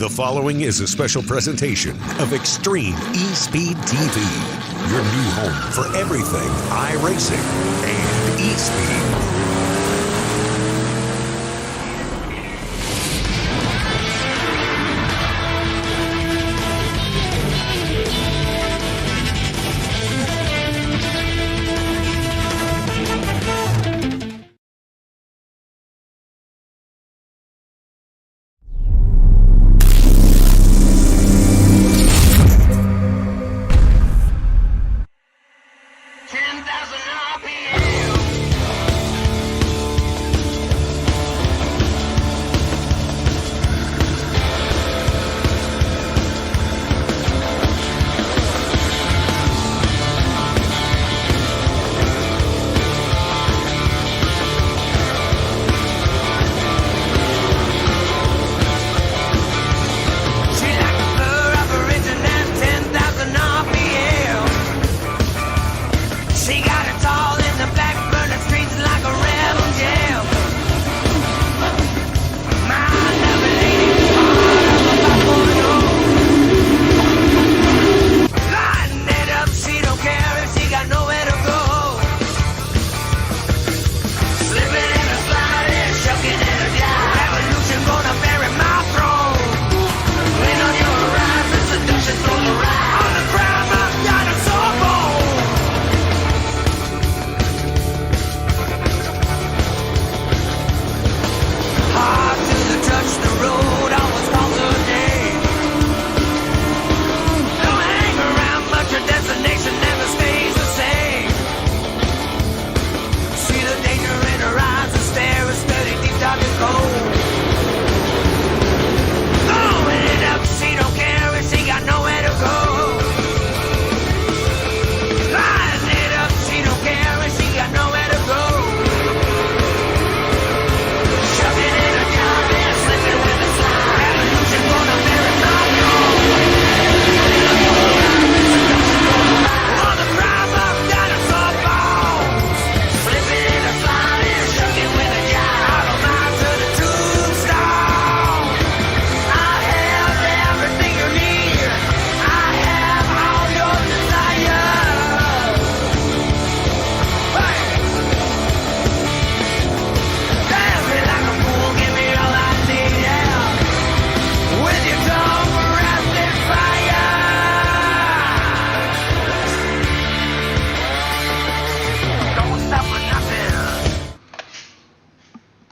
The following is a special presentation of Extreme eSpeed TV, your new home for everything iRacing and eSpeed.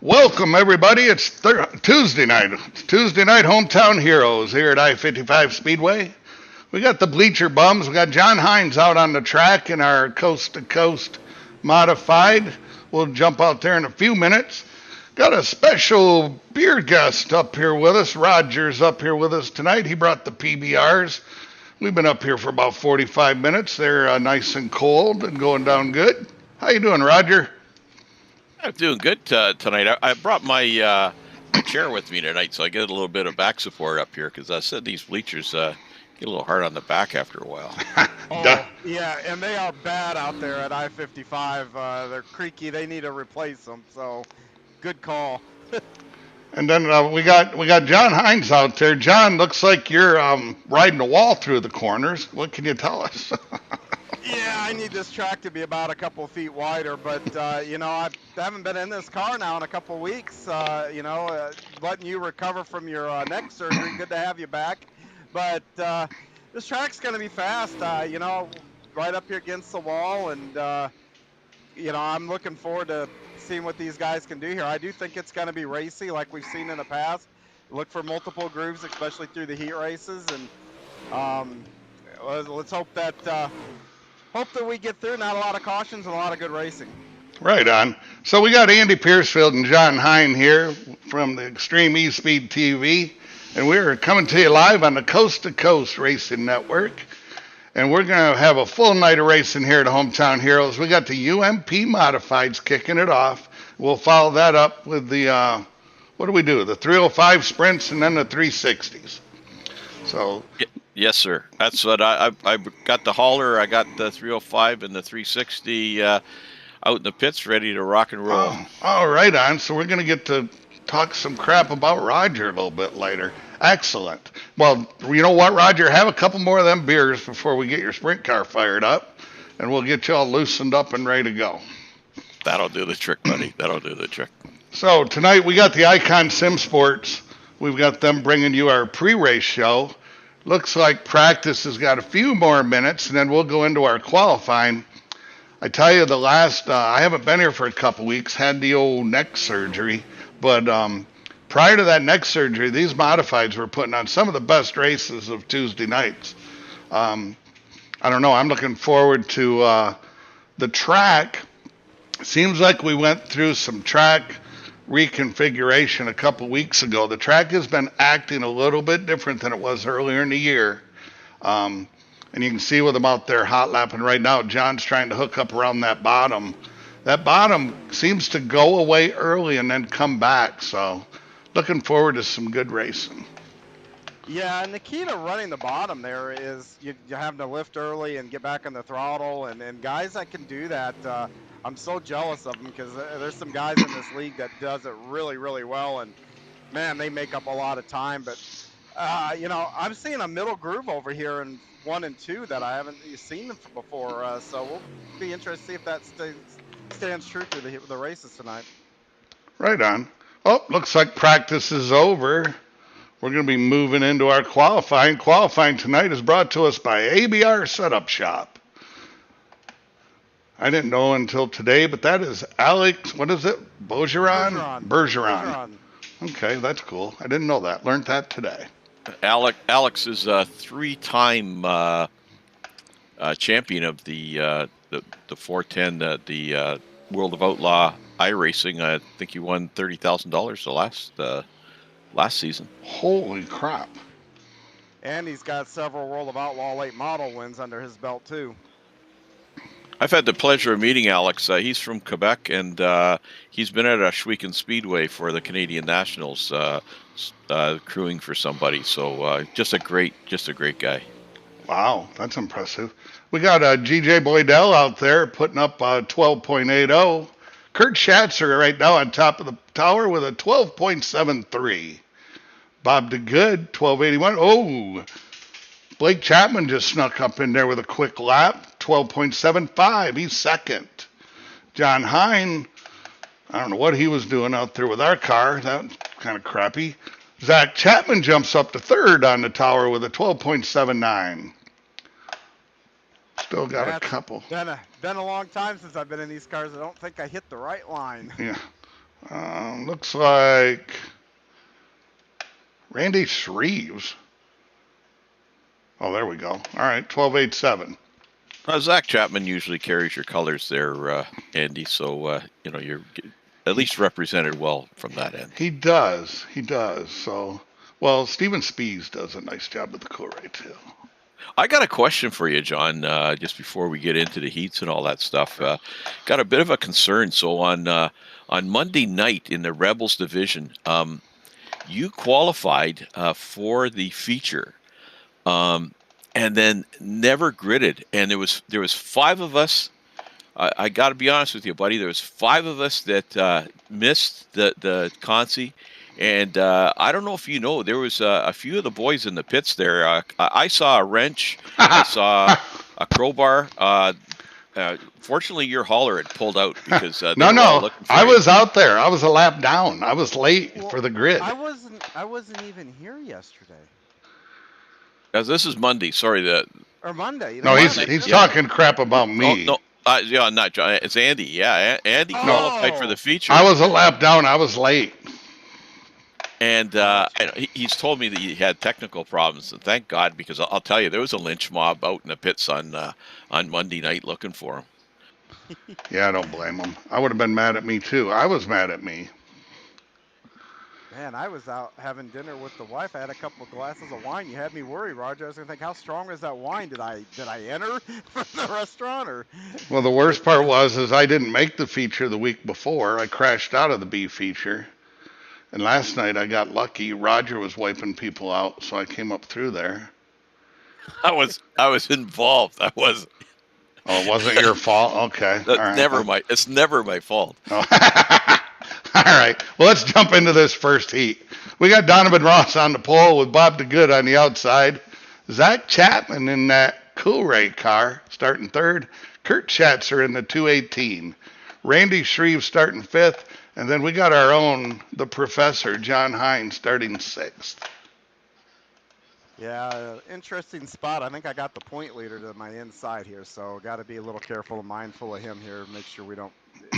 Welcome, everybody. It's Tuesday night. It's Tuesday night Hometown Heroes here at I-55 Speedway. We got the bleacher bums. We got John Hines out on the track in our coast-to-coast modified. We'll jump out there in a few minutes. Got a special beer guest up here with us. Roger's up here with us tonight. He brought the PBRs. We've been up here for about 45 minutes. They're nice and cold and going down good. How you doing, Roger? I'm doing good tonight. I brought my chair with me tonight, so I get a little bit of back support up here because I said these bleachers get a little hard on the back after a while. Yeah, and they are bad out there at I-55. They're creaky. They need to replace them. So, good call. And then we got John Hines out there. John, looks like you're riding a wall through the corners. What can you tell us? Yeah, I need this track to be about a couple of feet wider, but, I haven't been in this car now in a couple of weeks, letting you recover from your neck surgery. Good to have you back. But this track's going to be fast, right up here against the wall, and, I'm looking forward to seeing what these guys can do here. I do think it's going to be racy like we've seen in the past. Look for multiple grooves, especially through the heat races, and let's hope that we get through. Not a lot of cautions and a lot of good racing. Right on. So we got Andy Piercefield and John Hine here from the Extreme eSpeed TV, and we're coming to you live on the Coast to Coast Racing Network. And we're going to have a full night of racing here at Hometown Heroes. We got the UMP Modifieds kicking it off. We'll follow that up with the, what do we do? The 305 sprints and then the 360s. So. Yes, sir. That's what I got the hauler. I got the 305 and the 360 out in the pits ready to rock and roll. Oh, all right on. So we're going to get to talk some crap about Roger a little bit later. Excellent. Well, you know what, Roger? Have a couple more of them beers before we get your sprint car fired up, and we'll get you all loosened up and ready to go. That'll do the trick, buddy. That'll do the trick. So tonight we got the Icon Sim Sports. We've got them bringing you our pre-race show. Looks like practice has got a few more minutes, and then we'll go into our qualifying. I tell you, the last, I haven't been here for a couple weeks, had the old neck surgery, but prior to that neck surgery, these modifieds were putting on some of the best races of Tuesday nights. I don't know, I'm looking forward to the track. Seems like we went through some track reconfiguration a couple weeks ago. The track has been acting a little bit different than it was earlier in the year. And you can see with them out there hot lapping right now, John's trying to hook up around that bottom. That bottom seems to go away early and then come back. So looking forward to some good racing. Yeah, and the key to running the bottom there is you having to lift early and get back on the throttle. And guys that can do that, I'm so jealous of them because there's some guys in this league that does it really, really well. And, man, they make up a lot of time. But, I'm seeing a middle groove over here in 1 and 2 that I haven't seen before. So we'll be interested to see if that stands true through the races tonight. Right on. Oh, looks like practice is over. We're going to be moving into our qualifying. Qualifying tonight is brought to us by ABR Setup Shop. I didn't know until today, but that is Alex, what is it? Bergeron. Okay, that's cool. I didn't know that. Learned that today. Alex is a 3-time champion of the 410, the World of Outlaw iRacing. I think he won $30,000 the last season. Holy crap. And he's got several World of Outlaw late model wins under his belt, too. I've had the pleasure of meeting Alex. He's from Quebec, and he's been at Ashwegan Speedway for the Canadian Nationals, crewing for somebody. So just a great guy. Wow, that's impressive. We got GJ Boydell out there putting up 12.80. Kurt Schatzer right now on top of the tower with a 12.73. Bob DeGood, 12.81. Oh, Blake Chapman just snuck up in there with a quick lap, 12.75. He's second. John Hine, I don't know what he was doing out there with our car. That's kind of crappy. Zach Chapman jumps up to third on the tower with a 12.79. Still got a couple. Been a long time since I've been in these cars. I don't think I hit the right line. Yeah. Looks like Randy Shreves. Oh, there we go. All right, 12.87. Zach Chapman usually carries your colors there, Andy. So you're at least represented well from that end. He does. So, well, Steven Spees does a nice job with the Coolray too. I got a question for you, John, just before we get into the heats and all that stuff. Got a bit of a concern. So on Monday night in the Rebels division, you qualified for the feature, and then never gridded. And there was 5 of us. I got to be honest with you, buddy. There was 5 of us that missed the consi. And I don't know if you know, there was a few of the boys in the pits there. I saw a wrench. I saw a crowbar. Fortunately, your hauler had pulled out because no. I was out there. I was a lap down. I was late for the grid. I wasn't even here yesterday. As this is Monday. Sorry, or Monday. No, he's talking crap about me. No. Yeah, not John. It's Andy. Yeah, Andy qualified for the feature. I was a lap down. I was late. And he's told me that he had technical problems, and thank God, because I'll tell you, there was a lynch mob out in the pits on Monday night looking for him. Yeah, I don't blame him. I would have been mad at me too. I was mad at me. Man, I was out having dinner with the wife. I had a couple of glasses of wine. You had me worried, Roger. I was gonna think, how strong is that wine? Did I enter from the restaurant or? Well, the worst part was I didn't make the feature the week before. I crashed out of the B feature. And last night I got lucky. Roger was wiping people out, so I came up through there. I was involved. I was. Oh, it wasn't your fault? Okay. It's never my fault. Oh. All right. Well, let's jump into this first heat. We got Donovan Ross on the pole with Bob DeGood on the outside. Zach Chapman in that Coolray car starting third. Kurt Schatzer in the 218. Randy Shreve starting fifth. And then we got our own, the professor, John Hines, starting sixth. Yeah, interesting spot. I think I got the point leader to my inside here, so got to be a little careful and mindful of him here. Make sure we don't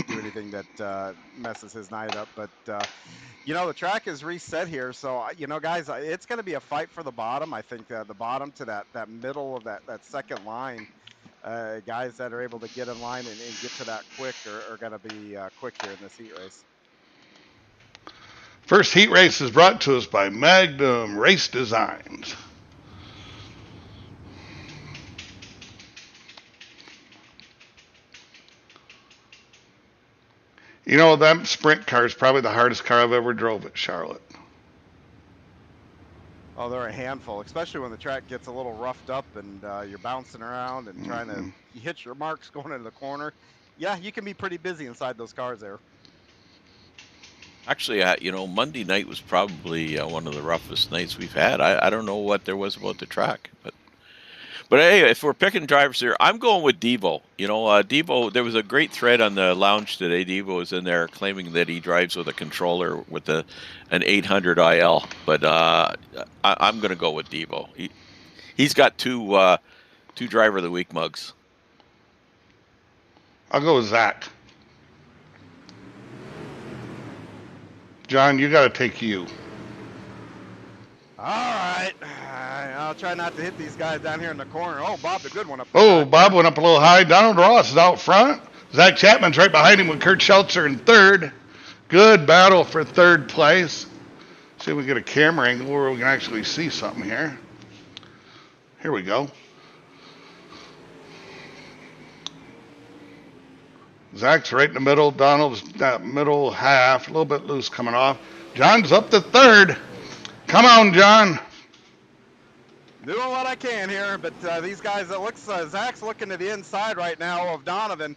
do anything that messes his night up. But the track is reset here, so guys, it's going to be a fight for the bottom. I think the bottom to that middle of that second line. Guys that are able to get in line and get to that quick are going to be quick here in this heat race. First heat race is brought to us by Magnum Race Designs. You know, that sprint car is probably the hardest car I've ever drove at Charlotte. Oh, they're a handful, especially when the track gets a little roughed up and you're bouncing around and trying to hit your marks going into the corner. Yeah, you can be pretty busy inside those cars there. Actually, Monday night was probably one of the roughest nights we've had. I don't know what there was about the track, but hey, if we're picking drivers here, I'm going with Devo. Devo. There was a great thread on the lounge today. Devo was in there claiming that he drives with a controller with an 800 IL, but I'm going to go with Devo. He's got two driver of the week mugs. I'll go with Zach. John, you got to take you. All right. I'll try not to hit these guys down here in the corner. Oh, Bob, the good one up. Oh, Bob went up a little high. Donald Ross is out front. Zach Chapman's right behind him with Kurt Schatzer in third. Good battle for third place. See if we get a camera angle where we can actually see something here. Here we go. Zach's right in the middle. Donald's that middle half, a little bit loose coming off. John's up to third. Come on, John. Doing what I can here, but these guys, it looks, Zach's looking to the inside right now of Donovan.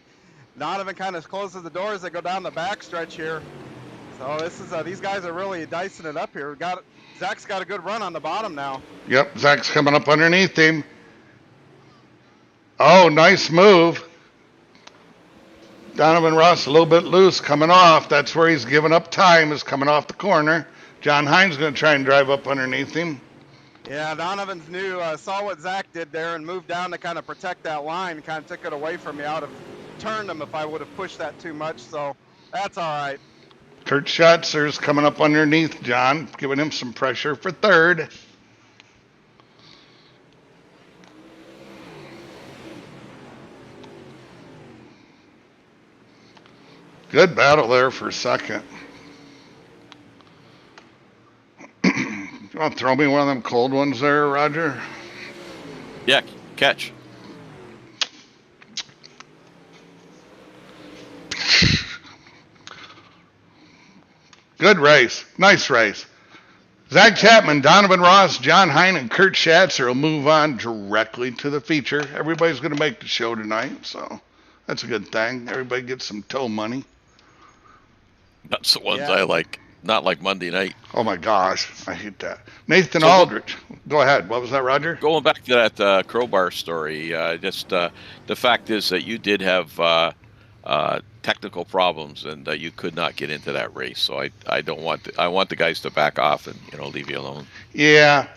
Donovan kind of closes the doors. They go down the back stretch here. So this is these guys are really dicing it up here. Zach's got a good run on the bottom now. Yep, Zach's coming up underneath him. Oh, nice move. Donovan Ross a little bit loose coming off. That's where he's giving up time, is coming off the corner. John Hines going to try and drive up underneath him. Yeah, Donovan's saw what Zach did there and moved down to kind of protect that line, kind of took it away from me. I would have turned him if I would have pushed that too much, so that's all right. Kurt Schatzer's coming up underneath John, giving him some pressure for third. Good battle there for second. You want to throw me one of them cold ones there, Roger? Yeah, catch. Good race. Nice race. Zach Chapman, Donovan Ross, John Hine, and Kurt Schatzer will move on directly to the feature. Everybody's going to make the show tonight, so that's a good thing. Everybody gets some tow money. That's the ones I like. Not like Monday night. Oh, my gosh. I hate that. Nathan Aldrich. Go ahead. What was that, Roger? Going back to that crowbar story, the fact is that you did have technical problems and you could not get into that race. So I don't want I want the guys to back off and leave you alone. Yeah,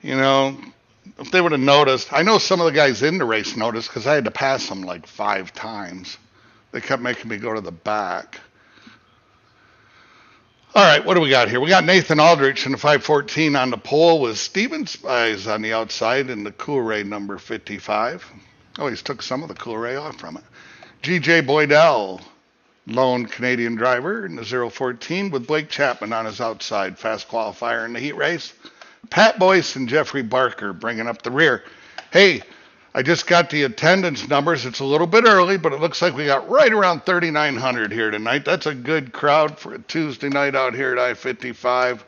if they would have noticed, I know some of the guys in the race noticed because I had to pass them like 5 times. They kept making me go to the back. All right, what do we got here? We got Nathan Aldrich in the 514 on the pole with Steven Spies on the outside in the Coolray number 55. Oh, he's took some of the Coolray off from it. G.J. Boydell, lone Canadian driver in the 014 with Blake Chapman on his outside, fast qualifier in the heat race. Pat Boyce and Jeffrey Barker bringing up the rear. Hey, I just got the attendance numbers. It's a little bit early, but it looks like we got right around 3,900 here tonight. That's a good crowd for a Tuesday night out here at I-55.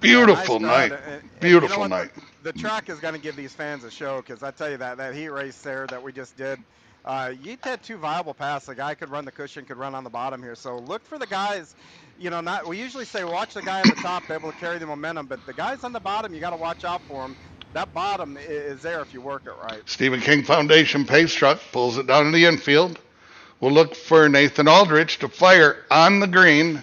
Beautiful night. Beautiful night. The track is going to give these fans a show because I tell you that heat race there that we just did, You had two viable paths. The guy could run the cushion, could run on the bottom here. So look for the guys. Not we usually say watch the guy on the top, able to carry the momentum, but the guys on the bottom, you got to watch out for them. That bottom is there if you work it right. Stephen King Foundation pace truck pulls it down in the infield. We'll look for Nathan Aldrich to fire on the green.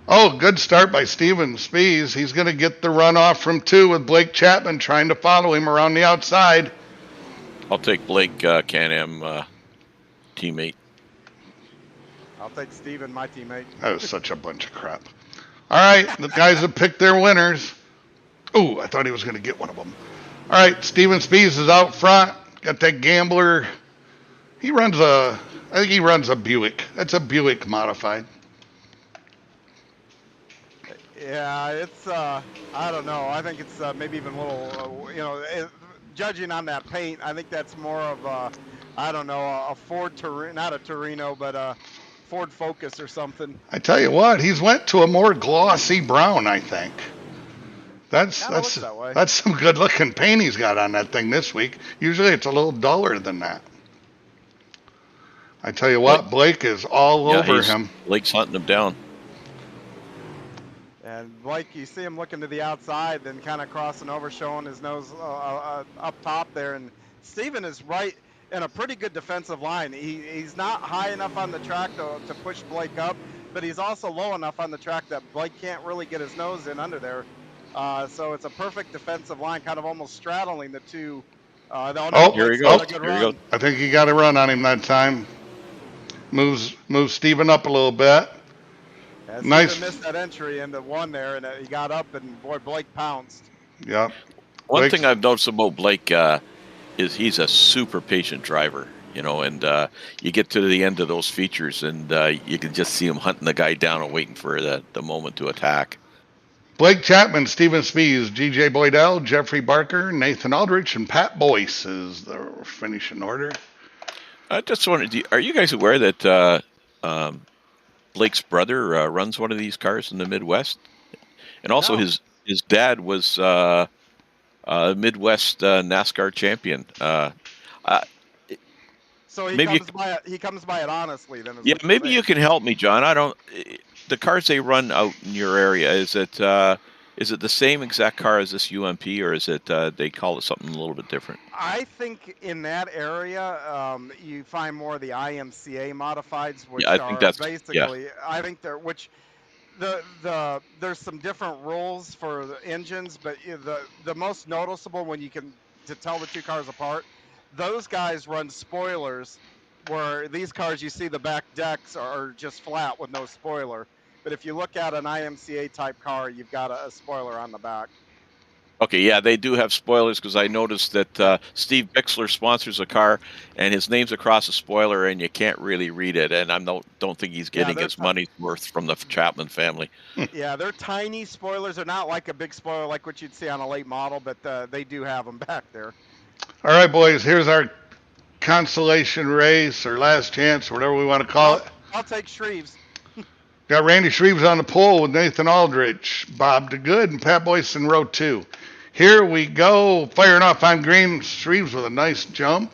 Oh, good start by Steven Spies. He's going to get the runoff from 2 with Blake Chapman trying to follow him around the outside. I'll take Blake Can-Am teammate. I'll take Steven, my teammate. That was such a bunch of crap. All right, the guys have picked their winners. Oh, I thought he was going to get one of them. All right, Steven Spies is out front. Got that gambler. I think he runs a Buick. That's a Buick modified. Yeah, it's I don't know. I think it's maybe even a little, judging on that paint, I think that's more of I don't know, a Ford Torino, not a Torino, but a Ford Focus or something. I tell you what, he's went to a more glossy brown, I think. That's some good looking paint he's got on that thing this week. Usually it's a little duller than that. I tell you what, Blake is all over him. Blake's hunting him down. And Blake, you see him looking to the outside, then kind of crossing over, showing his nose up top there. And Steven is right in a pretty good defensive line. He's not high enough on the track to push Blake up, but he's also low enough on the track that Blake can't really get his nose in under there. So it's a perfect defensive line, kind of almost straddling the two. Here he goes. I think he got a run on him that time. Moves Steven up a little bit. Yeah, nice. Steven missed that entry into one there, and he got up, and boy, Blake pounced. Yep. One thing I've noticed about Blake is he's a super patient driver, and you get to the end of those features, and you can just see him hunting the guy down and waiting for the moment to attack. Blake Chapman, Steven Spies, G.J. Boydell, Jeffrey Barker, Nathan Aldrich, and Pat Boyce is the finishing order. I just wondered, are you guys aware that Blake's brother runs one of these cars in the Midwest? And also his dad was a Midwest NASCAR champion. So he comes by it honestly then. Yeah, maybe you can help me, John. The cars they run out in your area, is it the same exact car as this UMP, or is it they call it something a little bit different? I think in that area you find more of the IMCA modifieds, which I think that's basically. I think there's some different rules for the engines, but the most noticeable when you can to tell the two cars apart, those guys run spoilers, where these cars you see the back decks are just flat with no spoiler. But if you look at an IMCA type car, you've got a spoiler on the back. Okay, yeah, they do have spoilers, because I noticed that Steve Bixler sponsors a car, and his name's across the spoiler, and you can't really read it. And I don't think he's getting his money's worth from the Chapman family. Yeah, they're tiny spoilers. They're not like a big spoiler like what you'd see on a late model, but they do have them back there. All right, boys, here's our consolation race, or last chance, whatever we want to call it. I'll take Shreves. Got Randy Shreves on the pole with Nathan Aldrich, Bob DeGood, and Pat Boyce in row 2. Here we go, firing off on green. Shreves with a nice jump.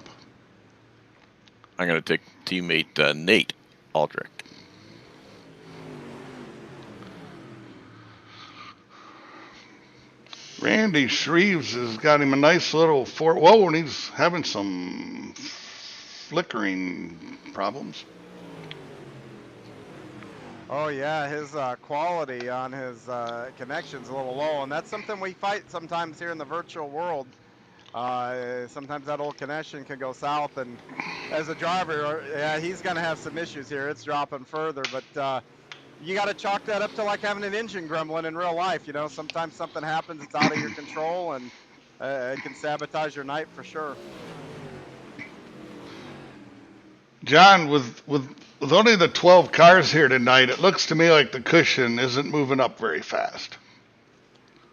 I'm going to take teammate Nate Aldrich. Randy Shreves has got him a nice little whoa, and he's having some flickering problems. Oh yeah, his quality on his connection's a little low, and that's something we fight sometimes here in the virtual world. Sometimes that old connection can go south, and as a driver, he's going to have some issues here. It's dropping further, but you got to chalk that up to like having an engine grumbling in real life. Sometimes something happens, it's out of your control, and it can sabotage your night for sure. John, with only the 12 cars here tonight, it looks to me like the cushion isn't moving up very fast.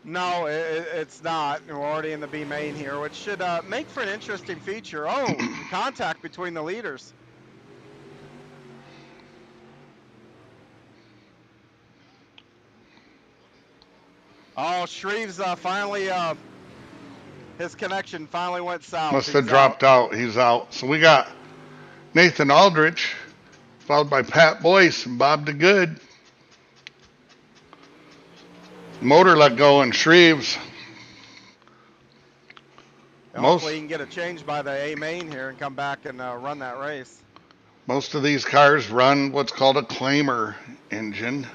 No, it's not. We're already in the B main here, which should make for an interesting feature. Oh, contact between the leaders. Oh, Shreves finally His connection finally went south. Must have He's dropped out. He's out. So we got Nathan Aldrich, followed by Pat Boyce and Bob DeGood. Motor let go in Shreves. Hopefully he can get it changed by the A main here and come back and run that race. Most of these cars run what's called a claimer engine.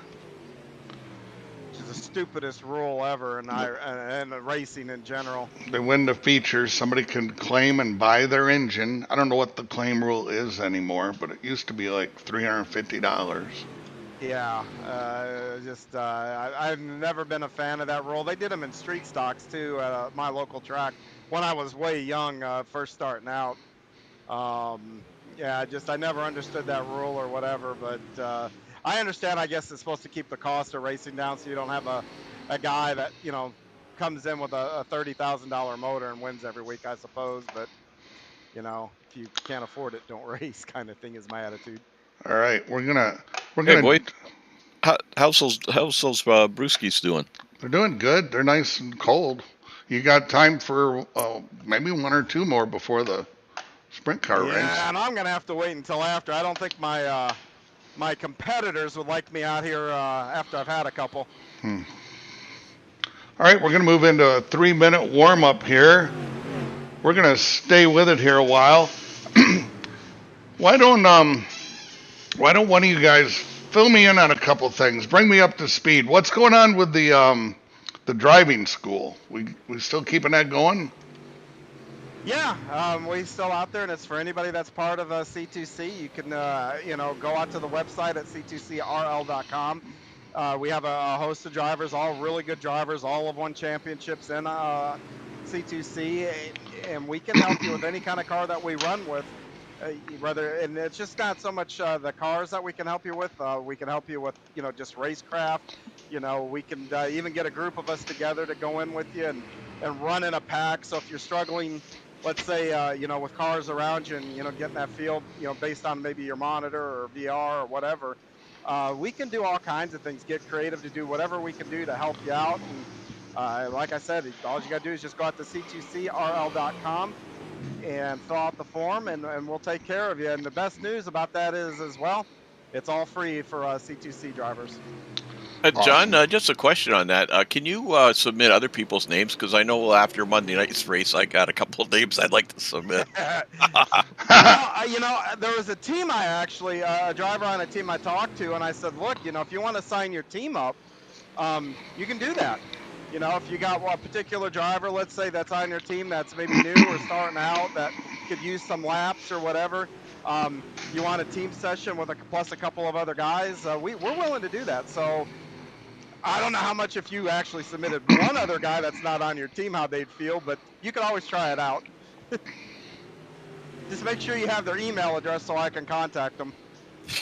Which is the stupidest rule ever in racing in general. They win the features. Somebody can claim and buy their engine. I don't know what the claim rule is anymore, but it used to be like $350. Yeah, I've never been a fan of that rule. They did them in street stocks too at my local track when I was way young, first starting out. Yeah, I never understood that rule or whatever, but I understand. I guess it's supposed to keep the cost of racing down, so you don't have a guy that comes in with a $30,000 motor and wins every week, I suppose. But if you can't afford it, don't race, kind of thing is my attitude. All right, we're gonna. Hey, boy, how's those brewskis doing? They're doing good. They're nice and cold. You got time for maybe one or two more before the sprint car race. Yeah, and I'm gonna have to wait until after. I don't think my my competitors would like me out here after I've had a couple. All right, we're gonna move into a 3-minute warm up here. We're gonna stay with it here a while. Why don't one of you guys fill me in on a couple things? Bring me up to speed. What's going on with the driving school? We still keeping that going? Yeah, we're still out there, and it's for anybody that's part of C2C. You can, go out to the website at c2crl.com. We have a host of drivers, all really good drivers, all have won championships in C2C, and we can help you with any kind of car that we run with. And it's just not so much the cars that we can help you with. We can help you with, just racecraft. We can even get a group of us together to go in with you and run in a pack. So if you're struggling, let's say, with cars around you and, getting that field, based on maybe your monitor or VR or whatever, we can do all kinds of things, get creative to do whatever we can do to help you out. And like I said, all you got to do is just go out to c2crl.com and fill out the form, and we'll take care of you. And the best news about that is, as well, it's all free for C2C drivers. John, just a question on that. Can you submit other people's names? Because I know after Monday night's race, I got a couple of names I'd like to submit. There was a team a driver on a team I talked to, and I said, look, if you want to sign your team up, you can do that. If you got a particular driver, let's say, that's on your team that's maybe new or starting out that could use some laps or whatever, you want a team session with plus a couple of other guys, we're willing to do that. So I don't know how much if you actually submitted one other guy that's not on your team, how they'd feel, but you can always try it out. Just make sure you have their email address so I can contact them.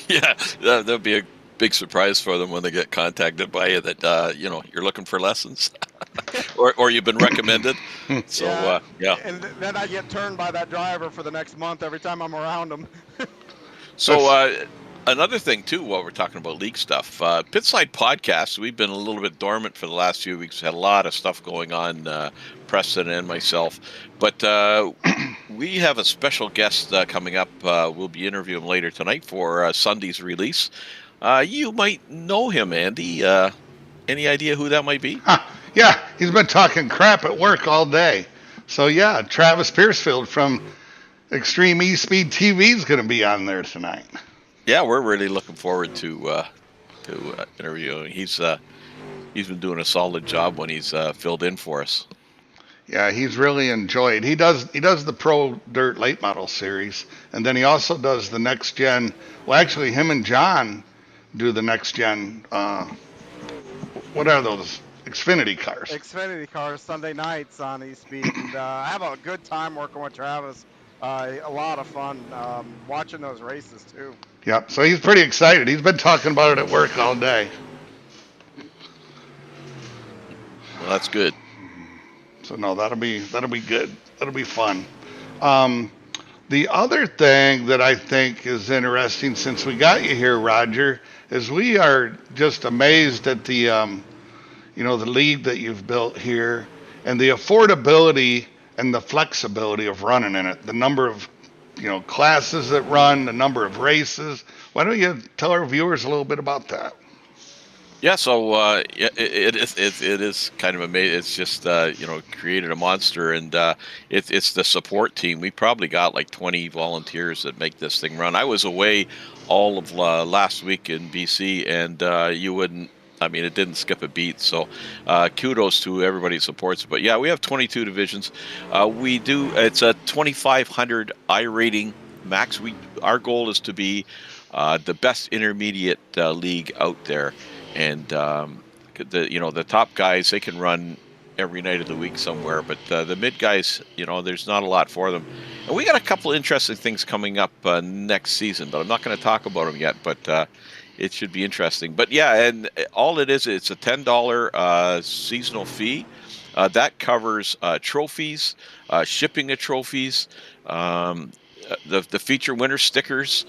Yeah, that'll be a big surprise for them when they get contacted by you that you're looking for lessons or you've been recommended. So yeah. And then I get turned by that driver for the next month every time I'm around them. So another thing too, while we're talking about league stuff, Pitside Podcasts, we've been a little bit dormant for the last few weeks. Had a lot of stuff going on, Preston and myself, but we have a special guest coming up. We'll be interviewing him later tonight for Sunday's release. You might know him, Andy. Any idea who that might be? Yeah, he's been talking crap at work all day. So yeah, Travis Piercefield from Extreme E-Speed TV is going to be on there tonight. Yeah, we're really looking forward to interviewing. He's been doing a solid job when he's filled in for us. Yeah, he's really enjoyed. He does the Pro Dirt Late Model Series, and then he also does the next gen. Well, actually, him and John do the next gen. What are those? Xfinity cars. Xfinity cars Sunday nights on E-Speed. And, I have a good time working with Travis. A lot of fun watching those races too. Yep. So he's pretty excited. He's been talking about it at work all day. Well, that's good. So no, that'll be good. That'll be fun. The other thing that I think is interesting, since we got you here, Roger, is we are just amazed at the the league that you've built here and the affordability and the flexibility of running in it. The number of classes that run, the number of races. Why don't you tell our viewers a little bit about that? Yeah, so it is kind of amazing. It's just created a monster, and it's the support team. We probably got like 20 volunteers that make this thing run. I was away all of last week in BC, and you wouldn't. I mean, it didn't skip a beat. So kudos to everybody who supports it. But yeah, we have 22 divisions. We do. It's a 2,500 iRating max. Our goal is to be the best intermediate league out there. And the top guys, they can run every night of the week somewhere, but the mid guys, there's not a lot for them. And we got a couple interesting things coming up next season, but I'm not going to talk about them yet. But it should be interesting. But yeah, and all it is, it's a $10 seasonal fee that covers trophies, shipping of trophies, the feature winner stickers.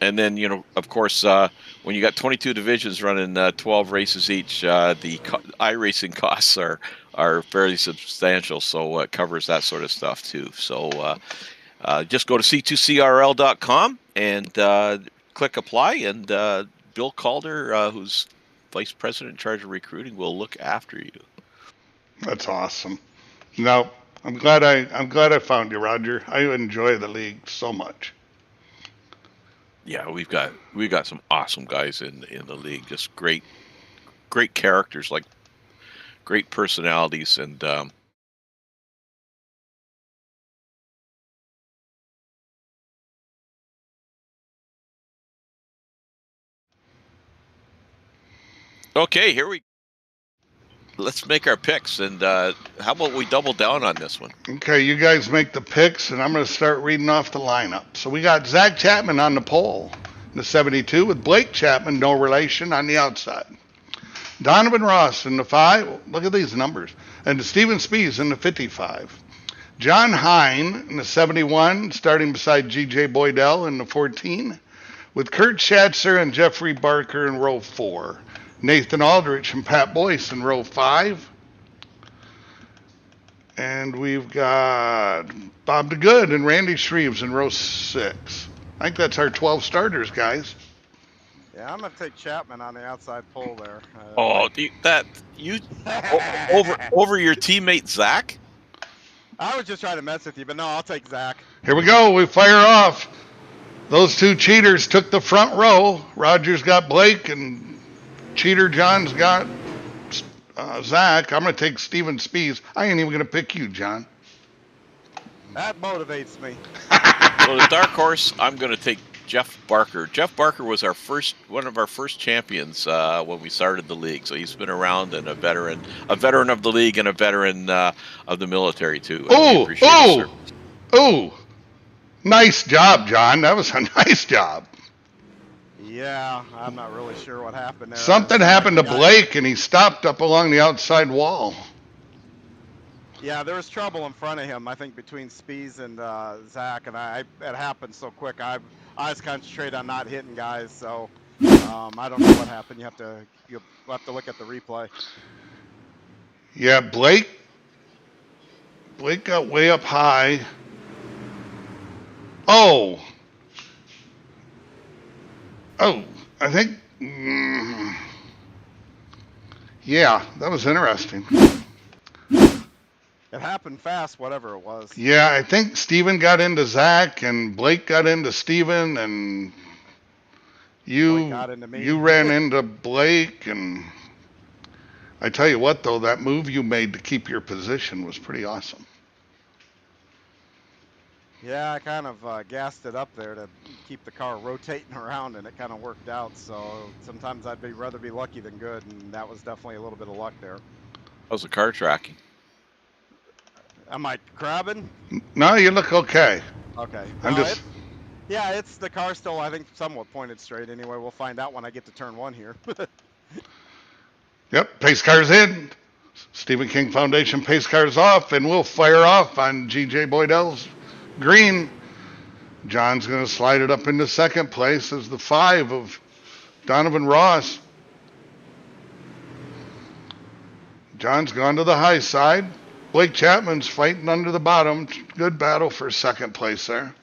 And then, of course, when you got 22 divisions running 12 races each, the iRacing costs are fairly substantial. So it covers that sort of stuff too. So just go to c2crl.com and click apply. And Bill Calder, who's vice president in charge of recruiting, will look after you. That's awesome. No, I'm glad I found you, Roger. I enjoy the league so much. Yeah, we've got some awesome guys in the league. Just great characters, like great personalities, and okay, let's make our picks. And how about we double down on this one? Okay, you guys make the picks, and I'm going to start reading off the lineup. So we got Zach Chapman on the pole, the 72, with Blake Chapman, no relation, on the outside. Donovan Ross in the 5. Look at these numbers. And Steven Spies in the 55. John Hine in the 71, starting beside G.J. Boydell in the 14, with Kurt Schatzer and Jeffrey Barker in row 4. Nathan Aldrich and Pat Boyce in row 5. And we've got Bob DeGood and Randy Shreves in row 6. I think that's our 12 starters, guys. Yeah, I'm gonna take Chapman on the outside pole there. Over your teammate Zach? I was just trying to mess with you, but no, I'll take Zach. Here we go. We fire off. Those two cheaters took the front row. Roger's got Blake, and Cheater John's got Zach. I'm going to take Steven Spies. I ain't even going to pick you, John. That motivates me. So the dark horse, I'm going to take Jeff Barker. Jeff Barker was one of our first champions when we started the league. So he's been around, and a veteran of the league, and a veteran of the military too. Oh! Nice job, John. That was a nice job. Yeah, I'm not really sure what happened there. Something happened to Blake, and he stopped up along the outside wall. Yeah, there was trouble in front of him, I think, between Spies and Zach, and it happened so quick. I was concentrated on not hitting guys, so I don't know what happened. You'll have to look at the replay. Yeah, Blake got way up high. Oh, I think, yeah, that was interesting. It happened fast, whatever it was. Yeah, I think Steven got into Zach, and Blake got into Steven, and you ran into Blake, and I tell you what, though, that move you made to keep your position was pretty awesome. Yeah, I kind of gassed it up there to keep the car rotating around, and it kind of worked out. So sometimes I'd rather be lucky than good, and that was definitely a little bit of luck there. How's the car tracking? Am I crabbing? No, you look okay. Okay. It's the car still, I think, somewhat pointed straight. Anyway, we'll find out when I get to turn 1 here. Yep, pace car's in. Stephen King Foundation pace car's off, and we'll fire off on G.J. Boydell's green. John's going to slide it up into second place as the 5 of Donovan Ross. John's gone to the high side. Blake Chapman's fighting under the bottom. Good battle for second place there.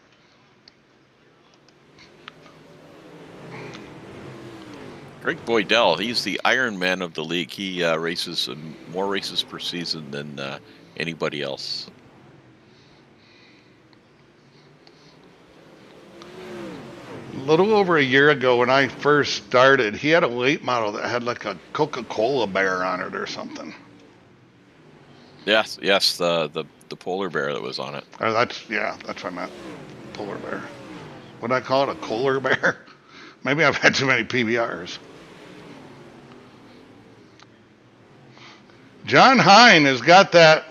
Greg Boydell, he's the Iron Man of the league. He races more races per season than anybody else. A little over a year ago when I first started, he had a late model that had like a Coca-Cola bear on it or something. Yes, the polar bear that was on it. That's what I meant. Polar bear. Would I call it a Kohler bear? Maybe I've had too many PBRs. John Hine has got that,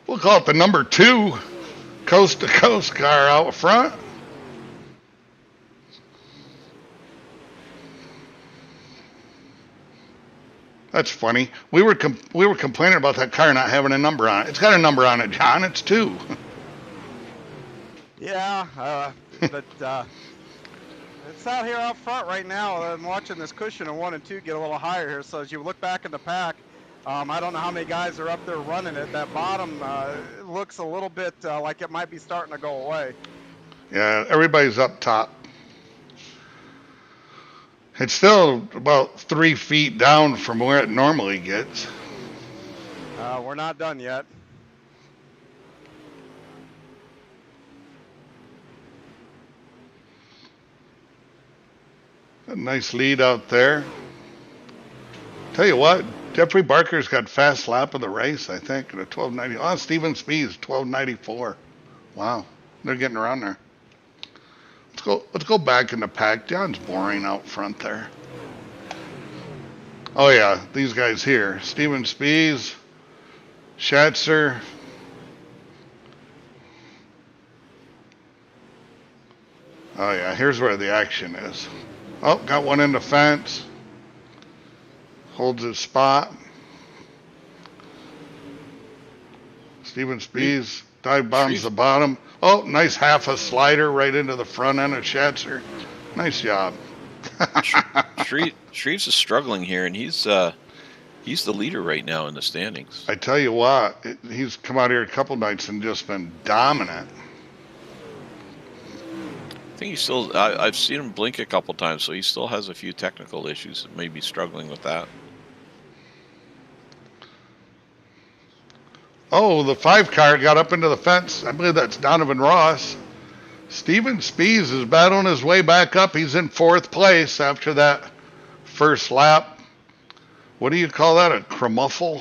we'll call it the number 2 coast-to-coast car out front. That's funny. We were complaining about that car not having a number on it. It's got a number on it, John. It's 2. Yeah, but it's out here out front right now. I'm watching this cushion of 1 and 2 get a little higher here. So as you look back in the pack, I don't know how many guys are up there running it. That bottom looks a little bit like it might be starting to go away. Yeah, everybody's up top. It's still about 3 feet down from where it normally gets. We're not done yet. A nice lead out there. Tell you what, Jeffrey Barker's got fast lap of the race, I think, at a 12:90. Oh, Steven Speed's 12:94. Wow, they're getting around there. Let's go back in the pack. John's boring out front there. Oh yeah, these guys here. Steven Spees, Schatzer. Oh yeah, here's where the action is. Oh, got one in the fence. Holds his spot. Steven Spees dive bombs the bottom. Oh, nice half a slider right into the front end of Schatzer. Nice job. Shreves is struggling here, and he's the leader right now in the standings. I tell you what, he's come out here a couple nights and just been dominant. I think he's still. I've seen him blink a couple times, so he still has a few technical issues. Maybe struggling with that. Oh, the 5 car got up into the fence. I believe that's Donovan Ross. Steven Spees is battling his way back up. He's in 4th place after that first lap. What do you call that? A kerfuffle?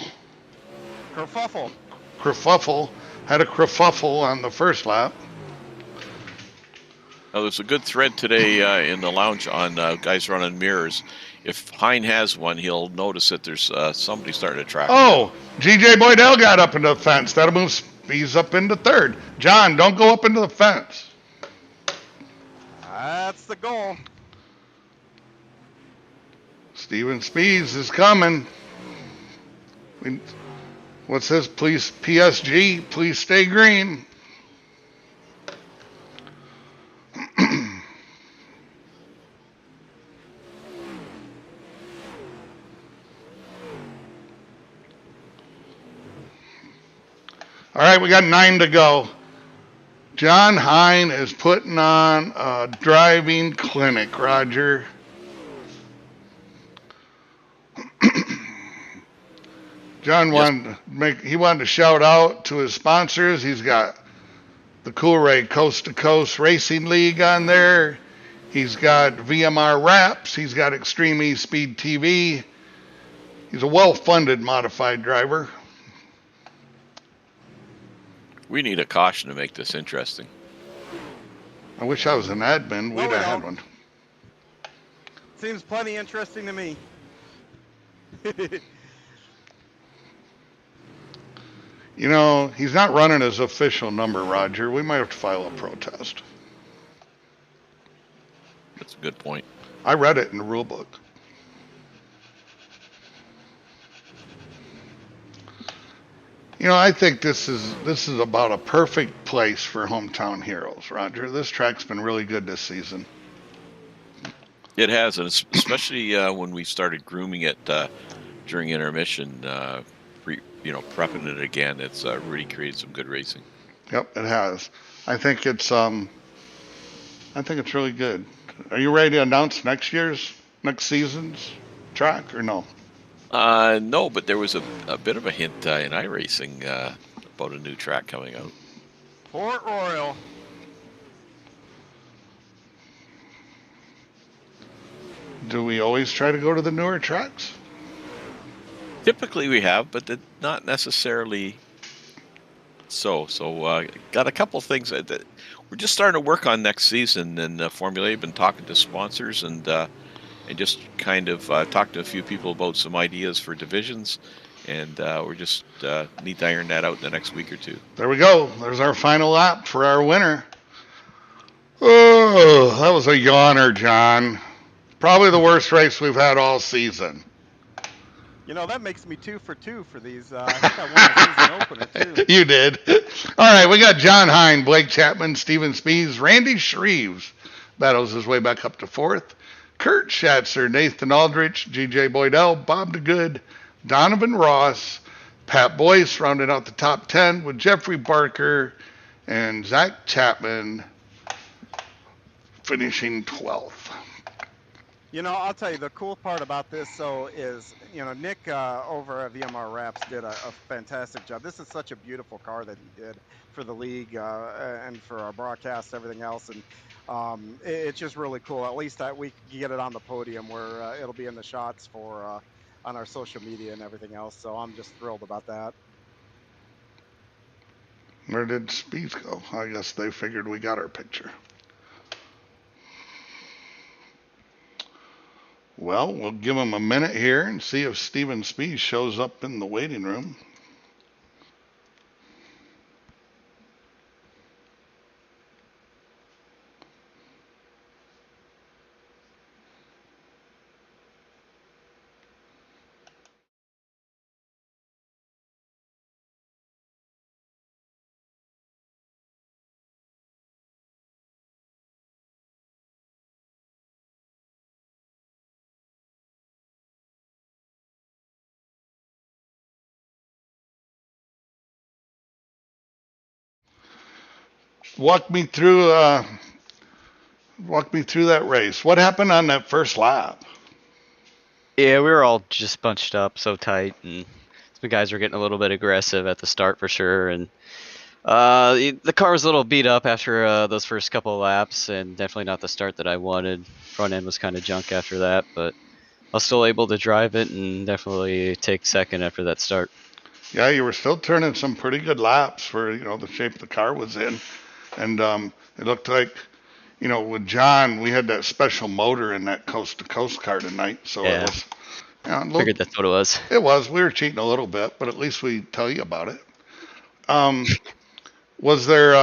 Kerfuffle. Kerfuffle. Had a kerfuffle on the first lap. Now, there's a good thread today in the lounge on guys running mirrors. If Hine has one, he'll notice that there's somebody starting to track. Oh, G.J. Boydell got up into the fence. That'll move Spees up into 3rd. John, don't go up into the fence. That's the goal. Steven Spees is coming. What's this? Please, PSG, please stay green. All right, we got 9 to go. John Hine is putting on a driving clinic, Roger. John wanted to shout out to his sponsors. He's got the Coolray Coast to Coast Racing League on there. He's got VMR Wraps. He's got Extreme E-Speed TV. He's a well-funded modified driver. We need a caution to make this interesting. I wish I was an admin. We'd have had one. Seems plenty interesting to me. You know, he's not running his official number, Roger. We might have to file a protest. That's a good point. I read it in the rule book. You know, I think this is about a perfect place for Hometown Heroes, Roger. This track's been really good this season. It has, and especially when we started grooming it during intermission prepping it again. It's really created some good racing. Yep, it has. I think it's really good. Are you ready to announce next season's track or no? No, but there was a bit of a hint in iRacing about a new track coming out. Port Royal. Do we always try to go to the newer tracks? Typically we have, but not necessarily so. So got a couple things that we're just starting to work on next season. And Formula A, been talking to sponsors and just kind of talked to a few people about some ideas for divisions. And we're just need to iron that out in the next week or two. There we go. There's our final lap for our winner. Oh, that was a yawner, John. Probably the worst race we've had all season. That makes me 2 for 2 for these. I think I won the season opener, too. You did. All right, we got John Hine, Blake Chapman, Steven Spees, Randy Shreves battles his way back up to 4th. Kurt Schatzer, Nathan Aldrich, G.J. Boydell, Bob DeGood, Donovan Ross, Pat Boyce rounding out the top 10 with Jeffrey Barker and Zach Chapman finishing 12th. I'll tell you, the cool part about this, is, Nick over at VMR Wraps did a fantastic job. This is such a beautiful car that he did for the league and for our broadcast, everything else. And it's just really cool. At least that we can get it on the podium where it'll be in the shots for on our social media and everything else. So I'm just thrilled about that. Where did Spees go? I guess they figured we got our picture. Well, we'll give him a minute here and see if Steven Spees shows up in the waiting room. Walk me through that race. What happened on that first lap? Yeah, we were all just bunched up so tight, and the guys were getting a little bit aggressive at the start for sure. And the car was a little beat up after those first couple of laps, and definitely not the start that I wanted. Front end was kind of junk after that, but I was still able to drive it and definitely take second after that start. Yeah, you were still turning some pretty good laps for the shape the car was in. And it looked like, with John, we had that special motor in that coast-to-coast car tonight. So Yeah. it was. Figured that's what it was. It was. We were cheating a little bit, but at least we tell you about it. Was there?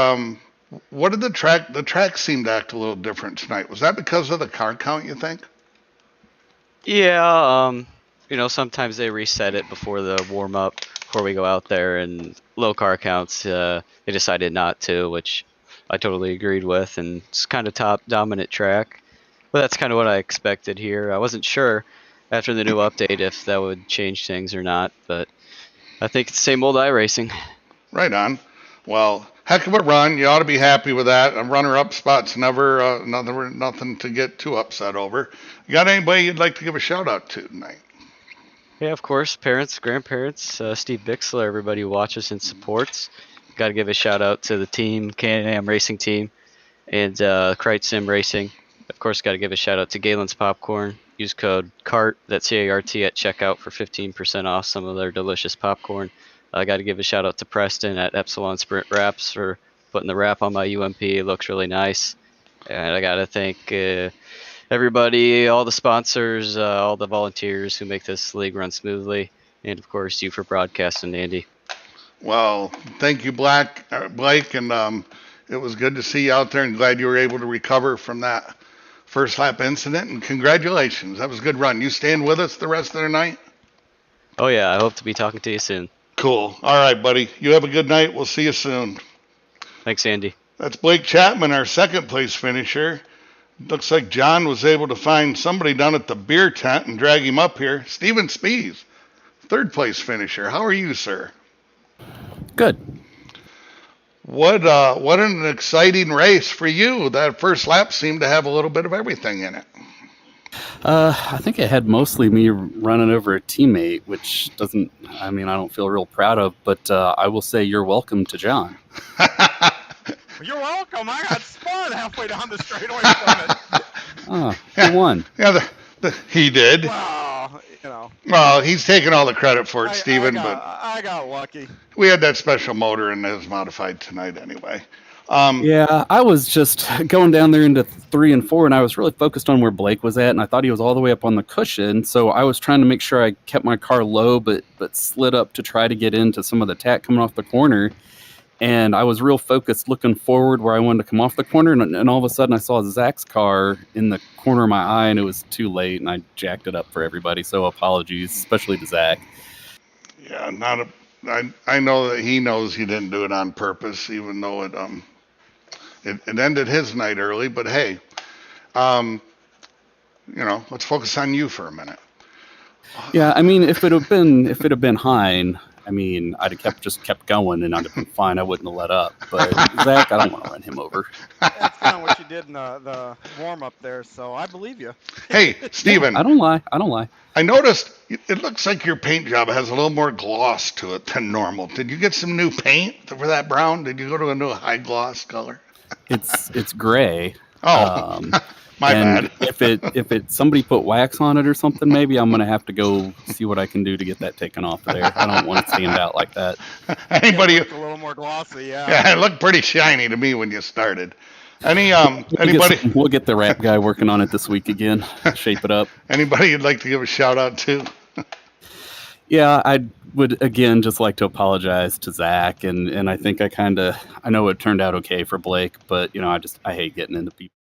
What did the track seemed to act a little different tonight? Was that because of the car count, you think? Yeah, sometimes they reset it before the warm-up, before we go out there, and low car counts, they decided not to, which I totally agreed with, and it's kind of top dominant track. But that's kind of what I expected here. I wasn't sure after the new update if that would change things or not, but I think it's the same old iRacing. Right on. Well, heck of a run. You ought to be happy with that. A runner-up spot's never nothing to get too upset over. You got anybody you'd like to give a shout-out to tonight? Yeah, of course, parents, grandparents, Steve Bixler, everybody who watches and supports. Got to give a shout out to the team, Can-Am Racing Team, and Krite Sim Racing. Of course, got to give a shout out to Galen's Popcorn. Use code CART, that's C-A-R-T, at checkout for 15% off some of their delicious popcorn. I got to give a shout out to Preston at Epsilon Sprint Wraps for putting the wrap on my UMP. It looks really nice. And I got to thank everybody, all the sponsors, all the volunteers who make this league run smoothly, and of course you for broadcasting, Andy. Well, thank you, Blake, and it was good to see you out there, and glad you were able to recover from that first lap incident, and congratulations. That was a good run. You staying with us the rest of the night? Oh yeah, I hope to be talking to you soon. Cool. All right, buddy. You have a good night. We'll see you soon. Thanks, Andy. That's Blake Chapman, our second place finisher. Looks like John was able to find somebody down at the beer tent and drag him up here. Steven Spees third place finisher. How are you, sir? Good. What an exciting race for you. That first lap seemed to have a little bit of everything in it. I think it had mostly me running over a teammate, which doesn't, I mean, I don't feel real proud of, but I will say you're welcome to John. You're welcome. I got spun halfway down the straightaway from it. Oh, who won? Yeah, he did. Well, you know. Well, he's taking all the credit for it, Steven, but I got lucky. we had that special motor in his modified tonight anyway. Yeah, I was just going down there into 3 and 4, and I was really focused on where Blake was at, and I thought he was all the way up on the cushion, so I was trying to make sure I kept my car low, but slid up to try to get into some of the tack coming off the corner. And I was real focused looking forward where I wanted to come off the corner, and all of a sudden I saw Zach's car in the corner of my eye, and it was too late, and I jacked it up for everybody, so apologies, especially to Zach. Yeah, I know that he knows he didn't do it on purpose, even though it ended his night early. But hey, let's focus on you for a minute. Yeah, I mean, if it had been Hein, I mean, I'd have just kept going, and I'd have been fine. I wouldn't have let up. But Zach, I don't want to run him over. That's kind of what you did in the warm up there, so I believe you. Hey, Steven. Yeah, I don't lie. I noticed it looks like your paint job has a little more gloss to it than normal. Did you get some new paint for that brown? Did you go to a new high gloss color? It's gray. Oh, my and bad. if it somebody put wax on it or something, maybe I'm gonna have to go see what I can do to get that taken off of there. I don't want it to stand out like that. Anybody? A little more glossy, yeah. Yeah, it looked pretty shiny to me when you started. Anybody? We'll get the wrap guy working on it this week again. Shape it up. Anybody you'd like to give a shout out to? Yeah, I would again just like to apologize to Zach, and I think I know it turned out okay for Blake, but I hate getting into people.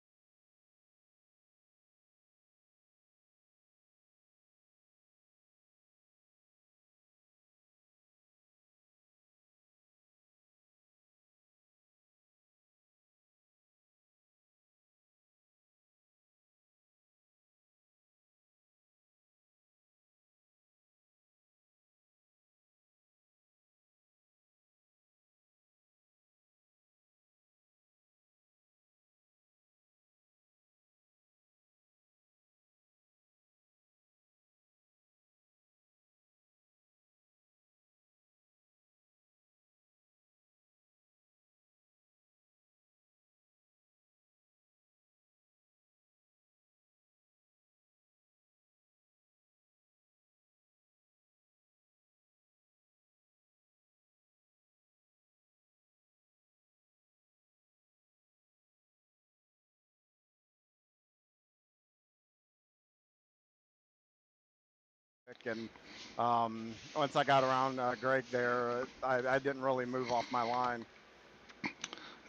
And once I got around Greg there, I didn't really move off my line.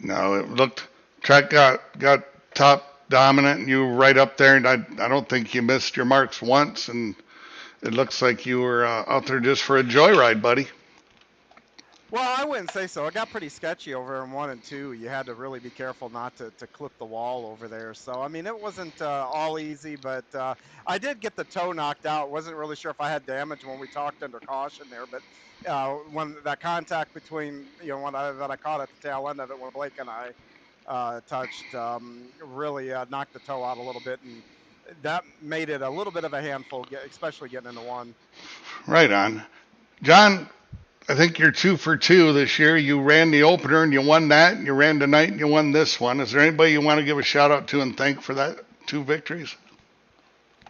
No, it looked track got top dominant, and you were right up there. And I don't think you missed your marks once, and it looks like you were out there just for a joyride, buddy. Well, I wouldn't say so. It got pretty sketchy over in 1 and 2. You had to really be careful not to clip the wall over there. So, I mean, it wasn't all easy, but I did get the toe knocked out. Wasn't really sure if I had damage when we talked under caution there, but when that contact between, that I caught at the tail end of it when Blake and I touched, really knocked the toe out a little bit, and that made it a little bit of a handful, especially getting into 1. Right on. John, I think you're 2 for 2 this year. You ran the opener and you won that, and you ran tonight and you won this one. Is there anybody you want to give a shout out to and thank for that 2 victories?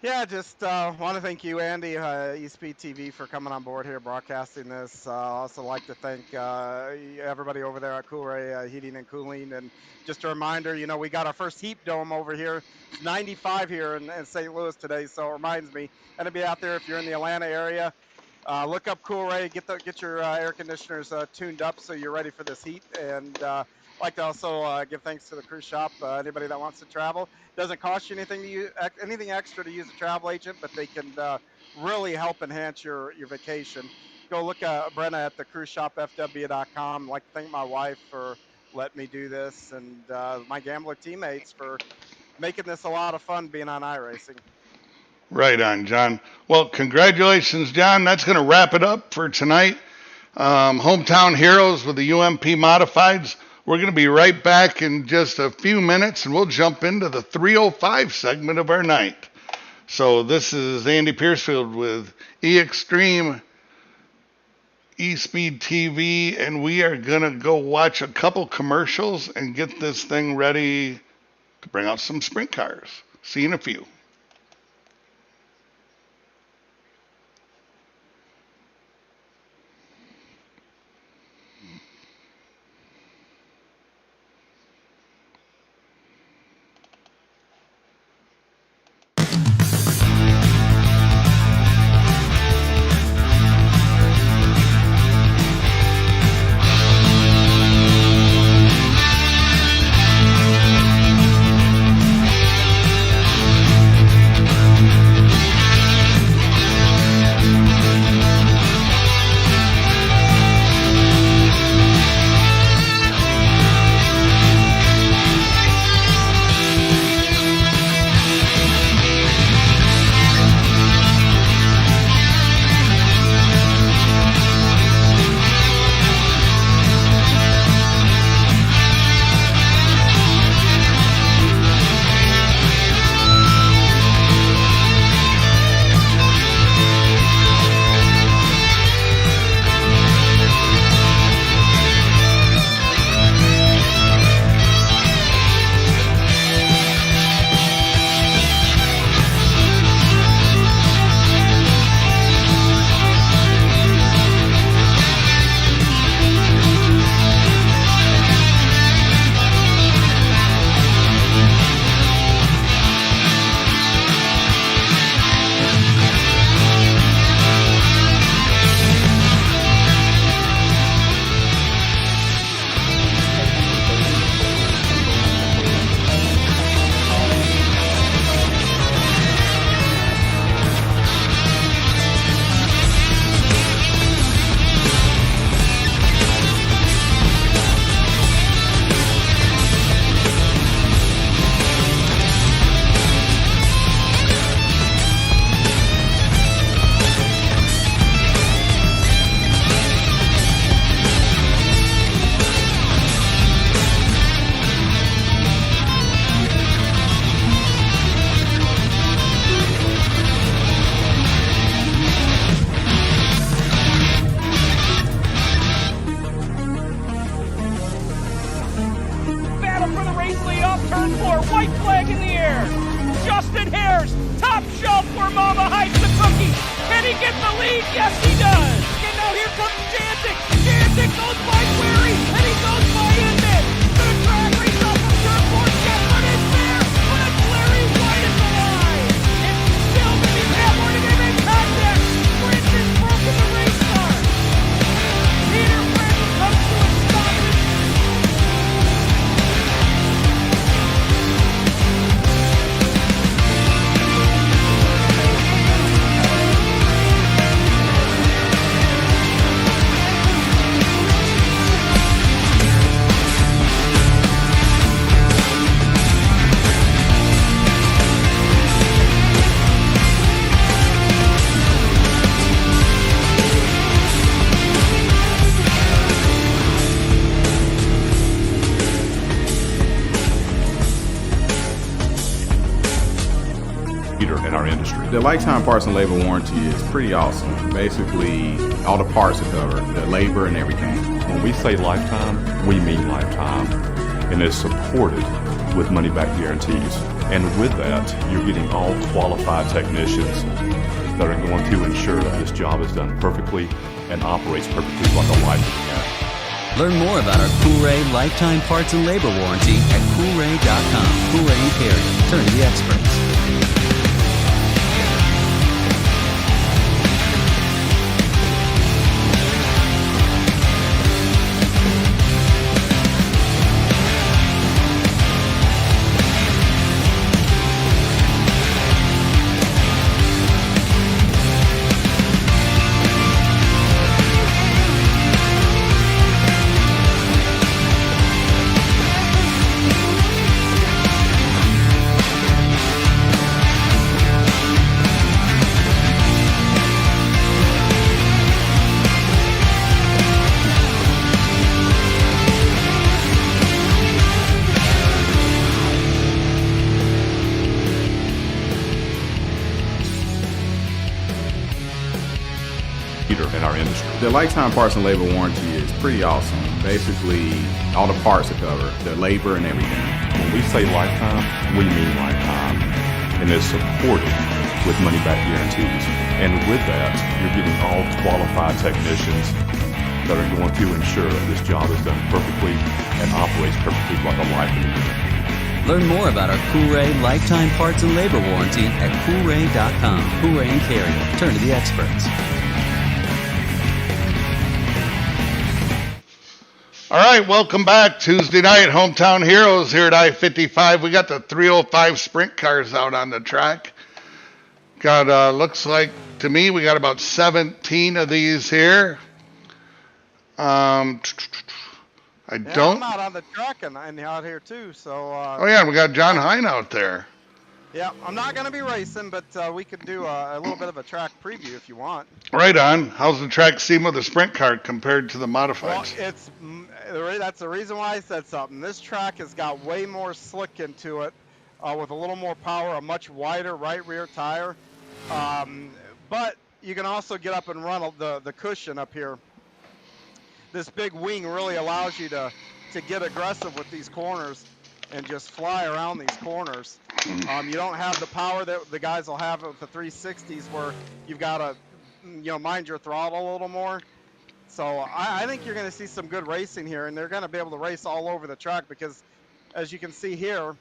Yeah, just want to thank you, Andy, eSpeed TV, for coming on board here, broadcasting this. Also like to thank everybody over there at Coolray Heating and Cooling. And just a reminder, we got our first heat dome over here. It's 95 here in St. Louis today, so it reminds me. And to be out there if you're in the Atlanta area. Look up Coolray, get your air conditioners tuned up so you're ready for this heat. And like to also give thanks to the cruise shop. Anybody that wants to travel, doesn't cost you anything extra to use a travel agent, but they can really help enhance your vacation. Go look at Brenna at the cruiseshopfw.com. I'd like to thank my wife for letting me do this, and my gambler teammates for making this a lot of fun being on iRacing. Right on, John. Well, congratulations, John. That's going to wrap it up for tonight. Hometown Heroes with the UMP Modifieds. We're going to be right back in just a few minutes, and we'll jump into the 305 segment of our night. So this is Andy Piercefield with eXtreme eSpeed TV, and we are going to go watch a couple commercials and get this thing ready to bring out some sprint cars. See you in a few. The lifetime parts and labor warranty is pretty awesome. Basically, all the parts are covered, the labor and everything. When we say lifetime, we mean lifetime, and it's supported with money-back guarantees. And with that, you're getting all qualified technicians that are going to ensure that this job is done perfectly and operates perfectly like a life of Learn more about our Coolray lifetime parts and labor warranty at Coolray.com. Coolray Imperial. Turn to the experts. lifetime parts and labor warranty is pretty awesome. Basically, all the parts are covered, the labor and everything. When we say lifetime, we mean lifetime, and it's supported with money-back guarantees. And with that, you're getting all qualified technicians that are going to ensure that this job is done perfectly and operates perfectly like a life in the unit. Learn more about our Coolray lifetime parts and labor warranty at Coolray.com. Coolray and Carrier. Turn to the experts. All right, welcome back. Tuesday night, Hometown Heroes here at I-55. We got the 305 sprint cars out on the track. Got, looks like to me, we got about 17 of these here. I don't. I'm out on the track and out here too. So. Oh yeah, we got John Hine out there. Yeah, I'm not going to be racing, but we could do a little bit of a track preview if you want. Right on. How's the track seem with the sprint car compared to the modifieds? Well, that's the reason why I said something. This track has got way more slick into it, with a little more power, a much wider right rear tire. But you can also get up and run the cushion up here. This big wing really allows you to get aggressive with these corners and just fly around these corners. You don't have the power that the guys will have with the 360s, where you've got to, mind your throttle a little more. So I think you're going to see some good racing here, and they're going to be able to race all over the track because, as you can see here,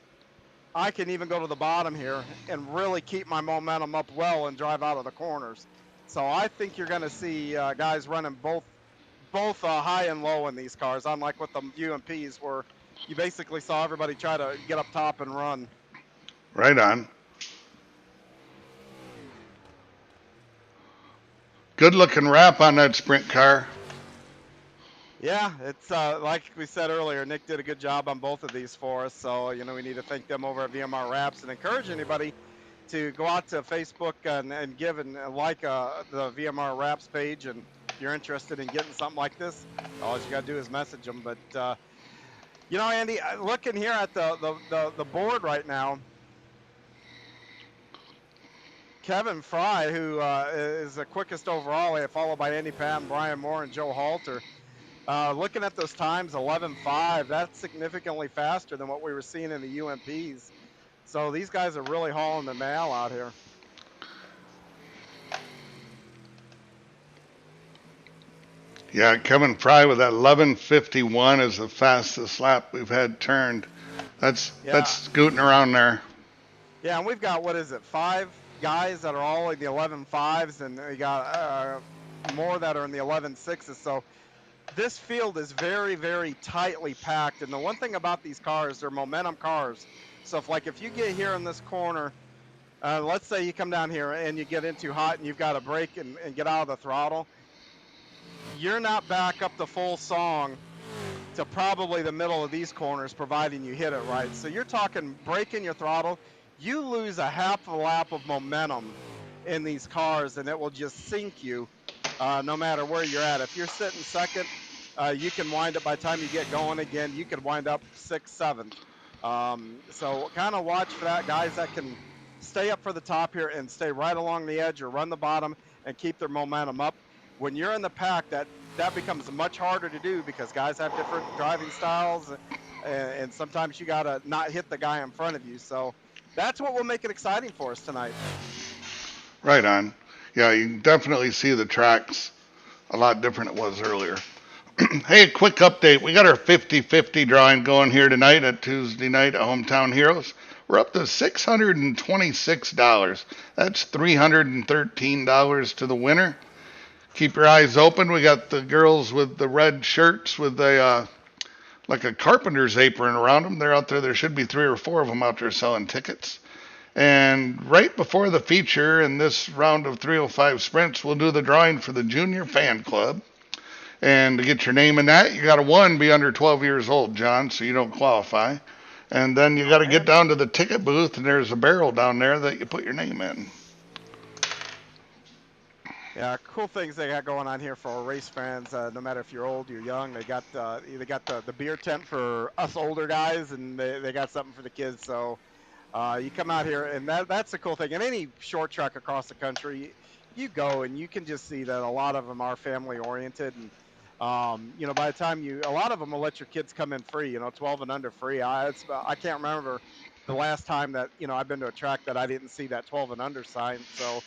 I can even go to the bottom here and really keep my momentum up well and drive out of the corners. So I think you're going to see guys running both high and low in these cars, unlike with the UMPs, where you basically saw everybody try to get up top and run. Right on. Good looking wrap on that sprint car. Yeah, it's like we said earlier, Nick did a good job on both of these for us. So, we need to thank them over at VMR Wraps and encourage anybody to go out to Facebook and give and like the VMR Wraps page. And if you're interested in getting something like this, all you got to do is message them. But, Andy, looking here at the board right now, Kevin Fry, who is the quickest overall, followed by Andy Patton, Brian Moore, and Joe Halter. Looking at those times, 11.5, that's significantly faster than what we were seeing in the UMPs. So these guys are really hauling the mail out here. Yeah, Kevin Fry with that 11.51 is the fastest lap we've had turned. That's scooting around there. Yeah, and we've got, 5 guys that are all in the 11.5s, and we got more that are in the 11.6s. So this field is very, very tightly packed. And the one thing about these cars, they're momentum cars. So if you get here in this corner, let's say you come down here and you get in too hot and you've got to brake and get out of the throttle, you're not back up the full song to probably the middle of these corners, providing you hit it right. So you're talking braking your throttle, you lose a half a lap of momentum in these cars, and it will just sink you no matter where you're at. If you're sitting second, you can wind up, by the time you get going again, you could wind up 6th, 7th. So kind of watch for that, guys that can stay up for the top here and stay right along the edge or run the bottom and keep their momentum up. When you're in the pack, that becomes much harder to do because guys have different driving styles, and sometimes you got to not hit the guy in front of you. So that's what will make it exciting for us tonight. Right on. Yeah, you can definitely see the tracks a lot different it was earlier. Hey, quick update. We got our 50-50 drawing going here tonight at Tuesday night at Hometown Heroes. We're up to $626. That's $313 to the winner. Keep your eyes open. We got the girls with the red shirts with a like a carpenter's apron around them. They're out there. There should be 3 or 4 of them out there selling tickets. And right before the feature in this round of 305 sprints, we'll do the drawing for the junior fan club. And to get your name in that, you got to be under 12 years old, John, so you don't qualify. And then you got to get down to the ticket booth, and there's a barrel down there that you put your name in. Yeah, cool things they got going on here for our race fans. No matter if you're old, you're young, they got the beer tent for us older guys, and they got something for the kids. So you come out here, and that's a cool thing. In any short track across the country, you go and you can just see that a lot of them are family oriented. And by the time a lot of them will let your kids come in free, 12 and under free. I can't remember the last time that, I've been to a track that I didn't see that 12 and under sign. So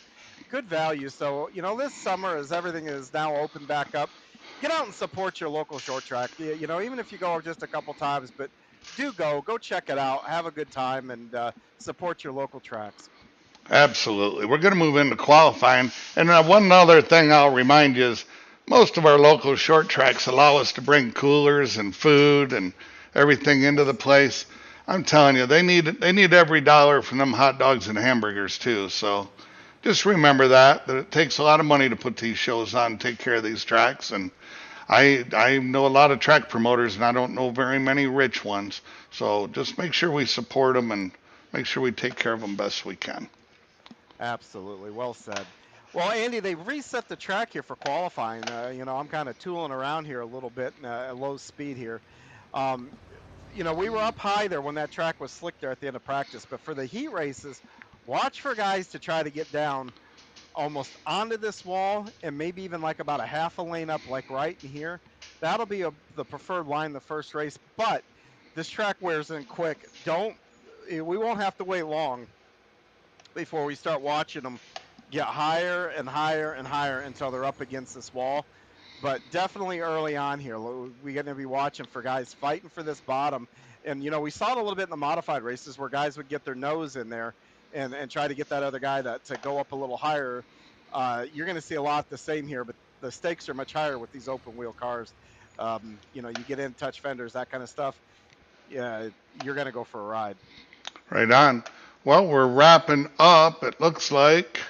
good value. So, this summer, as everything is now open back up, get out and support your local short track. Even if you go just a couple times, but do go check it out, have a good time, and support your local tracks. Absolutely. We're going to move into qualifying. And one other thing I'll remind you is most of our local short tracks allow us to bring coolers and food and everything into the place. I'm telling you, they need every dollar from them hot dogs and hamburgers too. So just remember that it takes a lot of money to put these shows on and take care of these tracks. And I know a lot of track promoters, and I don't know very many rich ones. So just make sure we support them and make sure we take care of them best we can. Absolutely. Well said. Well, Andy, they reset the track here for qualifying. I'm kind of tooling around here a little bit at low speed here. Um, we were up high there when that track was slick there at the end of practice. But for the heat races, watch for guys to try to get down almost onto this wall and maybe even like about a half a lane up, like right in here. That'll be the preferred line the first race. But this track wears in quick. We won't have to wait long before we start watching them get higher and higher and higher until they're up against this wall. But definitely early on here, we're going to be watching for guys fighting for this bottom. And, we saw it a little bit in the modified races where guys would get their nose in there and try to get that other guy to go up a little higher. You're going to see a lot the same here, but the stakes are much higher with these open wheel cars. You get in, touch fenders, that kind of stuff. Yeah, you're going to go for a ride. Right on. Well, we're wrapping up. It looks like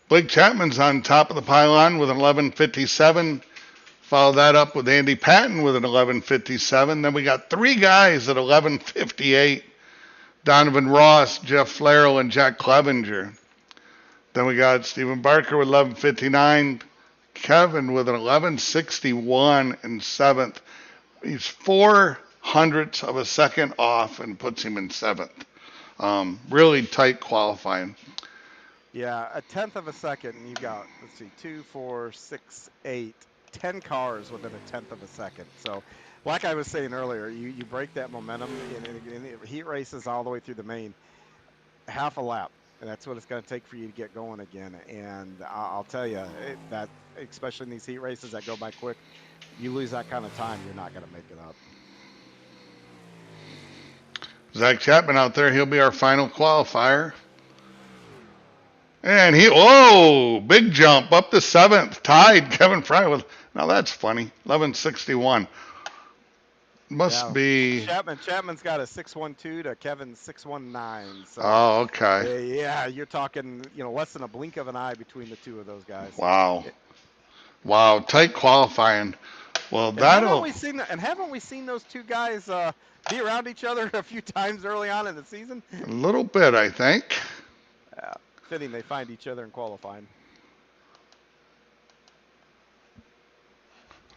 Blake Chapman's on top of the pylon with an 11:57. Follow that up with Andy Patton with an 11:57. Then we got three guys at 11:58. Donovan Ross, Jeff Flaherty, and Jack Clevenger. Then we got Stephen Barker with 11:59. Kevin with an 11:61 in seventh. He's 0.04 of a second off and puts him in seventh. Really tight qualifying. Yeah, a tenth of a second, and you've got, 2, 4, 6, 8, 10 cars within a tenth of a second. So, like I was saying earlier, you break that momentum in heat races all the way through the main, half a lap, and that's what it's going to take for you to get going again. And I'll tell you, that especially in these heat races that go by quick, you lose that kind of time, you're not going to make it up. Zach Chapman out there, he'll be our final qualifier. And big jump up to seventh, tied Kevin Fry with, now that's funny, 11:61. Must be. Chapman's got a 6.12 to Kevin's 6.19. So, oh, okay. Yeah, you're talking, less than a blink of an eye between the two of those guys. Wow, tight qualifying. Well, haven't we seen those two guys be around each other a few times early on in the season? A little bit, I think. Yeah, fitting they find each other in qualifying.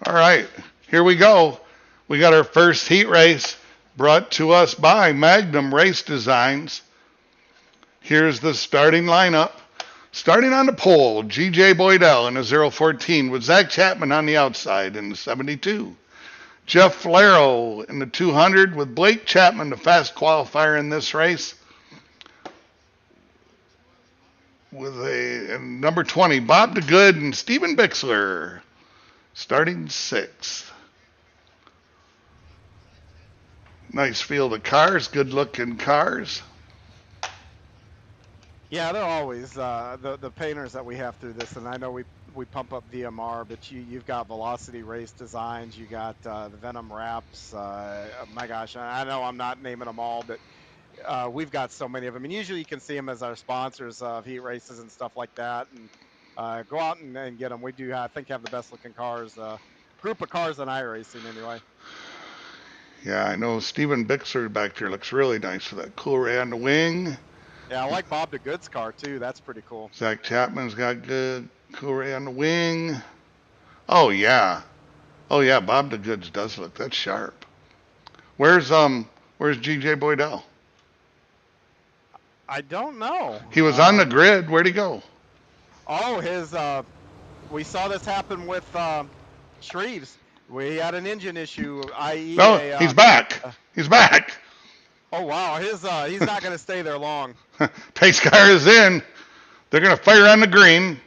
All right, here we go. We got our first heat race brought to us by Magnum Race Designs. Here's the starting lineup. Starting on the pole, G.J. Boydell in a 014 with Zach Chapman on the outside in the 72. Jeff Flaherty in the 200 with Blake Chapman, the fast qualifier in this race. With a number 20, Bob DeGood and Steven Bixler starting sixth. Nice field of cars, good-looking cars. Yeah, they're always the painters that we have through this, and I know we pump up VMR, but you've got Velocity Race Designs, you got the Venom Wraps. My gosh, I know I'm not naming them all, but we've got so many of them, and usually you can see them as our sponsors of heat races and stuff like that. And go out and get them. We do, I think, have the best looking cars, group of cars in iRacing anyway. Yeah, I know Steven Bixler back there looks really nice with that cool ray on the wing. Yeah, I like Bob DeGood's car too. That's pretty cool. Zach Chapman's got good cool ray on the wing. Oh yeah, Bob DeGood's does look, that's sharp. Where's G.J. Boydell? I don't know. He was on the grid. Where'd he go? Oh, we saw this happen with Shreves. We had an engine issue, i.e. No, he's back. He's back. Oh, wow. He's not going to stay there long. Pace car is in. They're going to fire on the green.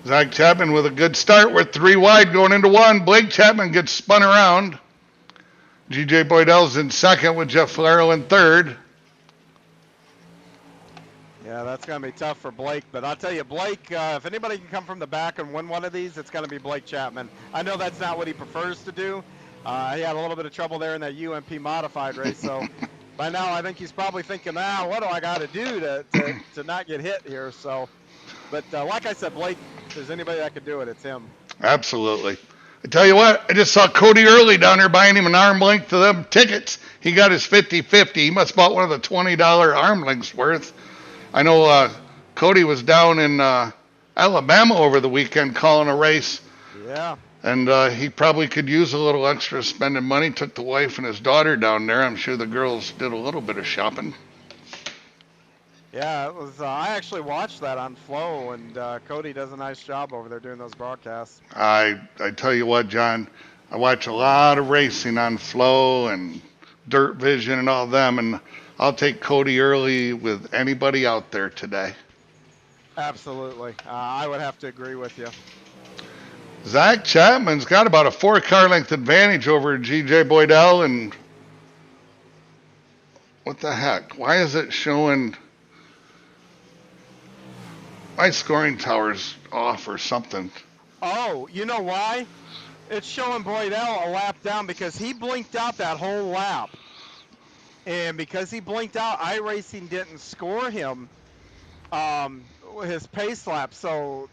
Zach Chapman with a good start. We're 3 wide going into 1. Blake Chapman gets spun around. G.J. Boydell's in second with Jeff Flero in third. Yeah, that's going to be tough for Blake. But I'll tell you, Blake, if anybody can come from the back and win one of these, it's going to be Blake Chapman. I know that's not what he prefers to do. He had a little bit of trouble there in that UMP modified race. So by now I think he's probably thinking, what do I got to do to not get hit here? So, but like I said, Blake, if there's anybody that could do it, it's him. Absolutely. I tell you what, I just saw Cody Early down there buying him an arm length of them tickets. He got his 50-50. He must have bought one of the $20 arm lengths worth. I know Cody was down in Alabama over the weekend calling a race. Yeah. And he probably could use a little extra spending money. Took the wife and his daughter down there. I'm sure the girls did a little bit of shopping. Yeah, it was. I actually watched that on Flow, and Cody does a nice job over there doing those broadcasts. I tell you what, John, I watch a lot of racing on Flow and Dirt Vision and all them, and I'll take Cody Early with anybody out there today. Absolutely. I would have to agree with you. Zach Chapman's got about a 4-car length advantage over G.J. Boydell, and what the heck? Why is it showing my scoring tower's off or something? Oh, you know why? It's showing Boydell a lap down because he blinked out that whole lap. And because he blinked out, iRacing didn't score him his pace lap. So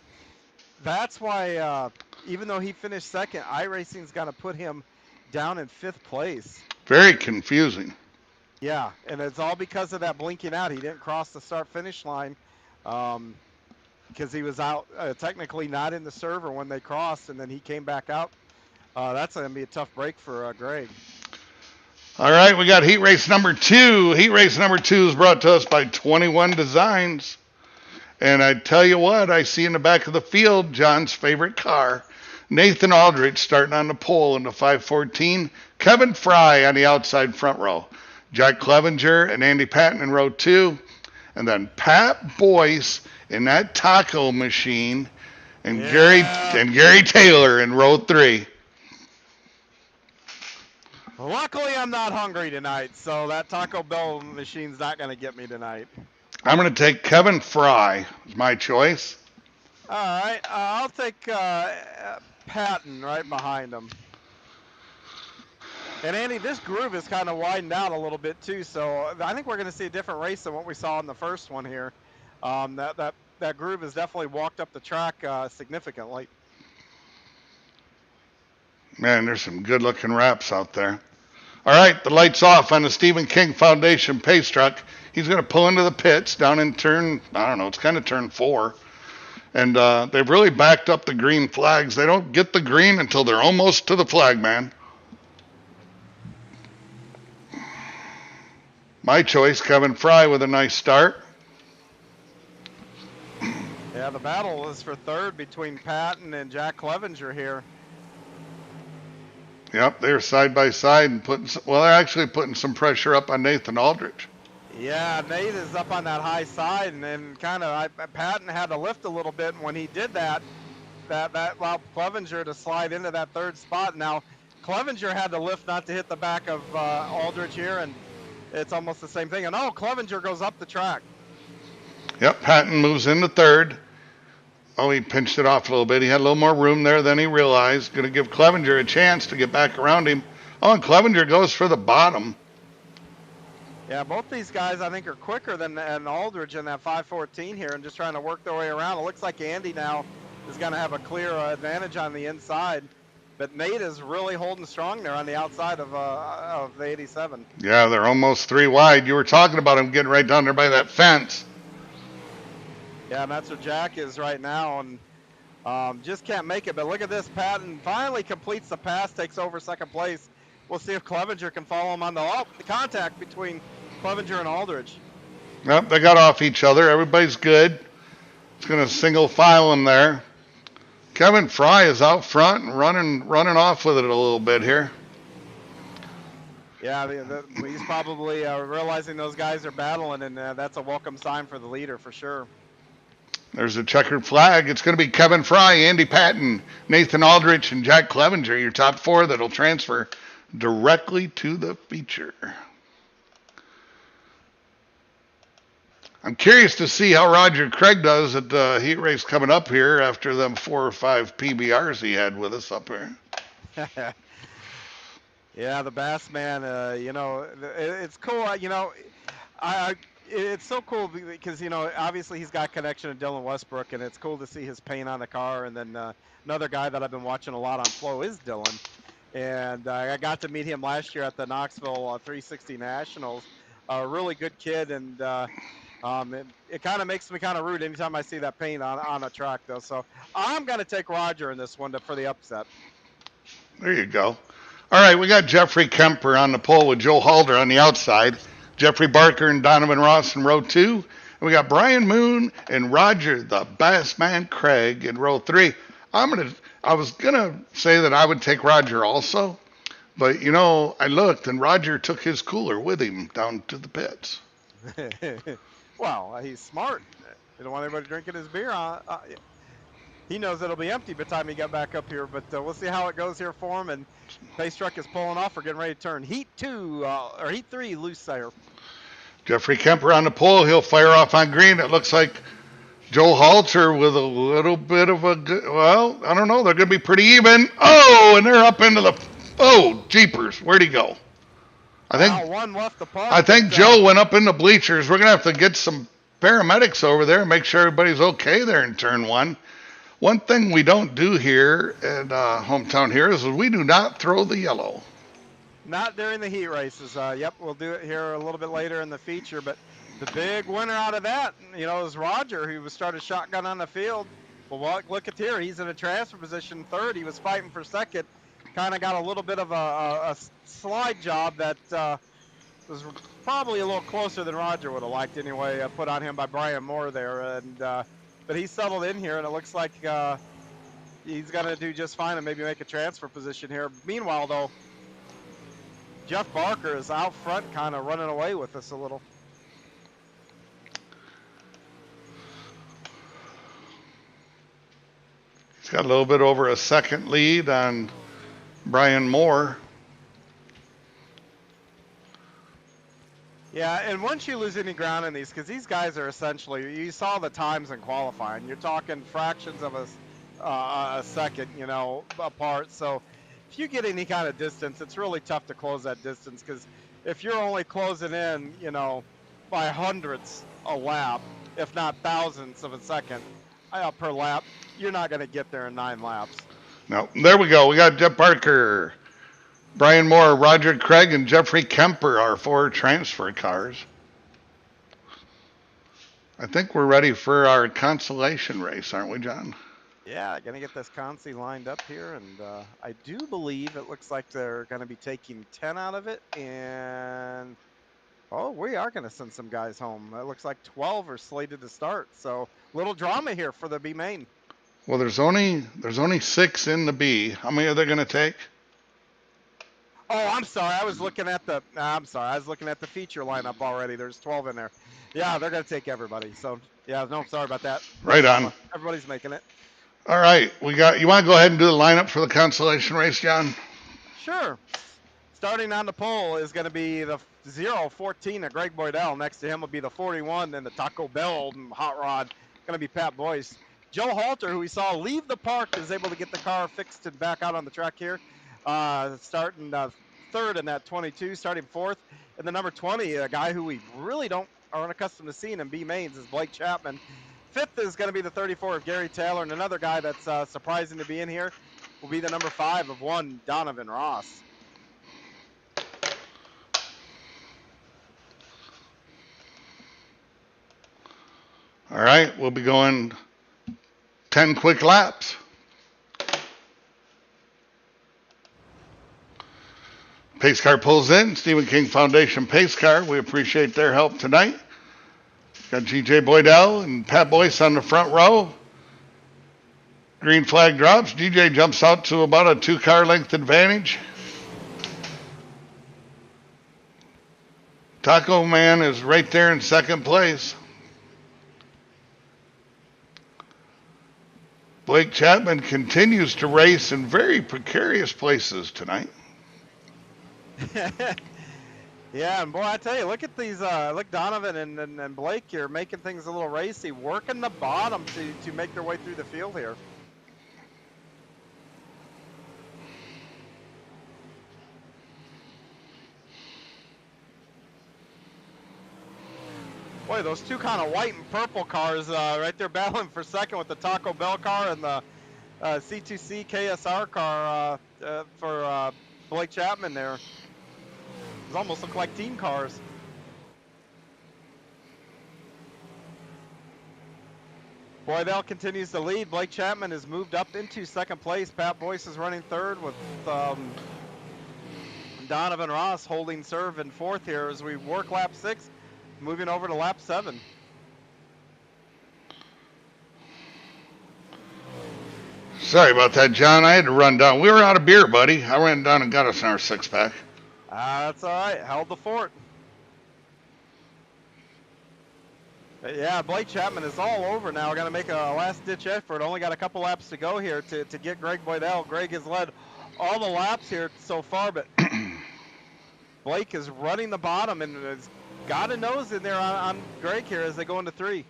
that's why, even though he finished second, iRacing's going to put him down in 5th place. Very confusing. Yeah, and it's all because of that blinking out. He didn't cross the start-finish line because he was out, technically not in the server when they crossed, and then he came back out. That's going to be a tough break for Greg. All right, we got heat race number 2. Heat race number 2 is brought to us by 21 Designs. And I tell you what, I see in the back of the field John's favorite car. Nathan Aldrich starting on the pole in the 514. Kevin Fry on the outside front row. Jack Clevenger and Andy Patton in row 2. And then Pat Boyce in that taco machine. And Gary Taylor in row 3. Luckily, I'm not hungry tonight, so that Taco Bell machine's not going to get me tonight. I'm going to take Kevin Fry as my choice. All right, I'll take Patton right behind him. And Andy, this groove is kind of widened out a little bit too, so I think we're going to see a different race than what we saw in the first one here. That groove has definitely walked up the track significantly. Man, there's some good-looking wraps out there. All right, the light's off on the Stephen King Foundation pace truck. He's going to pull into the pits down in turn, I don't know, it's kind of turn 4. And they've really backed up the green flags. They don't get the green until they're almost to the flag, man. My choice, Kevin Fry with a nice start. Yeah, the battle is for third between Patton and Jack Clevenger here. Yep, they're side by side and they're actually putting some pressure up on Nathan Aldrich. Yeah, Nate is up on that high side, and then Patton had to lift a little bit. And when he did that allowed Clevenger to slide into that third spot. Now, Clevenger had to lift not to hit the back of Aldrich here, and it's almost the same thing. And Clevenger goes up the track. Yep, Patton moves into third. Oh, he pinched it off a little bit. He had a little more room there than he realized. Going to give Clevenger a chance to get back around him. Oh, and Clevenger goes for the bottom. Yeah, both these guys, I think, are quicker than Aldridge in that 514 here and just trying to work their way around. It looks like Andy now is going to have a clear advantage on the inside. But Nate is really holding strong there on the outside of the 87. Yeah, they're almost 3 wide. You were talking about him getting right down there by that fence. Yeah, and that's where Jack is right now, and just can't make it. But look at this, Patton finally completes the pass, takes over second place. We'll see if Clevenger can follow him on the contact between Clevenger and Aldridge. Yep, they got off each other. Everybody's good. It's going to single file him there. Kevin Fry is out front and running off with it a little bit here. Yeah, he's probably realizing those guys are battling, and that's a welcome sign for the leader for sure. There's a checkered flag. It's going to be Kevin Fry, Andy Patton, Nathan Aldrich, and Jack Clevenger, your top 4 that'll transfer directly to the feature. I'm curious to see how Roger Craig does at the heat race coming up here after them 4 or 5 PBRs he had with us up here. Yeah, the Bass Man, it's cool. It's so cool because, obviously he's got connection to Dylan Westbrook, and it's cool to see his paint on the car. And then another guy that I've been watching a lot on Flow is Dylan. And I got to meet him last year at the Knoxville 360 Nationals. A really good kid, and it kind of makes me kind of rude anytime I see that paint on a track, though. So I'm going to take Roger in this one for the upset. There you go. All right, we got Jeffrey Kemper on the pole with Joe Halder on the outside. Jeffrey Barker and Donovan Ross in row 2. And we got Brian Moon and Roger, the Bassman Craig, in row 3. I was gonna say that I would take Roger also, but I looked and Roger took his cooler with him down to the pits. Well, he's smart. He don't want anybody drinking his beer. He knows it'll be empty by the time he got back up here, but we'll see how it goes here for him. And pace truck is pulling off. We're getting ready to turn heat 3 loose there. Jeffrey Kemper on the pole. He'll fire off on green. It looks like Joe Halter with a little bit of a good, well, I don't know. They're going to be pretty even. Oh, and they're up into the, jeepers. Where'd he go? One left apart. I think Joe went up in the bleachers. We're going to have to get some paramedics over there and make sure everybody's okay there in turn 1. One thing we don't do here at Hometown Heroes is we do not throw the yellow. Not during the heat races. Yep, we'll do it here a little bit later in the feature. But the big winner out of that, is Roger, who started shotgun on the field. Well, look at here. He's in a transfer position 3rd. He was fighting for 2nd. Kind of got a little bit of a slide job that was probably a little closer than Roger would have liked anyway, put on him by Brian Moore there. And but he settled in here, and it looks like he's going to do just fine and maybe make a transfer position here. Meanwhile, though, Jeff Barker is out front kind of running away with us a little. He's got a little bit over a 2nd lead on Brian Moore. Yeah, and once you lose any ground in these, because these guys are essentially, you saw the times in qualifying. You're talking fractions of a second, apart. So if you get any kind of distance, it's really tough to close that distance, because if you're only closing in, by hundredths a lap, if not thousandths of a second per lap, you're not going to get there in 9 laps. No, there we go. We got Jeff Barker, Brian Moore, Roger Craig, and Jeffrey Kemper, our 4 transfer cars. I think we're ready for our consolation race, aren't we, John? Yeah, going to get this consi lined up here, and I do believe it looks like they're going to be taking 10 out of it, and we are going to send some guys home. It looks like 12 are slated to start, so little drama here for the B main. Well, there's only 6 in the B. How many are they going to take? Oh, I'm sorry. I was looking at the feature lineup already. There's 12 in there. Yeah, they're going to take everybody. So, yeah, no, sorry about that. Right on. Everybody's making it. All right. You want to go ahead and do the lineup for the consolation race, John? Sure. Starting on the pole is going to be the 014 of Greg Boydell. Next to him will be the 41 and the Taco Bell hot rod. Going to be Pat Boyce. Joe Halter, who we saw leave the park, is able to get the car fixed and back out on the track here. Starting 3rd in that 22, starting 4th. And the number 20, a guy who we really aren't accustomed to seeing in B mains, is Blake Chapman. 5th is going to be the 34 of Gary Taylor. And another guy that's surprising to be in here will be the number 5 of 1, Donovan Ross. All right, we'll be going 10 quick laps. Pace car pulls in. Stephen King Foundation pace car. We appreciate their help tonight. Got G.J. Boydell and Pat Boyce on the front row. Green flag drops. DJ jumps out to about a 2-car length advantage. Taco Man is right there in second place. Blake Chapman continues to race in very precarious places tonight. Yeah, and boy, I tell you, look at these, look, Donovan and Blake here making things a little racy, working the bottom to make their way through the field here. Boy, those two kind of white and purple cars right there battling for second with the Taco Bell car and the C2C KSR car for Blake Chapman there. These almost look like team cars. Boydell continues to lead. Blake Chapman has moved up into second place. Pat Boyce is running third with Donovan Ross holding serve in fourth here as we work lap 6, moving over to lap 7. Sorry about that, John. I had to run down. We were out of beer, buddy. I ran down and got us our 6-pack. That's all right. Held the fort. But yeah, Blake Chapman is all over now. We're going to make a last-ditch effort. Only got a couple laps to go here to get Greg Boydell. Greg has led all the laps here so far, but Blake is running the bottom and has got a nose in there on Greg here as they go into 3.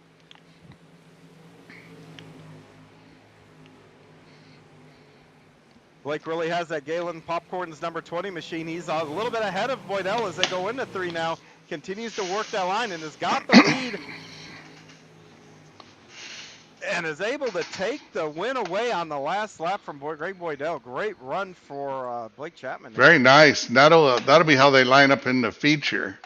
Blake really has that Galen Popcorn's number 20 machine. He's a little bit ahead of Boydell as they go into 3 now. Continues to work that line and has got the lead. And is able to take the win away on the last lap from Greg Boydell. Great run for Blake Chapman. Very nice. That'll be how they line up in the feature.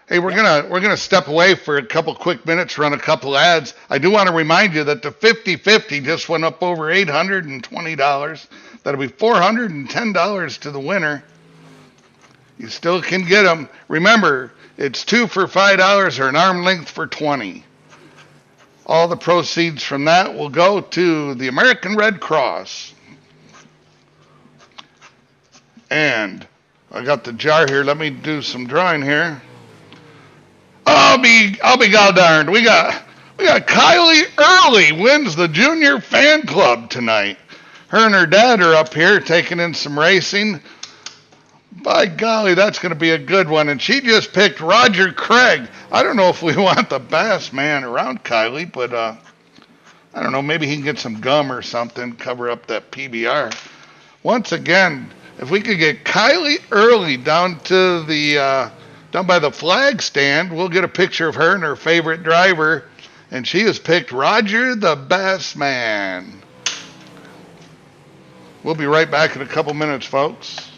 Hey, we're gonna step away for a couple quick minutes, run a couple ads. I do want to remind you that the 50-50 just went up over $820. That'll be $410 to the winner. You still can get them. Remember, it's 2 for $5 or an arm length for $20. All the proceeds from that will go to the American Red Cross. And I got the jar here. Let me do some drawing here. I'll be goddarned. We got Kylie Early wins the junior fan club tonight. Her and her dad are up here taking in some racing. By golly, that's going to be a good one. And she just picked Roger Craig. I don't know if we want the best man around Kylie, but I don't know. Maybe he can get some gum or something, cover up that PBR. Once again, if we could get Kylie Early down to the down by the flag stand, we'll get a picture of her and her favorite driver. And she has picked Roger the best man. We'll be right back in a couple minutes, folks.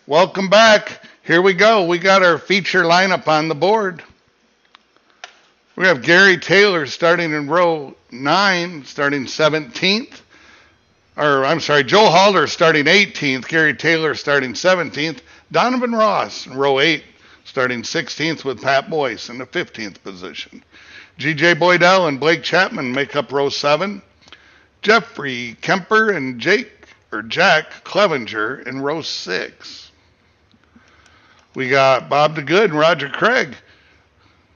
Welcome back. Here we go. We got our feature lineup on the board. We have Gary Taylor starting in row 9, starting 17th. Or, I'm sorry, Joe Halder starting 18th, Gary Taylor starting 17th, Donovan Ross in row 8, starting 16th with Pat Boyce in the 15th position. G.J. Boydell and Blake Chapman make up row 7. Jeffrey Kemper and Jack Clevenger in row 6. We got Bob DeGood and Roger Craig.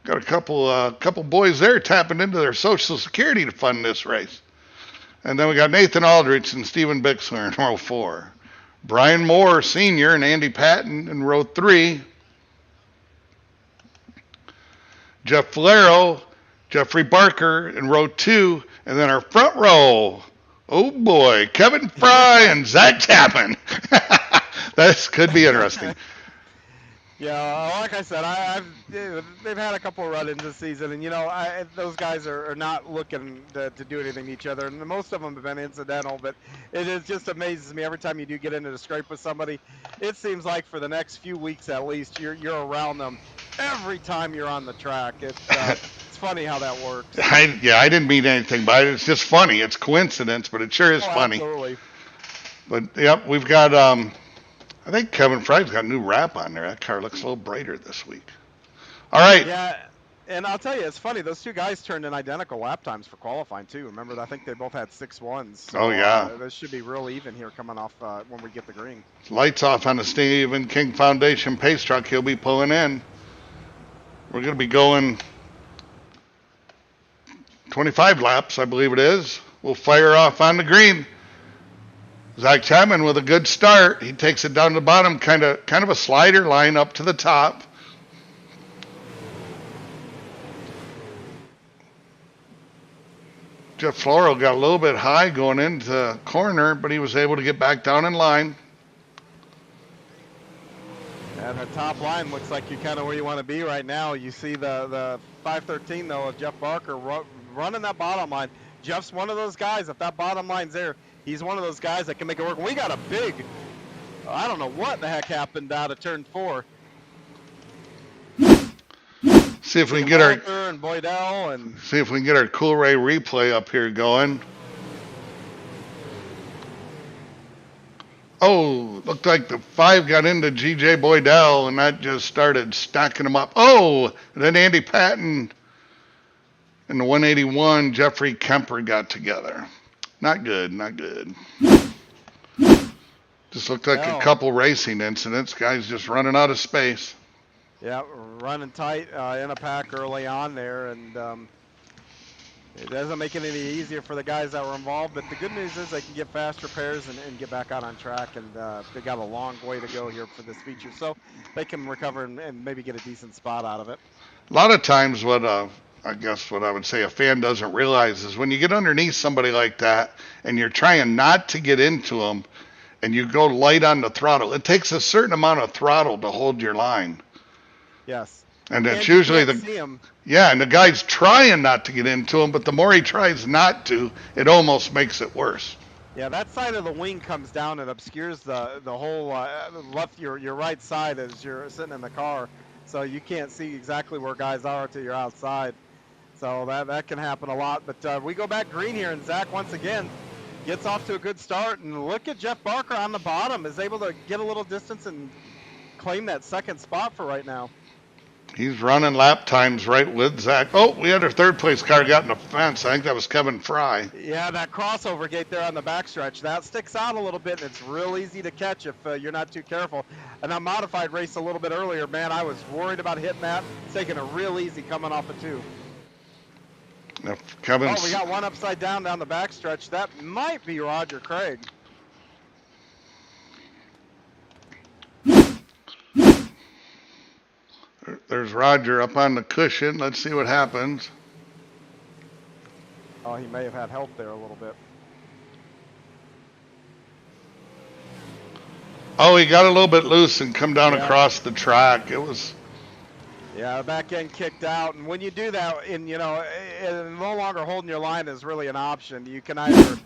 Got a couple boys there tapping into their Social Security to fund this race. And then we got Nathan Aldrich and Stephen Bixler in row 4. Brian Moore Sr. and Andy Patton in row 3. Jeff Valero, Jeffrey Barker in row 2. And then our front row, oh boy, Kevin Fry and Zach Chapman. This could be interesting. Yeah, like I said, they've had a couple of run-ins this season, and those guys are not looking to do anything to each other, and most of them have been incidental. But it just amazes me every time you do get into the scrape with somebody. It seems like for the next few weeks at least, you're around them every time you're on the track. It's funny how that works. I didn't mean anything by it. It's just funny. It's coincidence, but it sure is funny. Absolutely. But yep, we've got I think Kevin Fry's got a new wrap on there. That car looks a little brighter this week. All right. Yeah, and I'll tell you, it's funny. Those two guys turned in identical lap times for qualifying, too. Remember, I think they both had 6.1s. So, oh, yeah. This should be real even here coming off when we get the green. Lights off on the Stephen King Foundation pace truck. He'll be pulling in. We're going to be going 25 laps, I believe it is. We'll fire off on the green. Zach Chapman with a good start. He takes it down to the bottom, kind of a slider line up to the top. Jeff Floral got a little bit high going into the corner, but he was able to get back down in line. And the top line looks like you're kind of where you want to be right now. You see the 513, though, of Jeff Barker running that bottom line. Jeff's one of those guys, if that bottom line's there, he's one of those guys that can make it work. We got a big, I don't know what the heck happened out of turn 4. See if we can get our and Boydell and see if we can get our Cool Ray replay up here going. Oh, looked like the 5 got into G.J. Boydell, and that just started stacking them up. Oh, and then Andy Patton and the 181 Jeffrey Kemper got together. Not good, not good. Just looked like a couple racing incidents. Guys just running out of space. Yeah, running tight in a pack early on there, and it doesn't make it any easier for the guys that were involved. But the good news is they can get fast repairs and get back out on track, and they got a long way to go here for this feature, so they can recover and maybe get a decent spot out of it. A lot of times what I guess what I would say a fan doesn't realize is when you get underneath somebody like that and you're trying not to get into them and you go light on the throttle, it takes a certain amount of throttle to hold your line. Yes. And it's usually and the guy's trying not to get into him, but the more he tries not to, it almost makes it worse. Yeah, that side of the wing comes down and obscures the whole left your right side as you're sitting in the car, so you can't see exactly where guys are until you're outside. So that can happen a lot. But we go back green here, and Zach once again gets off to a good start. And look at Jeff Barker on the bottom, is able to get a little distance and claim that second spot for right now. He's running lap times right with Zach. Oh, we had our third place car got in the fence. I think that was Kevin Fry. Yeah, that crossover gate there on the backstretch, that sticks out a little bit, and it's real easy to catch if you're not too careful. And that modified race a little bit earlier, man, I was worried about hitting that. It's taking it real easy coming off of 2. We got one upside down the backstretch. That might be Roger Craig. There's Roger up on the cushion. Let's see what happens. Oh, he may have had help there a little bit. Oh, he got a little bit loose and come down across the track. It was... Yeah, the back end kicked out, and when you do that, and no longer holding your line is really an option. You can either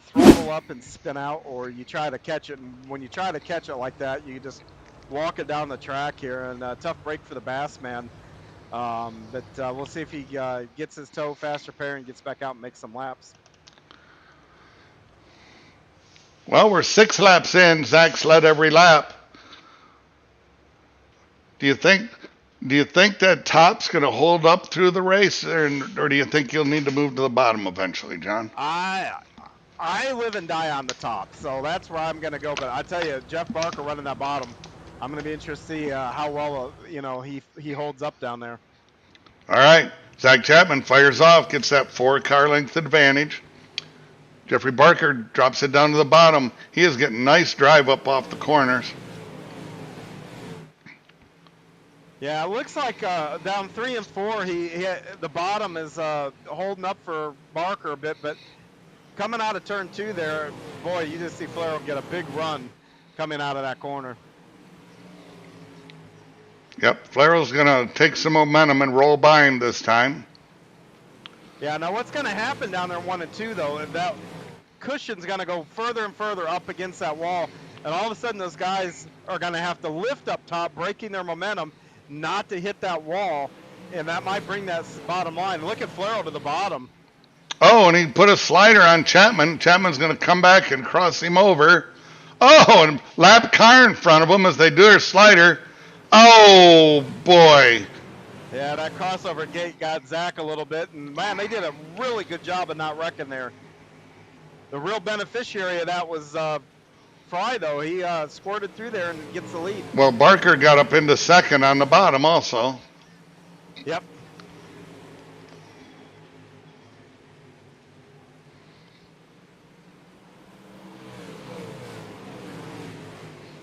throttle up and spin out, or you try to catch it. And when you try to catch it like that, you just walk it down the track here, and tough break for the Bassman. But we'll see if he gets his toe faster pair and gets back out and makes some laps. Well, we're 6 laps in. Zach's led every lap. Do you think that top's going to hold up through the race, or do you think you'll need to move to the bottom eventually, John? I live and die on the top, so that's where I'm going to go. But I tell you, Jeff Barker running that bottom, I'm going to be interested to see how well he holds up down there. All right, Zach Chapman fires off, gets that 4-car length advantage. Jeffrey Barker drops it down to the bottom. He is getting nice drive up off the corners. Yeah, it looks like down 3 and 4, the bottom is holding up for Barker a bit, but coming out of turn 2 there, boy, you just see Flair get a big run coming out of that corner. Yep, Flaro's going to take some momentum and roll by him this time. Yeah, now what's going to happen down there 1 and 2, though, that cushion's going to go further and further up against that wall, and all of a sudden those guys are going to have to lift up top, breaking their momentum, not to hit that wall, and that might bring that bottom line. Look at Flaro to the bottom. Oh, and he put a slider on Chapman. Chapman's going to come back and cross him over. Oh, and lap car in front of him as they do their slider. Oh, boy. Yeah, that crossover gate got Zach a little bit, and, man, they did a really good job of not wrecking there. The real beneficiary of that was Fry, though. He squirted through there and gets the lead. Well, Barker got up into second on the bottom also. Yep.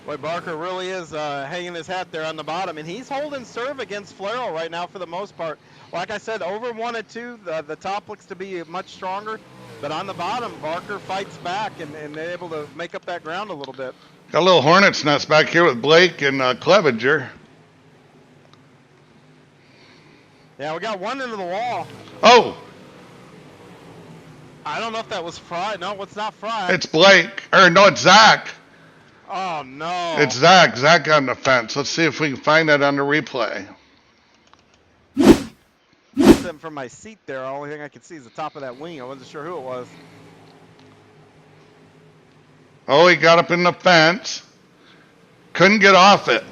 Boy, Barker really is hanging his hat there on the bottom, and he's holding serve against Flaro right now for the most part. Like I said, over 1 and 2, the top looks to be much stronger, but on the bottom, Barker fights back and they're able to make up that ground a little bit. Got a little hornet's nest back here with Blake and Clevenger. Yeah, we got one into the wall. Oh! I don't know if that was Fry. No, it's not Fry. It's Blake. Or, no, it's Zach. Oh, no. It's Zach. Zach on the fence. Let's see if we can find that on the replay. Sitting from my seat there, the only thing I could see is the top of that wing. I wasn't sure who it was. Oh, he got up in the fence. Couldn't get off it.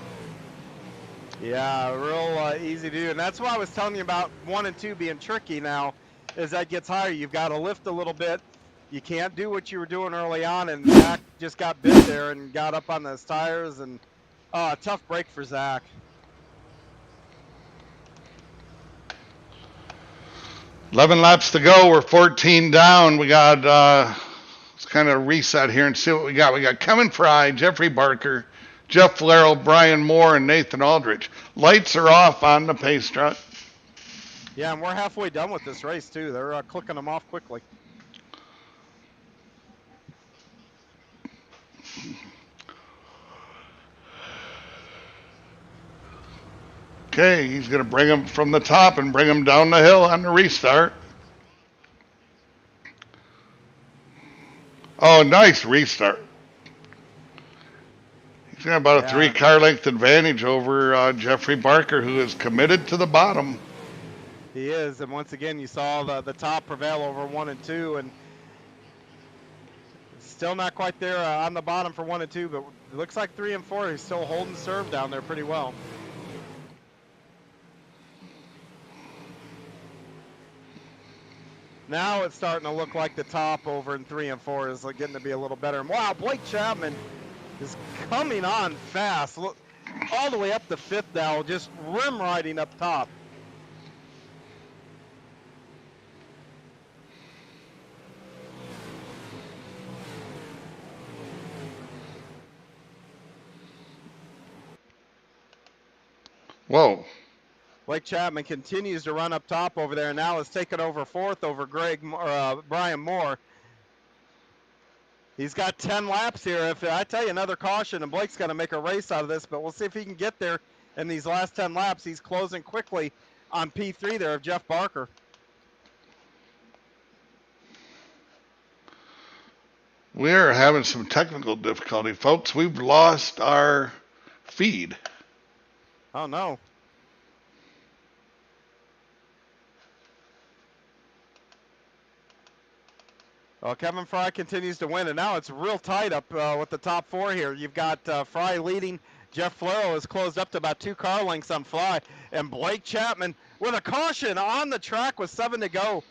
Yeah, real easy to do. And that's why I was telling you about 1 and 2 being tricky now. As that gets higher, you've got to lift a little bit. You can't do what you were doing early on, and Zach just got bit there and got up on those tires, and tough break for Zach. $11 laps to go. We're 14 down. We got, let's kind of reset here and see what we got. We got Kevin Fry, Jeffrey Barker, Jeff Flaro, Brian Moore, and Nathan Aldrich. Lights are off on the pace truck. Yeah, and we're halfway done with this race, too. They're clicking them off quickly. Okay, he's going to bring him from the top and bring him down the hill on the restart. Oh, nice restart. He's got about a 3-car length advantage over Jeffrey Barker, who is committed to the bottom. He is, and once again, you saw the top prevail over 1 and 2, and still not quite there on the bottom for 1 and 2, but it looks like 3 and 4, he's still holding serve down there pretty well. Now it's starting to look like the top over in 3 and 4 is getting to be a little better. And wow, Blake Chapman is coming on fast. Look, all the way up the 5th now, just rim riding up top. Whoa. Blake Chapman continues to run up top over there, and now is taken over 4th over Brian Moore. He's got 10 laps here. If I tell you another caution, and Blake's going to make a race out of this, but we'll see if he can get there in these last 10 laps. He's closing quickly on P3 there of Jeff Barker. We're having some technical difficulty, folks. We've lost our feed. Oh, no. Well, Kevin Fry continues to win, and now it's real tight up with the top four here. You've got Fry leading. Jeff Floro has closed up to about 2 car lengths on Fry, and Blake Chapman with a caution on the track with 7 to go.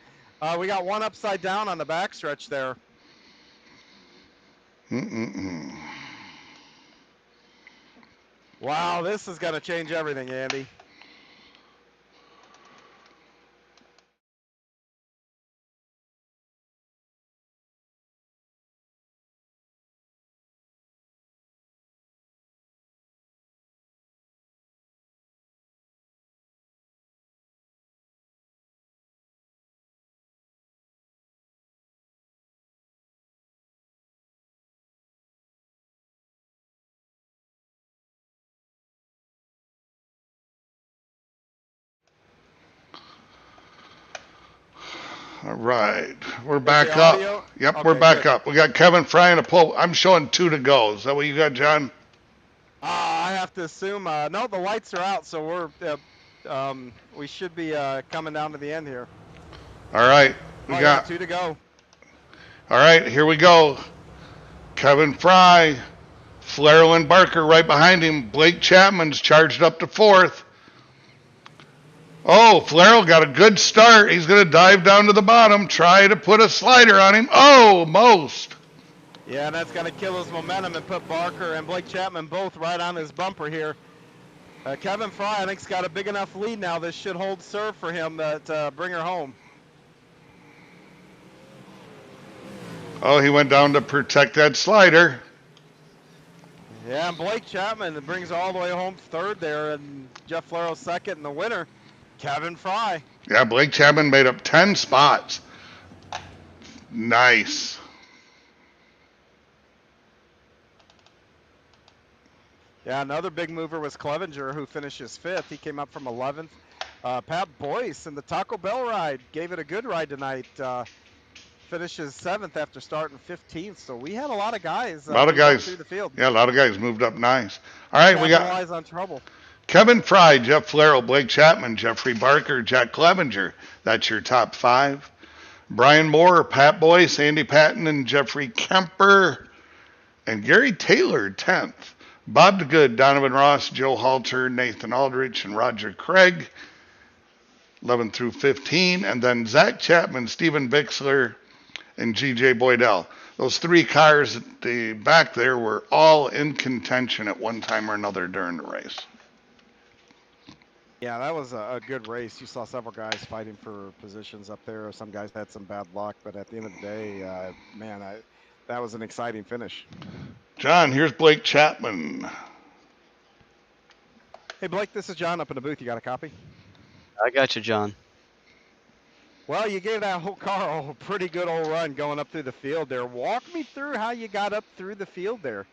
We got one upside down on the backstretch there. Wow, this is going to change everything, Andy. All right, we're Is back the up. audio? Yep, Okay, we're back good. up. We got Kevin Fry in a pole. I'm showing 2 to go. Is that what you got, John? I have to assume, no, the lights are out, so we should be coming down to the end here. All right, we Oh, got. yeah, 2 to go. All right, here we go. Kevin Fry, Flair and Barker right behind him. Blake Chapman's charged up to 4th. Oh, Flair got a good start. He's going to dive down to the bottom, try to put a slider on him. Oh, most. Yeah, and that's going to kill his momentum and put Barker and Blake Chapman both right on his bumper here. Kevin Fry, I think, has got a big enough lead now. This should hold serve for him to bring her home. Oh, he went down to protect that slider. Yeah, and Blake Chapman brings her all the way home 3rd there, and Jeff Flero 2nd, and the winner, Kevin Fry. Yeah, Blake Chapman made up 10 spots. Nice. Yeah, another big mover was Clevenger, who finishes 5th. He came up from 11th. Pat Boyce in the Taco Bell ride gave it a good ride tonight. Finishes 7th after starting 15th. So we had a lot of guys, A lot of move up guys. through the field. Yeah, a lot of guys moved up nice. All right, we got Capitalize on trouble. Kevin Fry, Jeff Flero, Blake Chapman, Jeffrey Barker, Jack Clevenger. That's your top 5. Brian Moore, Pat Boyce, Andy Patton, and Jeffrey Kemper. And Gary Taylor, 10th. Bob DeGood, Donovan Ross, Joe Halter, Nathan Aldrich, and Roger Craig, 11 through 15. And then Zach Chapman, Steven Bixler, and G.J. Boydell. Those 3 cars at the back there were all in contention at one time or another during the race. Yeah, that was a good race. You saw several guys fighting for positions up there. Some guys had some bad luck, but at the end of the day, that was an exciting finish. John, here's Blake Chapman. Hey, Blake, this is John up in the booth. You got a copy? I got you, John. Well, you gave that whole car a pretty good old run going up through the field there. Walk me through how you got up through the field there.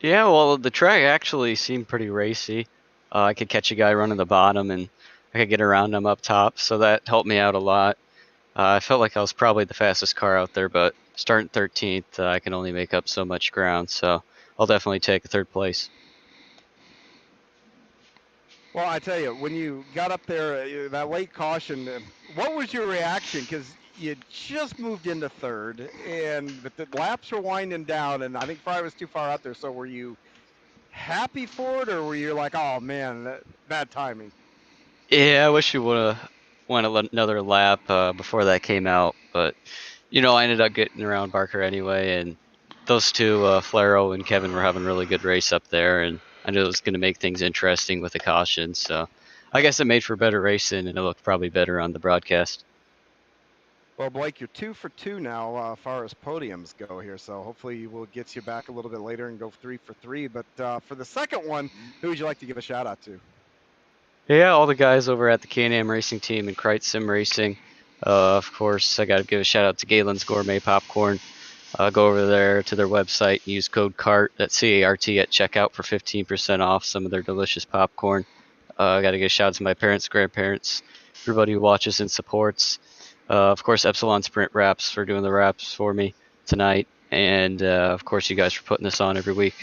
Yeah, well, the track actually seemed pretty racy. I could catch a guy running the bottom, and I could get around him up top, so that helped me out a lot. I felt like I was probably the fastest car out there, but starting 13th, I can only make up so much ground, so I'll definitely take a 3rd place. Well, I tell you, when you got up there, that late caution, what was your reaction? Because you just moved into 3rd, but the laps were winding down, and I think Fry was too far out there. So were you happy for it, or were you like, oh man, bad timing? Yeah, I wish we would have went another lap before that came out, but I ended up getting around Barker anyway, and those 2, Flero and Kevin, were having a really good race up there, and I knew it was going to make things interesting with the caution, so I guess it made for better racing, and it looked probably better on the broadcast. Well, Blake, you're 2 for 2 now as far as podiums go here, so hopefully we'll get you back a little bit later and go 3 for 3. But for the second one, who would you like to give a shout out to? Yeah, all the guys over at the Can-Am Racing team and Krite Sim Racing. Of course, I got to give a shout out to Galen's Gourmet Popcorn. Go over there to their website and use code CART, that's C-A-R-T, at checkout for 15% off some of their delicious popcorn. I got to give a shout out to my parents, grandparents, everybody who watches and supports. Of course, Epsilon Sprint Wraps for doing the wraps for me tonight. And, of course, you guys for putting this on every week.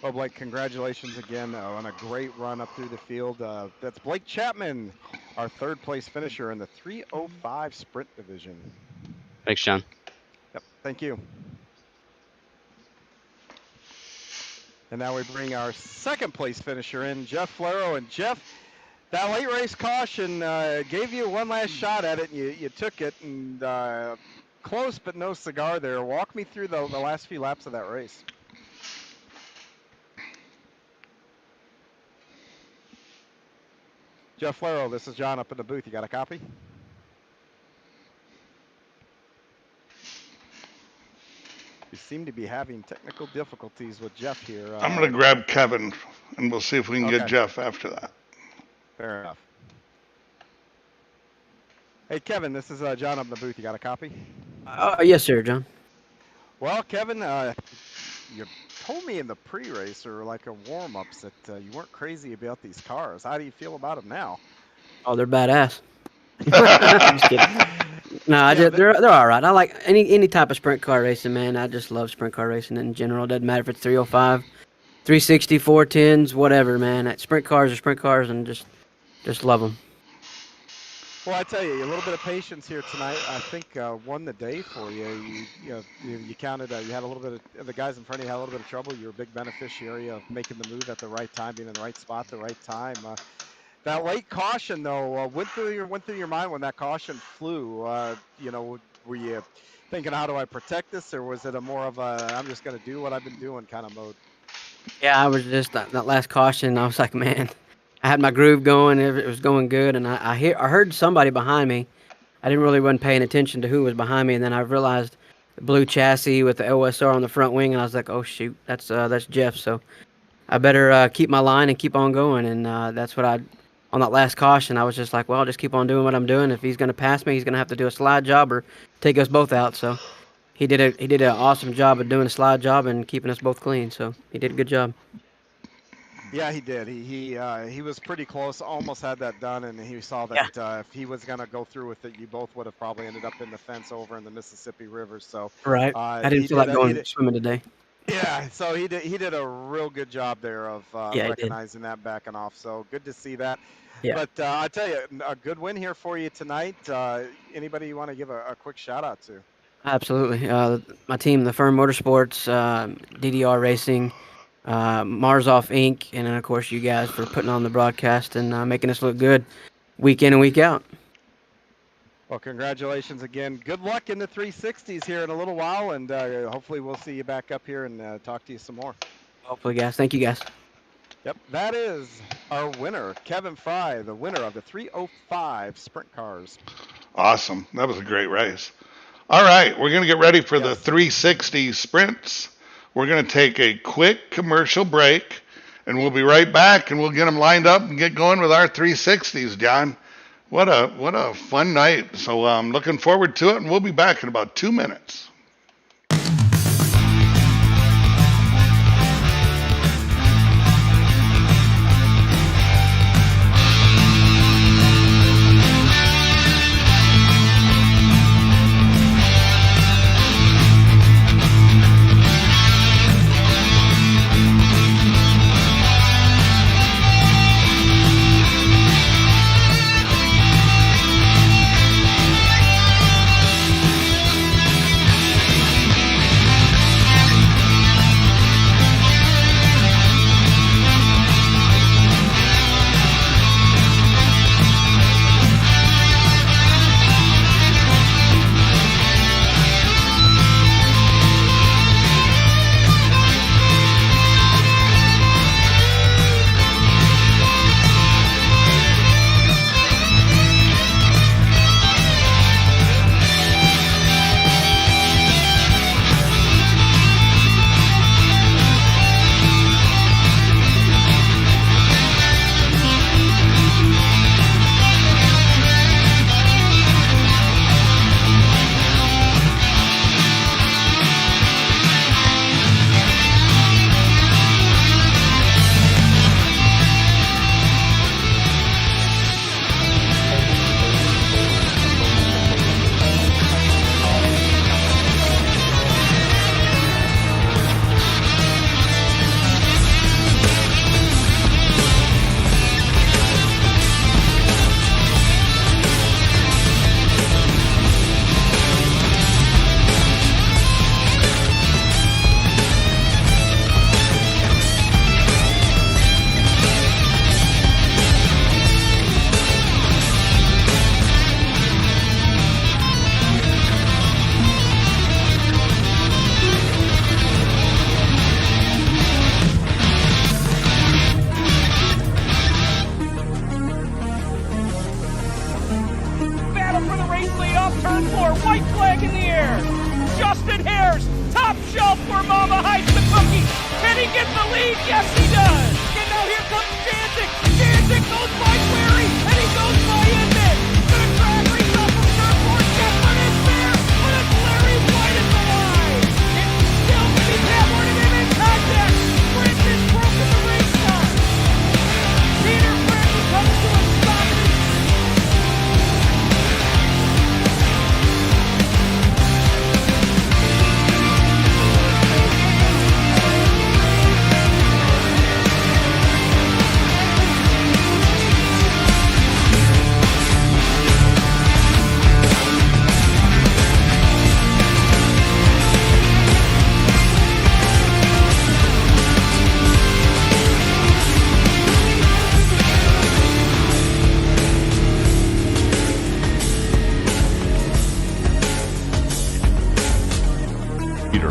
Well, Blake, congratulations again on a great run up through the field. That's Blake Chapman, our third place finisher in the 305 sprint division. Thanks, John. Yep, thank you. And now we bring our second place finisher in, Jeff Flero. And Jeff, that late race caution gave you one last shot at it, and you took it, and close but no cigar there. Walk me through the last few laps of that race. Jeff Flero, this is John up in the booth. You got a copy? We seem to be having technical difficulties with Jeff here. I'm going to grab Kevin, and we'll see if we can get Okay. Jeff after that. Fair enough. Hey, Kevin, this is John up in the booth. You got a copy? Yes, sir, John. Well, Kevin, you told me in the pre-race or like a warm-ups that you weren't crazy about these cars. How do you feel about them now? Oh, they're badass. I'm just kidding. No, they're all right. I like any type of sprint car racing, man. I just love sprint car racing in general. Doesn't matter if it's 305, 360, 410s, whatever, man. Sprint cars are sprint cars, and just love them. Well, I tell you, a little bit of patience here tonight, I think, won the day for you. You counted, you had a little bit of, the guys in front of you had a little bit of trouble. You were a big beneficiary of making the move at the right time, being in the right spot at the right time. That late caution, though, went through your mind when that caution flew. Were you thinking, how do I protect this, or was it a more of a, I'm just going to do what I've been doing kind of mode? Yeah, I was just that last caution. I was like, man, I had my groove going. It was going good, and I heard somebody behind me. I wasn't paying attention to who was behind me, and then I realized the blue chassis with the OSR on the front wing, and I was like, oh shoot, that's Jeff. So I better keep my line and keep on going, and that's what on that last caution, I was just like, well, I'll just keep on doing what I'm doing. If he's going to pass me, he's going to have to do a slide job or take us both out. So he did an awesome job of doing a slide job and keeping us both clean. So he did a good job. Yeah, he did. He was pretty close, almost had that done, and he saw that if he was going to go through with it, you both would have probably ended up in the fence over in the Mississippi River. So right, I didn't feel like going swimming today. Yeah, so he did a real good job there of recognizing that, backing off. So good to see that. Yeah. But I tell you, a good win here for you tonight. Anybody you want to give a quick shout out to? Absolutely. My team, the Firm Motorsports, DDR Racing, Marzoff Inc., and then, of course, you guys for putting on the broadcast and making us look good week in and week out. Well, congratulations again. Good luck in the 360s here in a little while, and hopefully we'll see you back up here and talk to you some more. Hopefully, guys. Thank you, guys. Yep, that is our winner, Kevin Fry, the winner of the 305 Sprint Cars. Awesome. That was a great race. All right, we're going to get ready for the 360 sprints. We're going to take a quick commercial break, and we'll be right back, and we'll get them lined up and get going with our 360s, John. What a fun night. So I'm looking forward to it, and we'll be back in about 2 minutes. Here comes Janzik. Janzik goes by Query, and he goes by Inman. Gonna drag race off from turn 4. Chapman is there, but it's Larry White at the line. It's still going to be Pat Hornigan in contact. Prince has broken the race car. Peter Prince comes to a stop.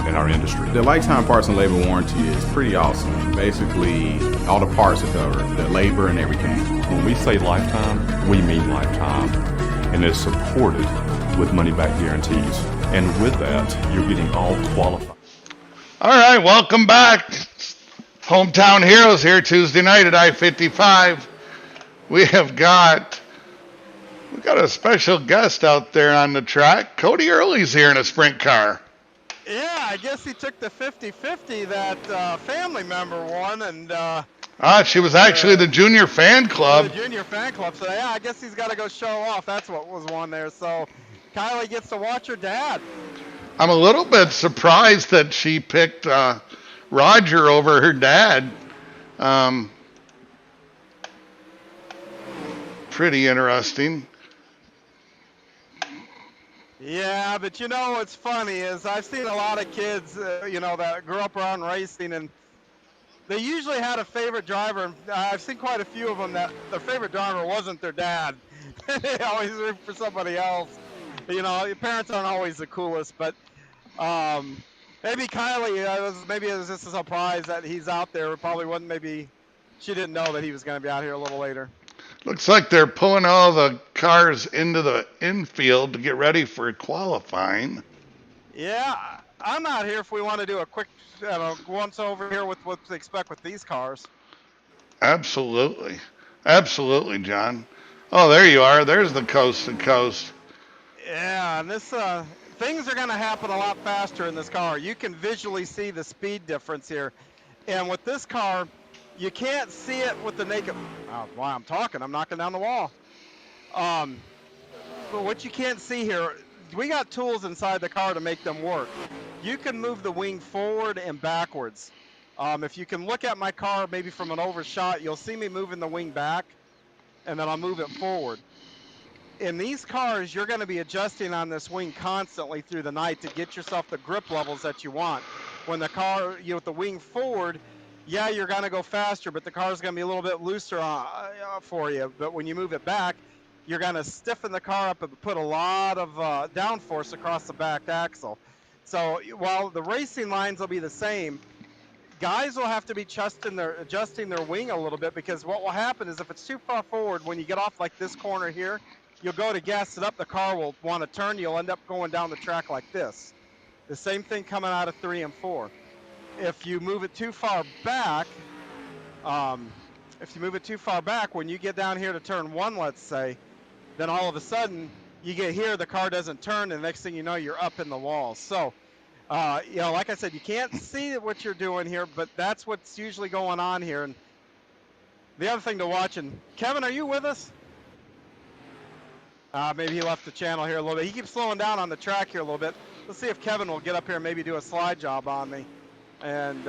In our industry. The lifetime parts and labor warranty is pretty awesome. Basically, all the parts are covered, the labor and everything. When we say lifetime, we mean lifetime, and it's supported with money-back guarantees. And with that, you're getting all qualified. All right, welcome back. Hometown Heroes here Tuesday night at I-55. We got a special guest out there on the track. Cody Early's here in a sprint car. Yeah, I guess he took the 50-50 that family member won, and She was actually the junior fan club. The junior fan club. So yeah, I guess he's got to go show off. That's what was won there. So Kylie gets to watch her dad. I'm a little bit surprised that she picked Roger over her dad. Pretty interesting. Yeah, but you know what's funny is I've seen a lot of kids, that grew up around racing, and they usually had a favorite driver. And I've seen quite a few of them that their favorite driver wasn't their dad. They always root for somebody else. Your parents aren't always the coolest, but maybe Kylie, it was just a surprise that he's out there. It probably wasn't. Maybe she didn't know that he was going to be out here a little later. Looks like they're pulling all the cars into the infield to get ready for qualifying. Yeah, I'm out here if we want to do a quick once over here with what to expect with these cars. Absolutely. Absolutely, John. Oh, there you are. There's the coast to coast. Yeah, and this things are going to happen a lot faster in this car. You can visually see the speed difference here. And with this car, you can't see it with the naked. While I'm talking, I'm knocking down the wall. But what you can't see here, we got tools inside the car to make them work. You can move the wing forward and backwards. If you can look at my car maybe from an overshot, you'll see me moving the wing back, and then I'll move it forward. In these cars, you're going to be adjusting on this wing constantly through the night to get yourself the grip levels that you want. When the car, with the wing forward, yeah, you're going to go faster, but the car's going to be a little bit looser for you. But when you move it back, you're going to stiffen the car up and put a lot of downforce across the back axle. So while the racing lines will be the same, guys will have to be adjusting their wing a little bit, because what will happen is if it's too far forward, when you get off like this corner here, you'll go to gas it up, the car will want to turn, you'll end up going down the track like this. The same thing coming out of 3 and 4. If you move it too far back, when you get down here to turn 1, let's say, then all of a sudden you get here, the car doesn't turn, and the next thing you know, you're up in the wall. So, like I said, you can't see what you're doing here, but that's what's usually going on here. And the other thing to watch, and Kevin, are you with us? Maybe he left the channel here a little bit. He keeps slowing down on the track here a little bit. Let's see if Kevin will get up here and maybe do a slide job on me, and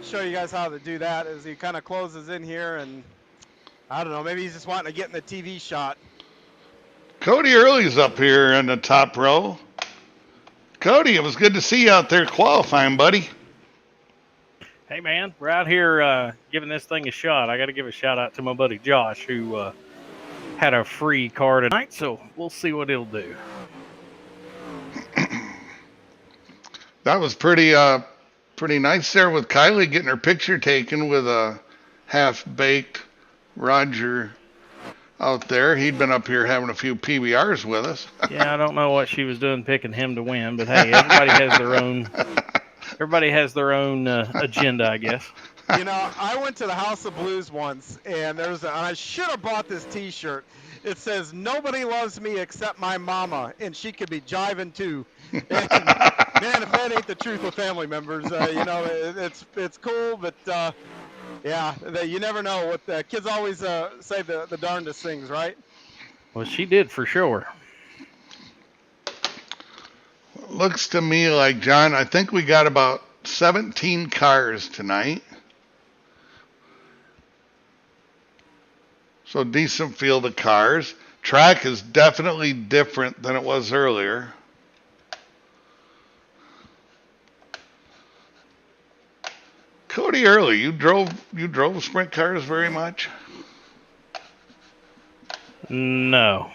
show you guys how to do that as he kind of closes in here. And I don't know, maybe he's just wanting to get in the TV shot. Cody Early's up here in the top row. Cody, it was good to see you out there qualifying, buddy. Hey, man, we're out here giving this thing a shot. I got to give a shout out to my buddy Josh, who had a free car tonight, so we'll see what it'll do. That was pretty nice there with Kylie getting her picture taken with a half-baked Roger out there. He'd been up here having a few PBRs with us. Yeah, I don't know what she was doing picking him to win, but hey, everybody has their own agenda, I guess. You know, I went to the House of Blues once, and and I should have bought this T-shirt. It says, "Nobody loves me except my mama, and she could be jiving too." And man, if that ain't the truth with family members, you know, it's cool, but yeah, you never know. What the kids always say the darndest things, right? Well, she did for sure. Looks to me like, John, I think we got about 17 cars tonight. So decent field of cars. Track is definitely different than it was earlier. Cody Early, you drove sprint cars very much? No.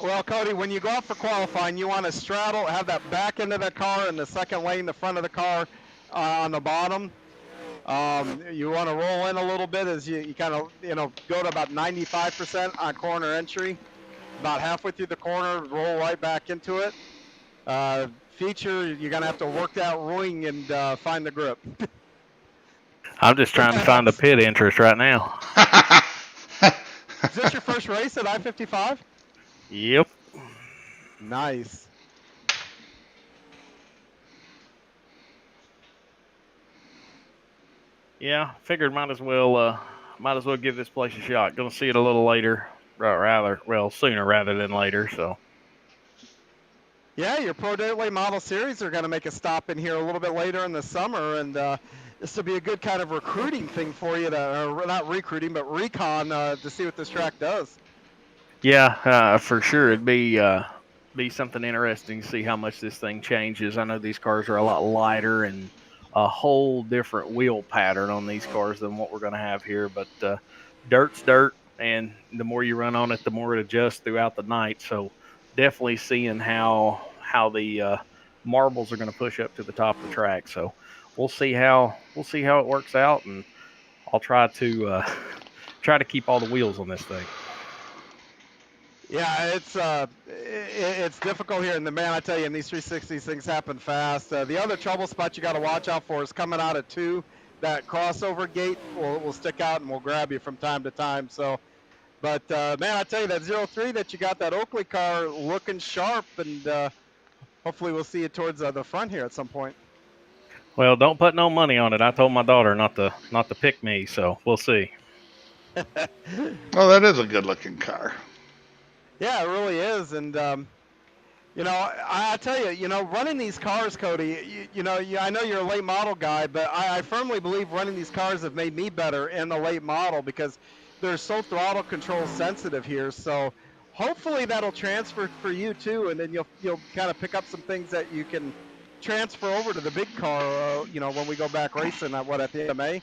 Well, Cody, when you go out for qualifying, you want to straddle, have that back end of the car in the second lane, the front of the car on the bottom. You want to roll in a little bit as you kind of, go to about 95% on corner entry. About halfway through the corner, roll right back into it. Feature, you're going to have to work that wing and find the grip. I'm just trying to find the pit interest right now. Is this your first race at I-55? Yep. Nice. Yeah, figured might as well give this place a shot. Gonna see it a little later, sooner rather than later. So. Yeah, your Pro Late Model Series are going to make a stop in here a little bit later in the summer, and this will be a good kind of recruiting thing for you not recruiting, but recon to see what this track does. Yeah, for sure. It'd be something interesting to see how much this thing changes. I know these cars are a lot lighter and a whole different wheel pattern on these cars than what we're going to have here, but dirt's dirt, and the more you run on it, the more it adjusts throughout the night. So definitely seeing how the marbles are going to push up to the top of the track. So we'll see how it works out, and I'll try to keep all the wheels on this thing. Yeah, it's difficult here, and man, I tell you, in these 360s, things happen fast. The other trouble spot you got to watch out for is coming out of 2. That crossover gate will stick out and will grab you from time to time. So, but man, I tell you, that 03 that you got, that Oakley car looking sharp, and hopefully we'll see it towards the front here at some point. Well, don't put no money on it. I told my daughter not to pick me, so we'll see. Well, that is a good-looking car. Yeah, it really is, and I tell you, running these cars, Cody, I know you're a late model guy, but I firmly believe running these cars have made me better in the late model because they're so throttle control sensitive here. So hopefully that'll transfer for you too, and then you'll kind of pick up some things that you can transfer over to the big car, when we go back racing at the end of May.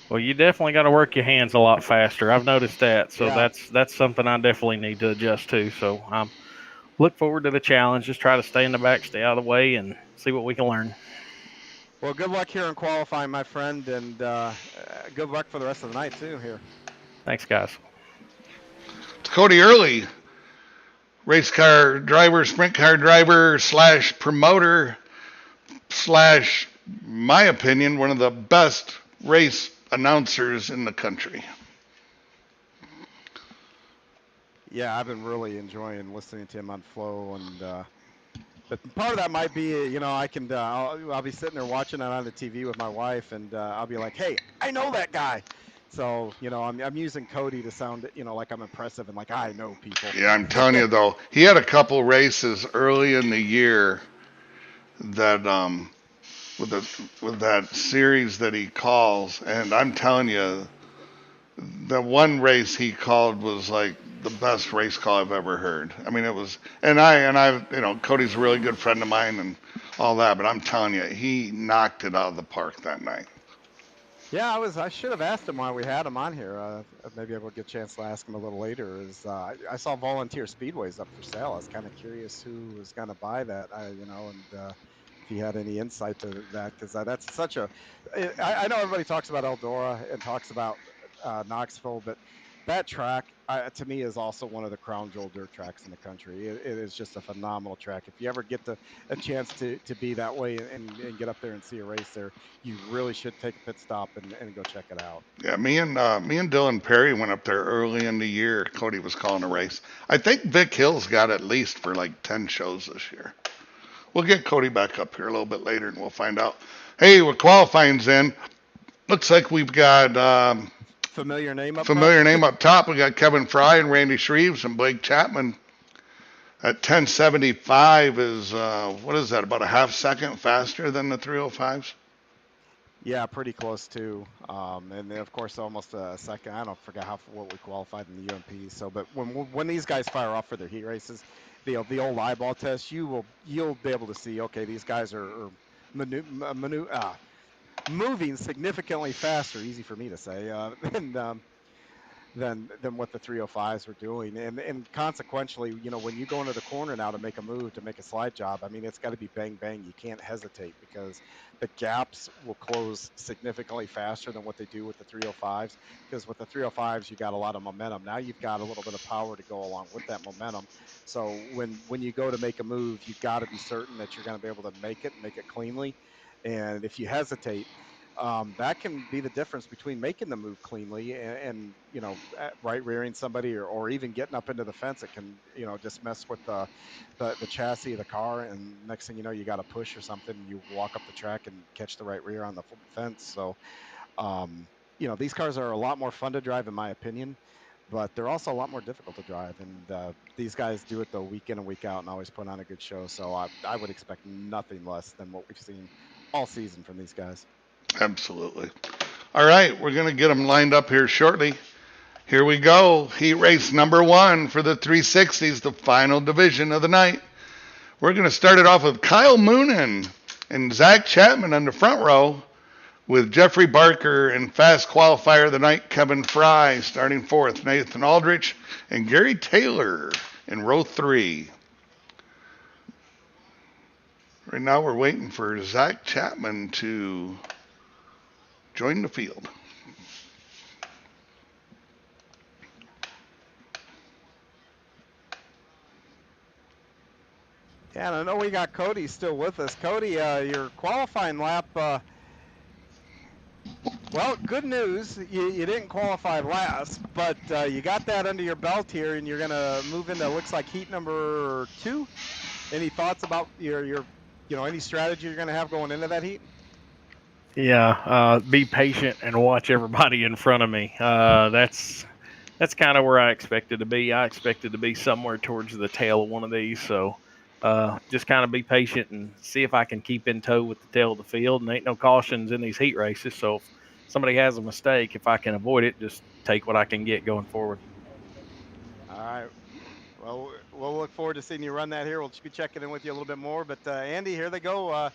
Well, you definitely got to work your hands a lot faster. I've noticed that, so Yeah. that's something I definitely need to adjust to. So I'm look forward to the challenge. Just try to stay in the back, stay out of the way, and see what we can learn. Well, good luck here in qualifying, my friend, and good luck for the rest of the night too here. Thanks, guys. It's Cody Early, race car driver, sprint car driver / promoter / my opinion, one of the best race announcers in the country. Yeah, I've been really enjoying listening to him on Flow, and but part of that might be, I'll be sitting there watching it on the TV with my wife, and I'll be like, hey, I know that guy. So, I'm using Cody to sound, like I'm impressive and like I know people. Yeah, I'm telling you though, he had a couple races early in the year that with that series that he calls, and I'm telling you, the one race he called was like the best race call I've ever heard. I mean, it was, and I, Cody's a really good friend of mine and all that, but I'm telling you, he knocked it out of the park that night. Yeah, I should have asked him why we had him on here. Maybe I will get a chance to ask him a little later. I saw Volunteer Speedways up for sale. I was kind of curious who was going to buy that, and if he had any insight to that, because that's such a. I know everybody talks about Eldora and talks about Knoxville, but that track, to me is also one of the crown jewel dirt tracks in the country. It is just a phenomenal track. If you ever get a chance to be that way and get up there and see a race there, you really should take a pit stop and go check it out. Yeah, me and Dylan Perry went up there early in the year. Cody was calling a race. I think Vic Hill's got at least for like 10 shows this year. We'll get Cody back up here a little bit later and we'll find out. Hey, we're qualifying's in. Looks like we've got Familiar name up familiar top? name up top. We got Kevin Fry and Randy Shreves and Blake Chapman. At 1075 is what is that? About a half second faster than the 305s. Yeah, pretty close too. And then of course almost a second. I don't forget what we qualified in the UMP. So, but when these guys fire off for their heat races, the old eyeball test, you'll be able to see. Okay, these guys are moving significantly faster. Easy for me to say. Than what the 305s were doing. And consequentially, when you go into the corner now to make a move, to make a slide job, I mean, it's got to be bang, bang. You can't hesitate because the gaps will close significantly faster than what they do with the 305s. Because with the 305s, you got a lot of momentum. Now you've got a little bit of power to go along with that momentum. So when you go to make a move, you got to be certain that you're going to be able to make it cleanly. And if you hesitate, that can be the difference between making the move cleanly and right rearing somebody or even getting up into the fence. It can just mess with the chassis of the car, and next thing you know, you got a push or something, and you walk up the track and catch the right rear on the fence. So these cars are a lot more fun to drive in my opinion, but they're also a lot more difficult to drive. And these guys do it though week in and week out and always put on a good show. So I would expect nothing less than what we've seen all season from these guys. Absolutely. All right, we're going to get them lined up here shortly. Here we go. Heat race number 1 for the 360s, the final division of the night. We're going to start it off with Kyle Moonen and Zach Chapman on the front row, with Jeffrey Barker and fast qualifier of the night, Kevin Fry, starting 4th, Nathan Aldrich, and Gary Taylor in row 3. Right now we're waiting for Zach Chapman to join the field. Yeah, and I know we got Cody still with us. Cody, your qualifying lap, well, good news. You didn't qualify last, but you got that under your belt here, and you're going to move into, looks like, heat number 2. Any thoughts about your any strategy you're going to have going into that heat? Yeah, be patient and watch everybody in front of me. That's kind of where I expected to be. I expected to be somewhere towards the tail of one of these. So just kind of be patient and see if I can keep in tow with the tail of the field. And ain't no cautions in these heat races. So if somebody has a mistake, if I can avoid it, just take what I can get going forward. All right. Well, we'll look forward to seeing you run that here. We'll be checking in with you a little bit more. But Andy, here they go.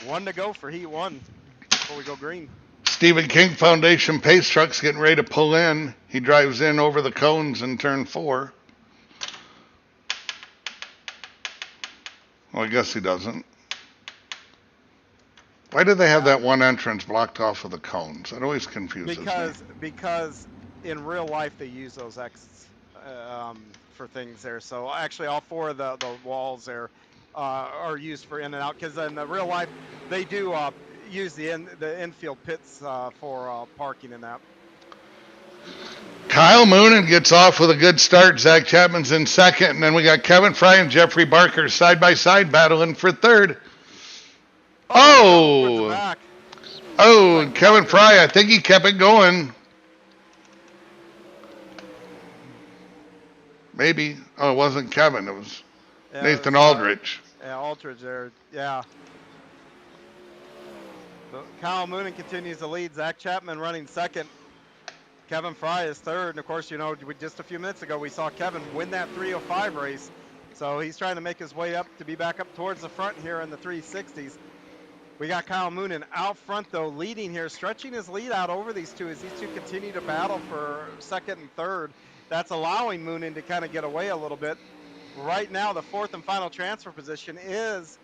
1 to go for heat 1 before we go green. Stephen King Foundation Pace Truck's getting ready to pull in. He drives in over the cones in turn 4. Well, I guess he doesn't. Why do they have that one entrance blocked off with the cones? That always confuses me. Because in real life they use those X's for things there. So actually all 4 of the walls there are used for in and out, because in the real life they do use the infield pits for parking and that. Kyle Moonen gets off with a good start. Zach Chapman's in 2nd, and then we got Kevin Fry and Jeffrey Barker side by side battling for 3rd. Oh, Kevin Fry, I think he kept it going. Maybe. Oh, it wasn't Kevin. It was Nathan Aldrich. Aldrich there. Yeah. So Kyle Moonen continues to lead. Zach Chapman running 2nd. Kevin Fry is 3rd. And, of course, just a few minutes ago, we saw Kevin win that 305 race. So he's trying to make his way up to be back up towards the front here in the 360s. We got Kyle Moonen out front, though, leading here, stretching his lead out over these two as these two continue to battle for 2nd and 3rd. That's allowing Moonen to kind of get away a little bit. Right now, the 4th and final transfer position is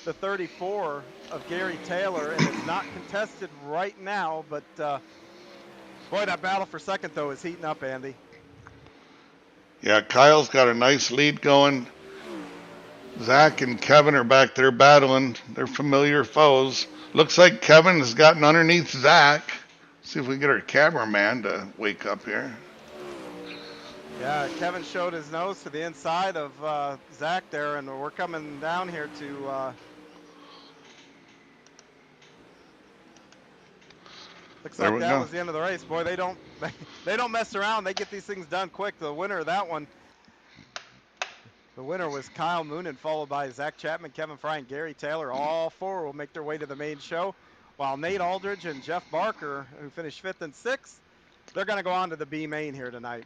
the 34 of Gary Taylor, and it's not contested right now, but boy, that battle for 2nd, though, is heating up, Andy. Yeah, Kyle's got a nice lead going. Zach and Kevin are back there battling. They're familiar foes. Looks like Kevin has gotten underneath Zach. See if we can get our cameraman to wake up here. Yeah, Kevin showed his nose to the inside of Zach there, and we're coming down here to. Looks There like we that go. was the end of the race. Boy, they don't they don't mess around. They get these things done quick. The winner of that one. The winner was Kyle Moonen, followed by Zach Chapman, Kevin Fry, and Gary Taylor. All four will make their way to the main show, while Nate Aldridge and Jeff Barker, who finished 5th and 6th, they're going to go on to the B main here tonight.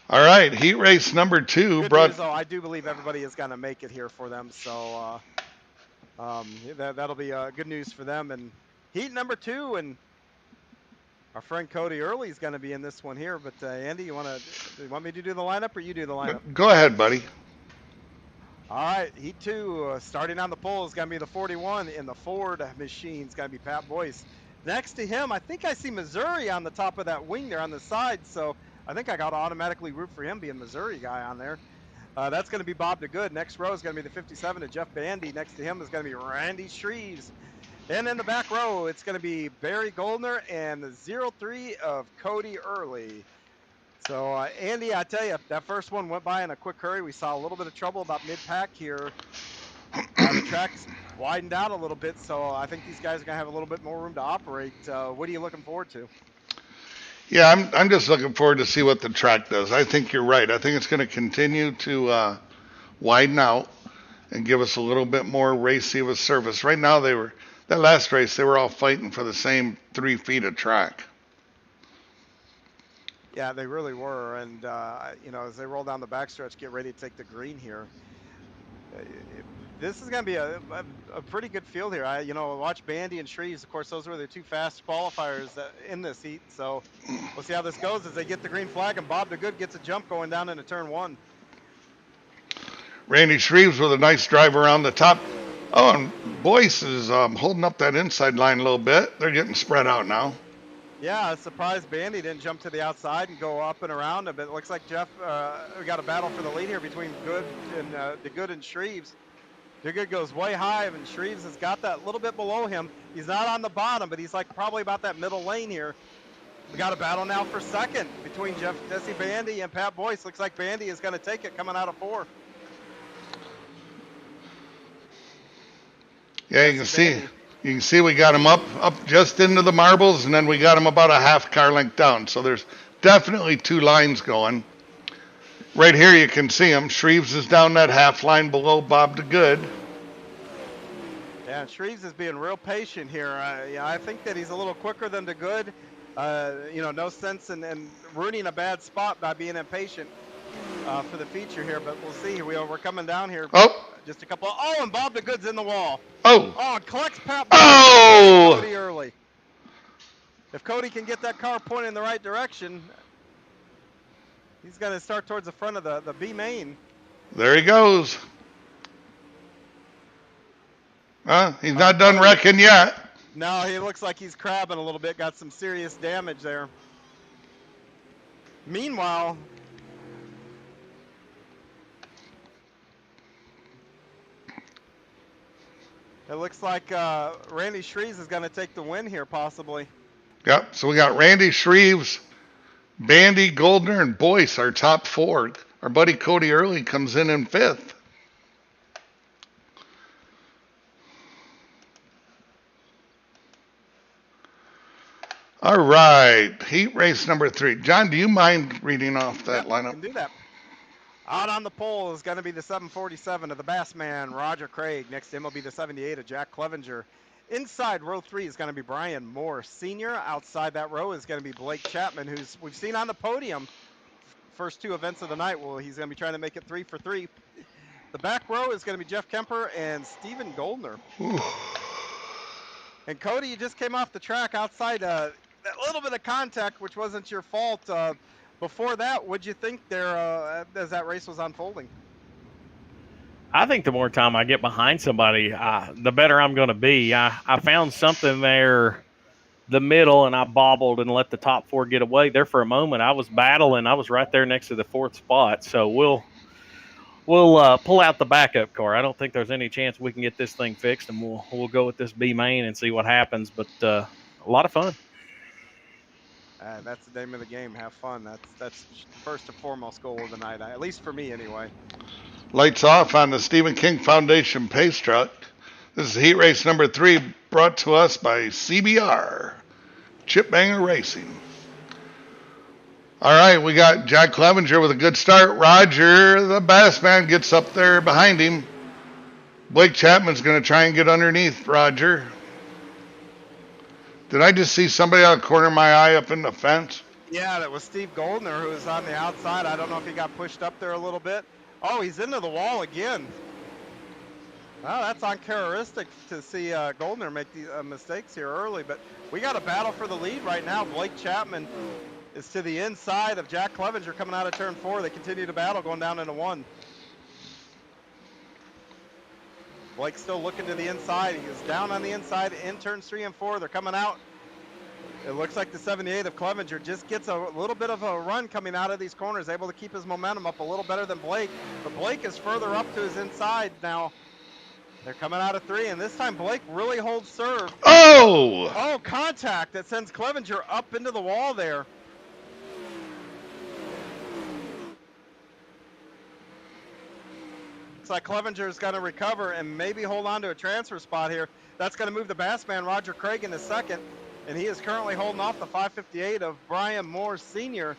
All right, heat race number 2 Good brought. news, though, I do believe everybody is going to make it here for them, so that'll be good news for them. And heat number 2, and our friend Cody Early is going to be in this one here. But Andy, you want me to do the lineup, or you do the lineup? Go ahead, buddy. All right, heat 2, starting on the pole is going to be the 41 in the Ford machine. It's going to be Pat Boyce. Next to him, I think I see Missouri on the top of that wing there on the side, so I think I got to automatically root for him, being Missouri guy on there. That's going to be Bob DeGood. Next row is going to be the 57 of Jeff Bandy. Next to him is going to be Randy Shreves. And in the back row, it's going to be Barry Goldner and the 03 of Cody Early. So, Andy, I tell you, that first one went by in a quick hurry. We saw a little bit of trouble about mid-pack here. The track's widened out a little bit, so I think these guys are going to have a little bit more room to operate. What are you looking forward to? Yeah, I'm just looking forward to see what the track does. I think you're right. I think it's going to continue to widen out and give us a little bit more race with surface. Right now, that last race, they were all fighting for the same 3 feet of track. Yeah, they really were. And, as they roll down the backstretch, get ready to take the green here. This is going to be a pretty good field here. Watch Bandy and Shreves. Of course, those were the 2 fast qualifiers in this heat. So we'll see how this goes as they get the green flag, and Bob DeGood gets a jump going down into turn 1. Randy Shreves with a nice drive around the top. Oh, and Boyce is holding up that inside line a little bit. They're getting spread out now. Yeah, I'm surprised Bandy didn't jump to the outside and go up and around him. It looks like Jeff, we got a battle for the lead here between DeGood and Shreves. DeGood goes way high, and Shreves has got that little bit below him. He's not on the bottom, but he's like probably about that middle lane here. We got a battle now for second between Jesse Bandy and Pat Boyce. Looks like Bandy is going to take it coming out of 4. Yeah, you can see we got him up just into the marbles, and then we got him about a half car length down. So there's definitely 2 lines going. Right here you can see him. Shreves is down that half line below Bob DeGood. Yeah, Shreves is being real patient here. I think that he's a little quicker than DeGood. No sense in ruining a bad spot by being impatient for the feature here, but we'll see. We're coming down here. Oh! Just a couple. And Bob DeGood's in the wall. Oh! Collects Pat. Oh! Cody Early. If Cody can get that car pointed in the right direction, he's going to start towards the front of the B main. There he goes. He's not done wrecking yet. No, he looks like he's crabbing a little bit. Got some serious damage there. Meanwhile, it looks like Randy Shreves is going to take the win here, possibly. Yep, so we got Randy Shreves, Bandy, Goldner, and Boyce, our top 4. Our buddy Cody Early comes in 5th. All right, heat race number 3. John, do you mind reading off that lineup? I can do that. Out on the pole is going to be the 747 of the Bassman, Roger Craig. Next to him will be the 78 of Jack Clevenger. Inside row 3 is going to be Brian Moore Sr. Outside that row is going to be Blake Chapman, who's we've seen on the podium first 2 events of the night. Well, he's going to be trying to make it 3 for 3. The back row is going to be Jeff Kemper and Steven Goldner. Ooh. And Cody, you just came off the track outside that little bit of contact, which wasn't your fault. Before that, what'd you think there as that race was unfolding? I think the more time I get behind somebody, the better I'm going to be. I found something there the middle, and I bobbled and let the top 4 get away. There for a moment, I was battling. I was right there next to the 4th spot. So we'll pull out the backup car. I don't think there's any chance we can get this thing fixed, and we'll go with this B main and see what happens. But a lot of fun. That's the name of the game. Have fun. That's first and foremost goal of the night, at least for me anyway. Lights off on the Stephen King Foundation Pace Truck. This is heat race number 3, brought to us by CBR, Chip Banger Racing. All right, we got Jack Clevenger with a good start. Roger, the Bass Man, gets up there behind him. Blake Chapman's going to try and get underneath Roger. Did I just see somebody out of the corner of my eye up in the fence? Yeah, that was Steve Goldner who was on the outside. I don't know if he got pushed up there a little bit. Oh, he's into the wall again. Well, that's uncharacteristic to see Goldner make these mistakes here early, but we got a battle for the lead right now. Blake Chapman is to the inside of Jack Clevenger coming out of turn 4. They continue to battle going down into 1. Blake still looking to the inside. He is down on the inside in turns 3 and 4. They're coming out. It looks like the 78 of Clevenger just gets a little bit of a run coming out of these corners, able to keep his momentum up a little better than Blake. But Blake is further up to his inside now. They're coming out of 3, and this time Blake really holds serve. Oh! Oh, contact that sends Clevenger up into the wall there. Looks like Clevenger's going to recover and maybe hold on to a transfer spot here. That's going to move the Bassman, Roger Craig, into second, and he is currently holding off the 558 of Brian Moore Sr.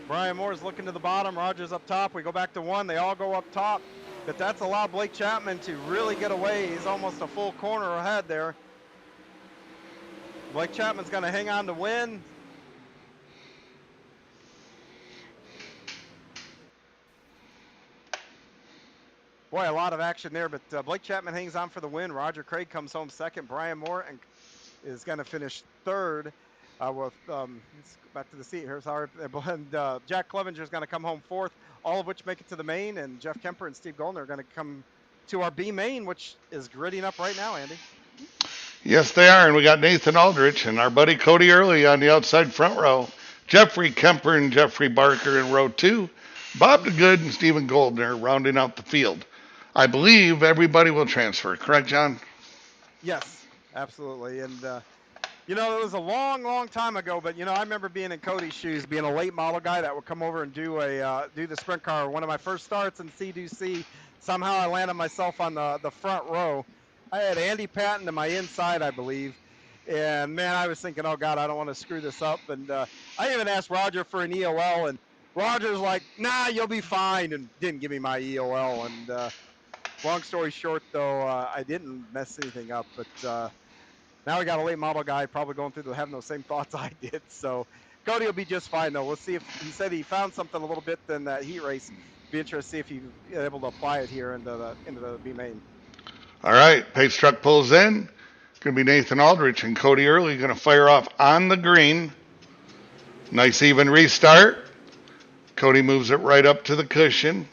Brian Moore's looking to the bottom. Roger's up top. We go back to 1. They all go up top, but that's allowed Blake Chapman to really get away. He's almost a full corner ahead there. Blake Chapman's going to hang on to win. Boy, a lot of action there, but Blake Chapman hangs on for the win. Roger Craig comes home second. Brian Moore is going to finish third. Let's go back to the seat here. Sorry. And Jack Clevenger is going to come home fourth, all of which make it to the main. And Jeff Kemper and Steve Goldner are going to come to our B main, which is gritting up right now, Andy. Yes, they are. And we got Nathan Aldrich and our buddy Cody Early on the outside front row. Jeffrey Kemper and Jeffrey Barker in row 2. Bob DeGood and Stephen Goldner rounding out the field. I believe everybody will transfer. Correct, John? Yes, absolutely. And, it was a long, long time ago, but, I remember being in Cody's shoes, being a late model guy that would come over and do the sprint car. One of my first starts in C2C, somehow I landed myself on the front row. I had Andy Patton to my inside, I believe. And, man, I was thinking, oh, God, I don't want to screw this up. And I even asked Roger for an EOL, and Roger's like, nah, you'll be fine, and didn't give me my EOL. And long story short, though, I didn't mess anything up. But now we got a late model guy probably going through having those same thoughts I did. So Cody will be just fine, though. We'll see if he said he found something a little bit in that heat race. Be interested to see if he's able to apply it here into the B main. All right, pace truck pulls in. It's going to be Nathan Aldrich and Cody Early going to fire off on the green. Nice even restart. Cody moves it right up to the cushion.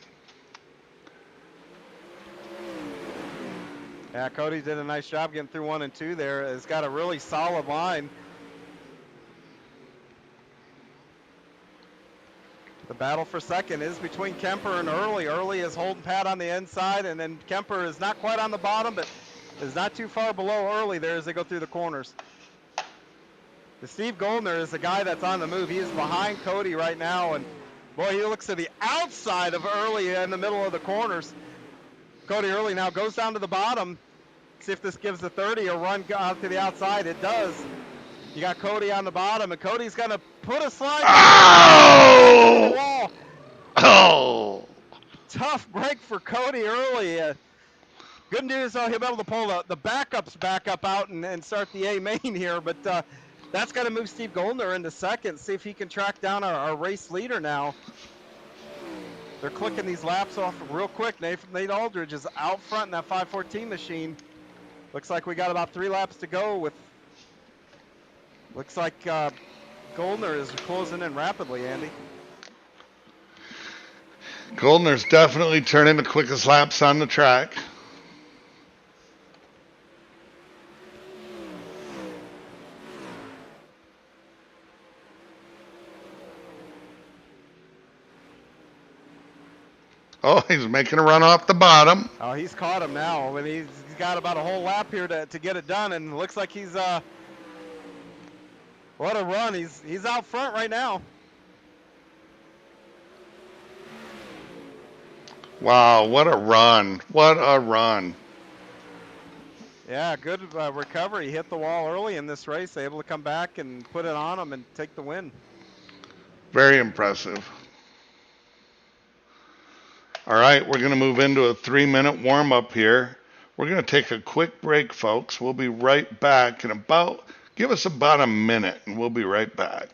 Yeah, Cody did a nice job getting through 1 and 2 there. It's got a really solid line. The battle for second is between Kemper and Early. Early is holding pat on the inside, and then Kemper is not quite on the bottom, but is not too far below Early there as they go through the corners. The Steve Goldner is the guy that's on the move. He is behind Cody right now, and boy, he looks to the outside of Early in the middle of the corners. Cody Early now goes down to the bottom. See if this gives the 30 a run out to the outside. It does. You got Cody on the bottom, and Cody's going to put a slide. Oh! Oh! Tough break for Cody Early. Good news, though, he'll be able to pull the backups back up out and start the A main here, but that's going to move Steve Goldner into second. See if he can track down our race leader now. They're clicking these laps off real quick. Nate Aldridge is out front in that 514 machine. Looks like we got about 3 laps to go looks like Goldner is closing in rapidly, Andy. Goldner's definitely turning the quickest laps on the track. Oh, he's making a run off the bottom. Oh, he's caught him now. When he's got about a whole lap here to get it done, and looks like he's what a run. He's out front right now. Wow, what a run. What a run. Yeah, good recovery. He hit the wall early in this race, able to come back and put it on him and take the win. Very impressive. All right, we're going to move into a 3-minute warm-up here. We're going to take a quick break, folks. We'll be right back in give us about a minute, and we'll be right back.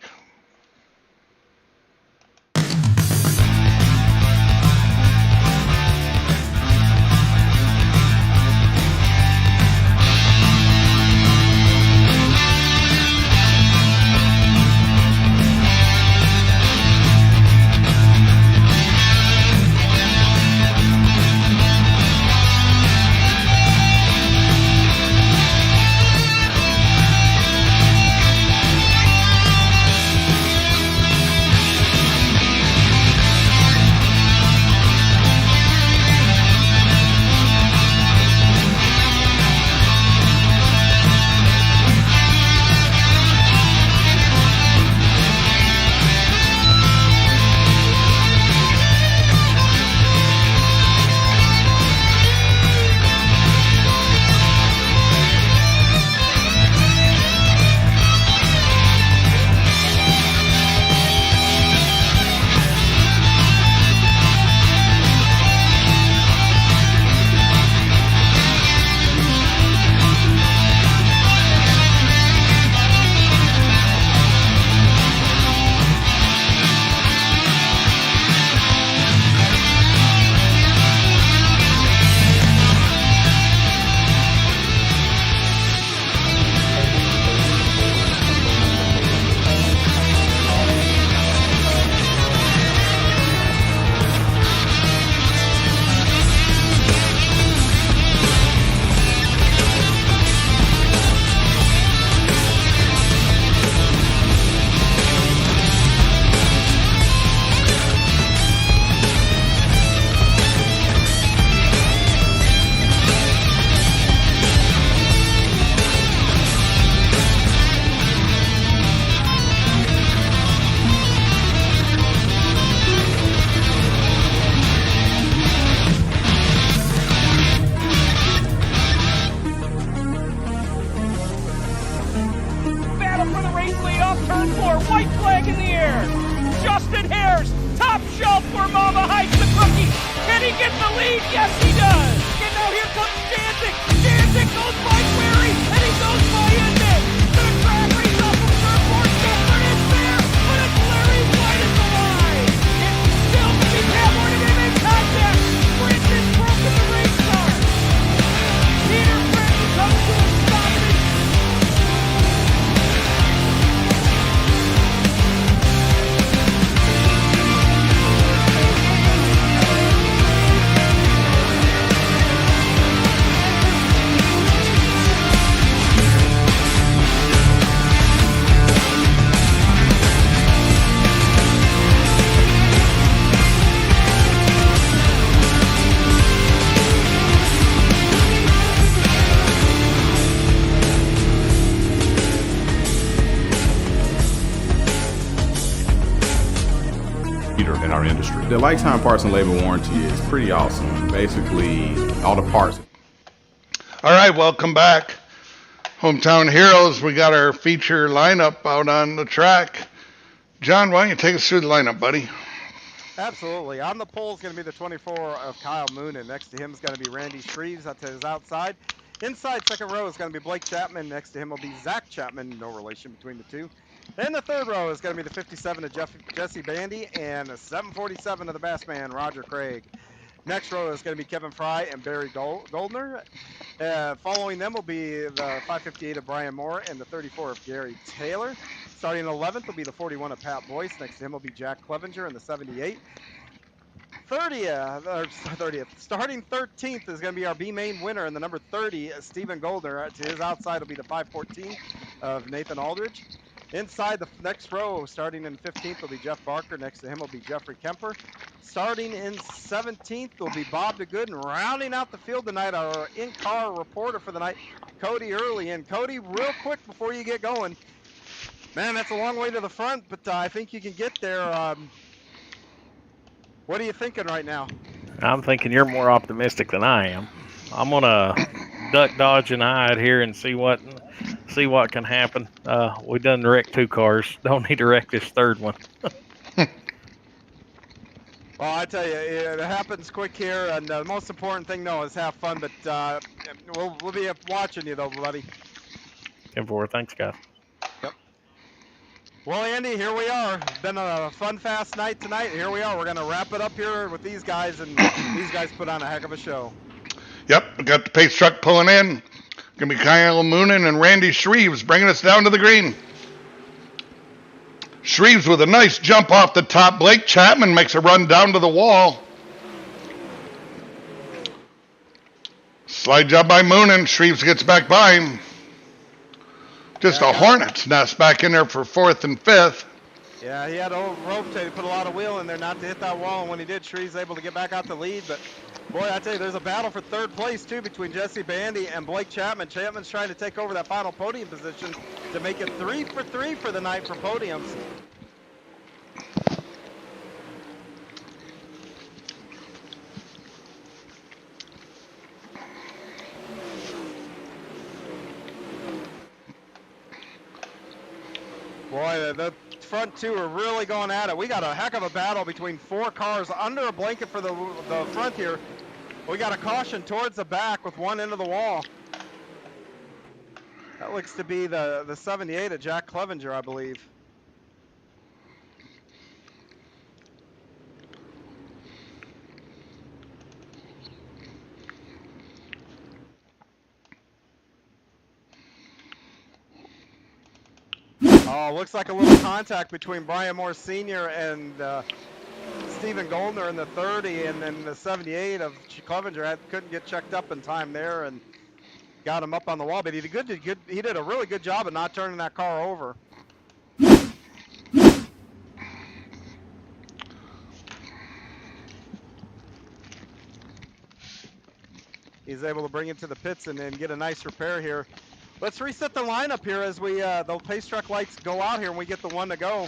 In our industry. The lifetime parts and labor warranty is pretty awesome. Basically, all the parts. All right, welcome back. Hometown Heroes, we got our feature lineup out on the track. John, why don't you take us through the lineup, buddy? Absolutely. On the pole is going to be the 24 of Kyle Moon, and next to him is going to be Randy Shreves. That's his outside. Inside second row is going to be Blake Chapman. Next to him will be Zach Chapman. No relation between the two. And the third row is going to be the 57 of Jesse Bandy and the 747 of the Bassman, Roger Craig. Next row is going to be Kevin Fry and Barry Goldner. Following them will be the 558 of Brian Moore and the 34 of Gary Taylor. Starting 11th will be the 41 of Pat Boyce. Next to him will be Jack Clevenger and the 78. 30th. Starting 13th is going to be our B main winner, and the number 30, Stephen Goldner. To his outside will be the 514 of Nathan Aldridge. Inside the next row, starting in 15th, will be Jeff Barker. Next to him will be Jeffrey Kemper. Starting in 17th will be Bob DeGood, and rounding out the field tonight, our in-car reporter for the night, Cody Early. And Cody, real quick before you get going, man, that's a long way to the front, but I think you can get there. What are you thinking right now? I'm thinking you're more optimistic than I am. I'm gonna duck, dodge, and hide here and see what can happen. We done wrecked 2 cars. Don't need to wreck this third one. Well, I tell you, it happens quick here, and the most important thing, though, is have fun. But we'll be watching you, though, buddy. 10-4. Thanks, guys. Yep. Well, Andy, here we are. Been a fun, fast night tonight. Here we are. We're going to wrap it up here with these guys, and these guys put on a heck of a show. Yep, we got the pace truck pulling in. Going to be Kyle Moonen and Randy Shreves bringing us down to the green. Shreves with a nice jump off the top. Blake Chapman makes a run down to the wall. Slide job by Moonen. Shreves gets back by him. Just a hornet's nest back in there for 4th and 5th. Yeah, he had to rotate. He put a lot of wheel in there not to hit that wall, and when he did, Shreves able to get back out the lead. But boy, I tell you, there's a battle for 3rd place too between Jesse Bandy and Blake Chapman. Chapman's trying to take over that final podium position to make it 3 for 3 for the night for podiums. Boy, the front 2 are really going at it. We got a heck of a battle between 4 cars under a blanket for the front here. We got a caution towards the back with one end of the wall. That looks to be the 78 of Jack Clevenger, I believe. Oh, looks like a little contact between Brian Moore Sr. and Stephen Goldner in the 30, and then the 78 of Clevenger couldn't get checked up in time there and got him up on the wall. But he did a really good job of not turning that car over. He's able to bring it to the pits and then get a nice repair here. Let's reset the lineup here as we the pace truck lights go out here and we get the one to go.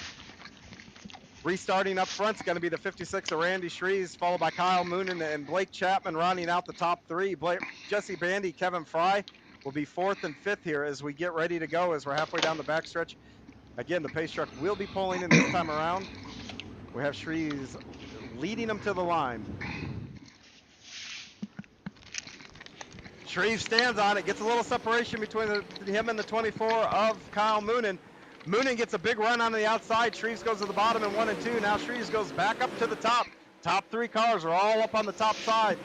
Restarting up front is going to be the 56 of Randy Shreves, followed by Kyle Moonen and Blake Chapman rounding out the top 3. Jesse Bandy, Kevin Fry will be 4th and 5th here as we get ready to go as we're halfway down the backstretch. Again, the pace truck will be pulling in this time around. We have Shreves leading them to the line. Shreve stands on it, gets a little separation between him and the 24 of Kyle Moonen. Moonen gets a big run on the outside. Shreves goes to the bottom in 1 and 2. Now Shreves goes back up to the top. Top 3 cars are all up on the top side.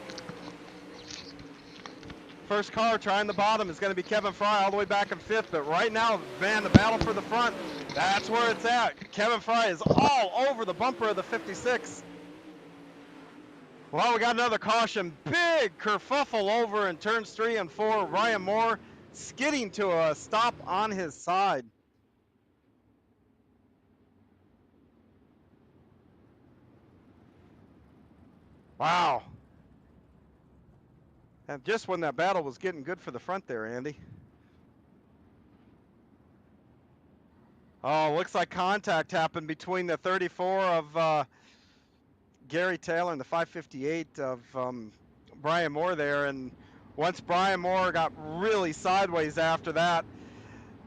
First car trying the bottom is going to be Kevin Fry all the way back in 5th. But right now, man, the battle for the front, that's where it's at. Kevin Fry is all over the bumper of the 56. Well, we got another caution. Big kerfuffle over in turns 3 and 4. Ryan Moore skidding to a stop on his side. Wow. And just when that battle was getting good for the front there, Andy. Oh, looks like contact happened between the 34 of Gary Taylor and the 558 of Brian Moore there. And once Brian Moore got really sideways after that,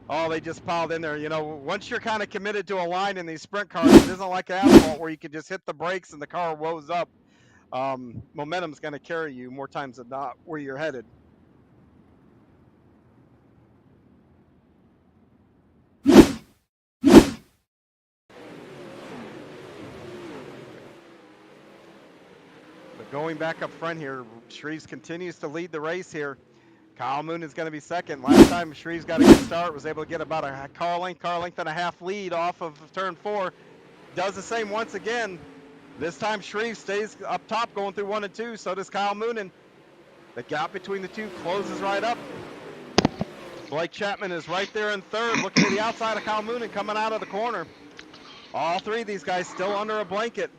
oh, they just piled in there. You know, once you're kind of committed to a line in these sprint cars, it isn't like asphalt where you can just hit the brakes and the car woes up. Momentum's going to carry you more times than not where you're headed. But going back up front here, Shreves continues to lead the race here. Kyle Moon is going to be second. Last time Shreves got a good start, was able to get about a car length and a half lead off of turn 4. Does the same once again. This time Shreves stays up top going through 1 and 2. So does Kyle Moonen. The gap between the two closes right up. Blake Chapman is right there in 3rd, looking to the outside of Kyle Moonen coming out of the corner. All 3 of these guys still under a blanket.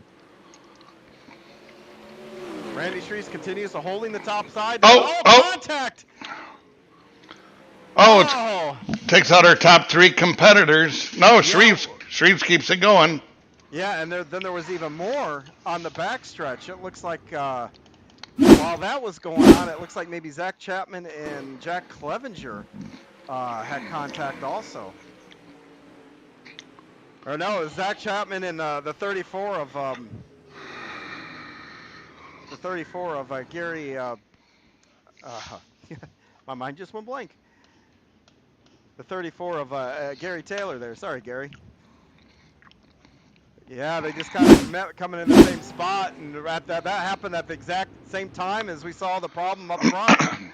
Randy Shreves continues to holding the top side. Oh, Contact! Oh, Oh, it takes out our top 3 competitors. No, Shreves keeps it going. yeah, and then there was even more on the backstretch. It looks like while that was going on, it looks like maybe Zach Chapman and Jack Clevenger had contact also. Or no, it was Zach Chapman and the 34 of Gary. My mind just went blank. The 34 of Gary Taylor there. Sorry, Gary. Yeah, they just kind of met coming in the same spot, and that happened at the exact same time as we saw the problem up front.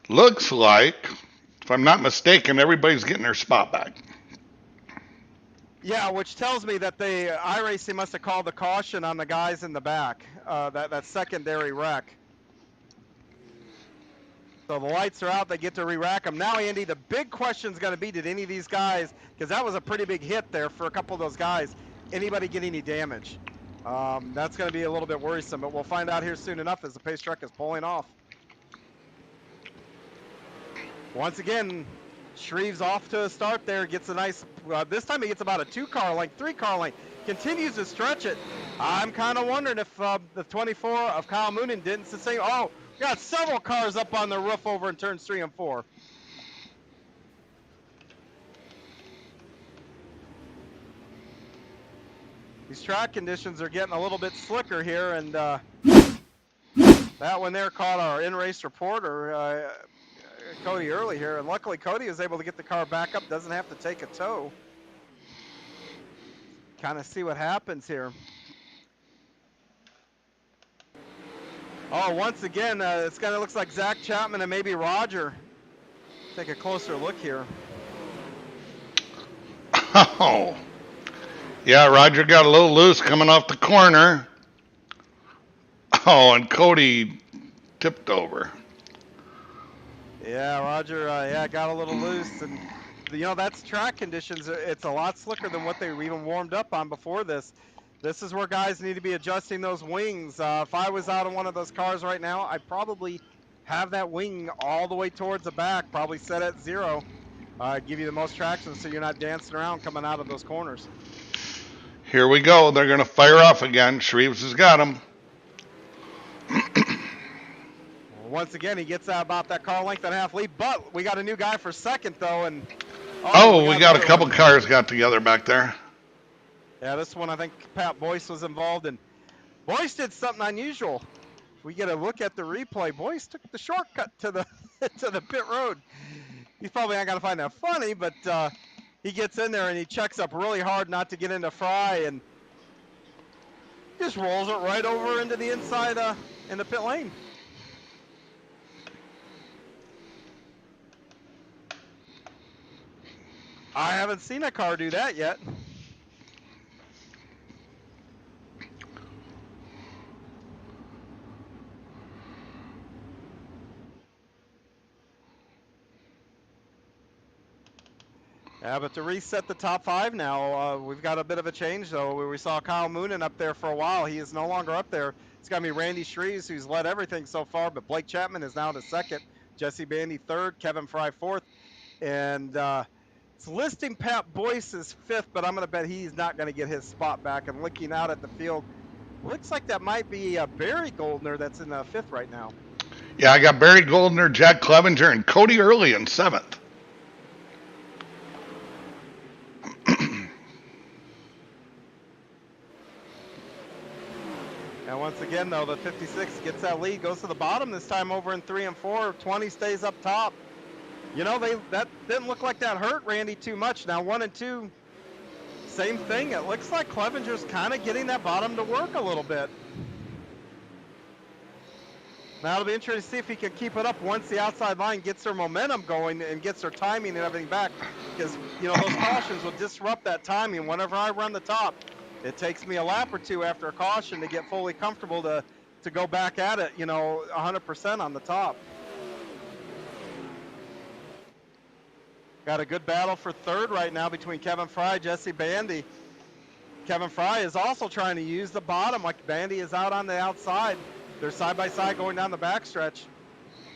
Looks like, if I'm not mistaken, everybody's getting their spot back. Yeah, which tells me that iRacing must have called the caution on the guys in the back, that secondary wreck. So the lights are out, they get to re-rack them. Now, Andy, the big question is going to be, did any of these guys, because that was a pretty big hit there for a couple of those guys, anybody get any damage? That's going to be a little bit worrisome, but we'll find out here soon enough as the pace truck is pulling off. Once again, Shreves off to a start there, gets a nice, this time he gets about a 2-car length, 3-car length, continues to stretch it. I'm kind of wondering if the 24 of Kyle Moonen didn't sustain, got several cars up on the roof over in turns 3 and 4. These track conditions are getting a little bit slicker here, and that one there caught our in-race reporter, Cody Early here, and luckily Cody was able to get the car back up, doesn't have to take a tow. Kind of see what happens here. Oh, once again, it's kind of looks like Zach Chapman and maybe Roger. Take a closer look here. Oh, yeah, Roger got a little loose coming off the corner. Oh, and Cody tipped over. Yeah, Roger, got a little loose, and that's track conditions. It's a lot slicker than what they even warmed up on before this. This is where guys need to be adjusting those wings. If I was out on one of those cars right now, I'd probably have that wing all the way towards the back, probably set at 0. Give you the most traction so you're not dancing around coming out of those corners. Here we go. They're going to fire off again. Shreves has got him. Once again, he gets about that car length and a half lead, but we got a new guy for second, though. And we got a couple cars got together back there. Yeah, this one I think Pat Boyce was involved in. Boyce did something unusual. If we get a look at the replay, Boyce took the shortcut to the to the pit road. He's probably not gonna find that funny, but he gets in there and he checks up really hard not to get into Fry and just rolls it right over into the inside in the pit lane. I haven't seen a car do that yet. Yeah, but to reset the top 5 now, we've got a bit of a change, though. We saw Kyle Moonen up there for a while. He is no longer up there. It's got to be Randy Shreves, who's led everything so far, but Blake Chapman is now the second. Jesse Bandy third, Kevin Fry fourth. And it's listing Pat Boyce as fifth, but I'm going to bet he's not going to get his spot back. And looking out at the field, looks like that might be Barry Goldner that's in fifth right now. Yeah, I got Barry Goldner, Jack Clevenger, and Cody Early in seventh. And once again, though, the 56 gets that lead, goes to the bottom this time over in 3 and 4. 20 stays up top. That didn't look like that hurt Randy too much. Now 1 and 2, same thing. It looks like Clevenger's kind of getting that bottom to work a little bit. Now it'll be interesting to see if he can keep it up once the outside line gets their momentum going and gets their timing and everything back. Because, those cautions will disrupt that timing. Whenever I run the top, it takes me a lap or two after a caution to get fully comfortable to go back at it, 100% on the top. Got a good battle for third right now between Kevin Fry, Jesse Bandy. Kevin Fry is also trying to use the bottom like Bandy is out on the outside. They're side by side going down the backstretch.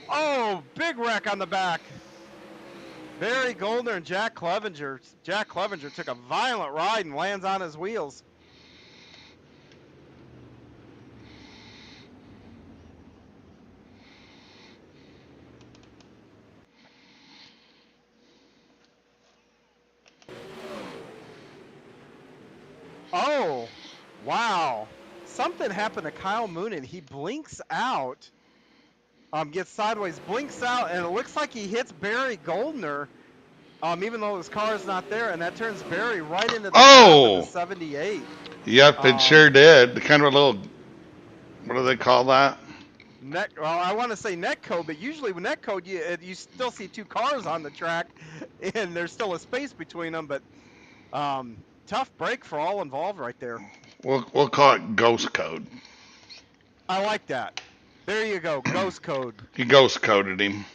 Oh, big wreck on the back. Barry Goldner and Jack Clevenger. Jack Clevenger took a violent ride and lands on his wheels. Oh, wow. Something happened to Kyle Moonen. He blinks out, gets sideways, blinks out, and it looks like he hits Barry Goldner, even though his car is not there, and that turns Barry right into the path of the 78. Yep, it sure did. Kind of a little, what do they call that? Well, I want to say net code, but usually with net code, you still see two cars on the track, and there's still a space between them, but tough break for all involved right there. We'll call it ghost code. I like that. There you go, ghost code. He ghost coded him.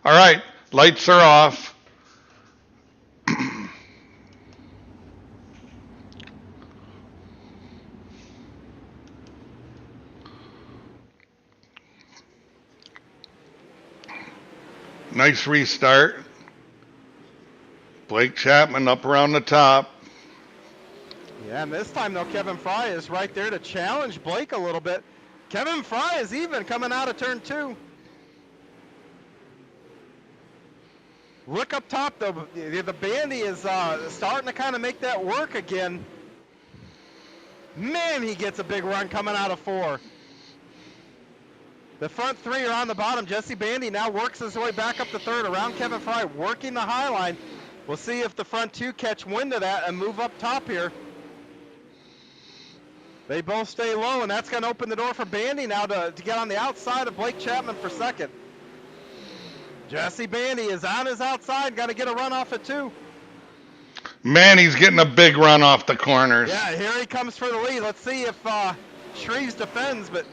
All right, lights are off. Nice restart. Blake Chapman up around the top. Yeah, and this time, though, Kevin Fry is right there to challenge Blake a little bit. Kevin Fry is even coming out of turn 2. Look up top, though. The Bandy is starting to kind of make that work again. Man, he gets a big run coming out of 4. The front 3 are on the bottom. Jesse Bandy now works his way back up to 3rd around Kevin Fry, working the high line. We'll see if the front 2 catch wind of that and move up top here. They both stay low, and that's going to open the door for Bandy now to get on the outside of Blake Chapman for 2nd. Jesse Bandy is on his outside, got to get a run off at 2. Man, he's getting a big run off the corners. Yeah, here he comes for the lead. Let's see if Shreves defends, but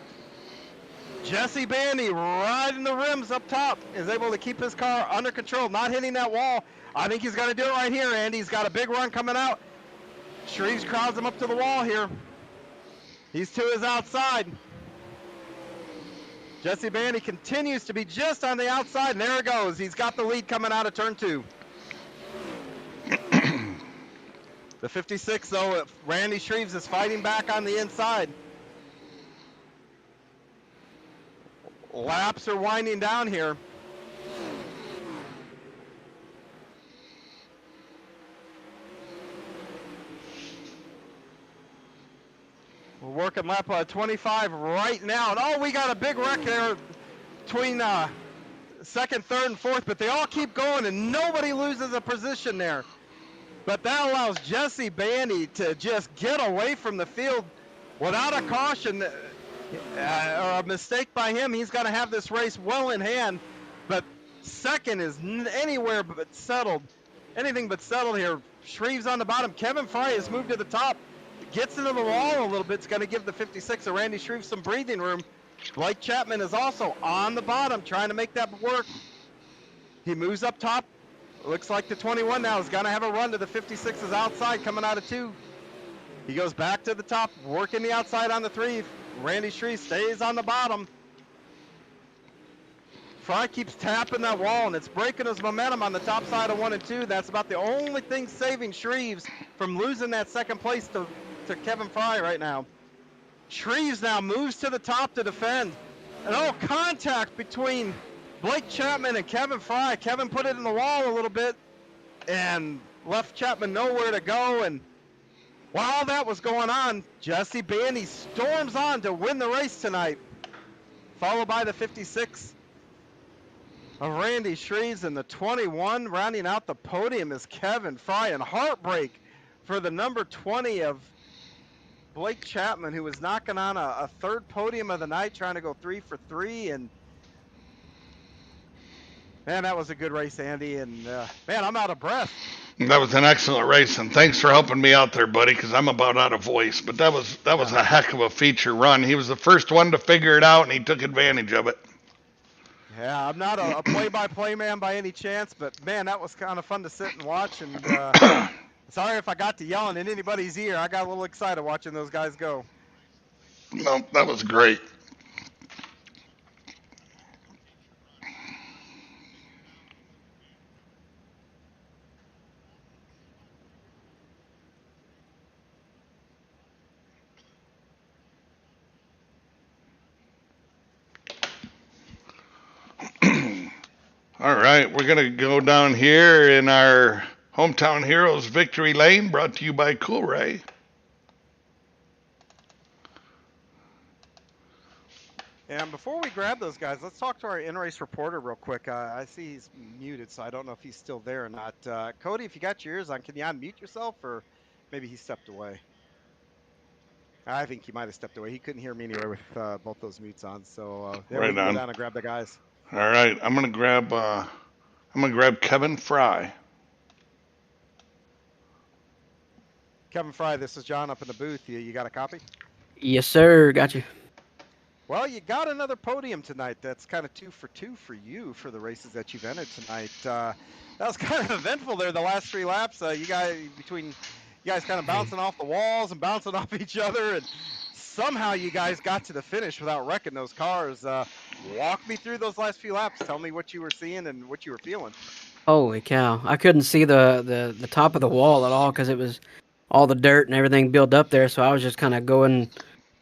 Jesse Bandy right in the rims up top is able to keep his car under control, not hitting that wall. I think he's going to do it right here, Andy. He's got a big run coming out. Shreves crowds him up to the wall here. He's to his outside. Jesse Bandy continues to be just on the outside, and there it goes. He's got the lead coming out of turn 2. The 56, though, Randy Shreves is fighting back on the inside. Laps are winding down here. We're working lap 25 right now. And oh, we got a big wreck there between 2nd, 3rd, and 4th, but they all keep going and nobody loses a position there. But that allows Jesse Bandy to just get away from the field without a caution or a mistake by him. He's got to have this race well in hand, but 2nd is anywhere but settled. Anything but settled here. Shreves on the bottom. Kevin Fry has moved to the top. Gets into the wall a little bit. It's going to give the 56 of Randy Shreves some breathing room. Blake Chapman is also on the bottom trying to make that work. He moves up top. Looks like the 21 now is going to have a run to the 56's outside coming out of 2. He goes back to the top, working the outside on the 3. Randy Shreves stays on the bottom. Fry keeps tapping that wall, and it's breaking his momentum on the top side of 1 and 2. That's about the only thing saving Shreves from losing that 2nd place to Kevin Fry right now. Shreves now moves to the top to defend. And oh, contact between Blake Chapman and Kevin Fry. Kevin put it in the wall a little bit and left Chapman nowhere to go. And while that was going on, Jesse Bandy storms on to win the race tonight, followed by the 56 of Randy Shreves, and the 21 rounding out the podium is Kevin Fry. And heartbreak for the number 20 of Blake Chapman, who was knocking on a 3rd podium of the night, trying to go 3 for 3. And man, that was a good race, Andy. And man, I'm out of breath. That was an excellent race, and thanks for helping me out there, buddy, because I'm about out of voice. But that was a heck of a feature run. He was the first one to figure it out, and he took advantage of it. Yeah, I'm not a play-by-play man by any chance, but man, that was kind of fun to sit and watch. And sorry if I got to yelling in anybody's ear. I got a little excited watching those guys go. No, that was great. All right, we're gonna go down here in our hometown heroes victory lane, brought to you by Cool Ray. And before we grab those guys, let's talk to our in-race reporter real quick. I see he's muted, so I don't know if he's still there or not. Cody, if you got your ears on, can you unmute yourself, or maybe he stepped away? I think he might have stepped away. He couldn't hear me anyway with both those mutes on. So yeah, we Right can go on. down and grab the guys. All right, I'm gonna grab Kevin Fry. Kevin Fry, this is John up in the booth. You got a copy? Yes, sir. Got you. Well, you got another podium tonight. That's kind of 2 for 2 for you for the races that you've entered tonight. That was kind of eventful there. The last 3 laps, you guys kind of bouncing off the walls and bouncing off each other, and somehow you guys got to the finish without wrecking those cars. Walk me through those last few laps. Tell me what you were seeing and what you were feeling. Holy cow! I couldn't see the top of the wall at all because it was all the dirt and everything built up there. So I was just kind of going,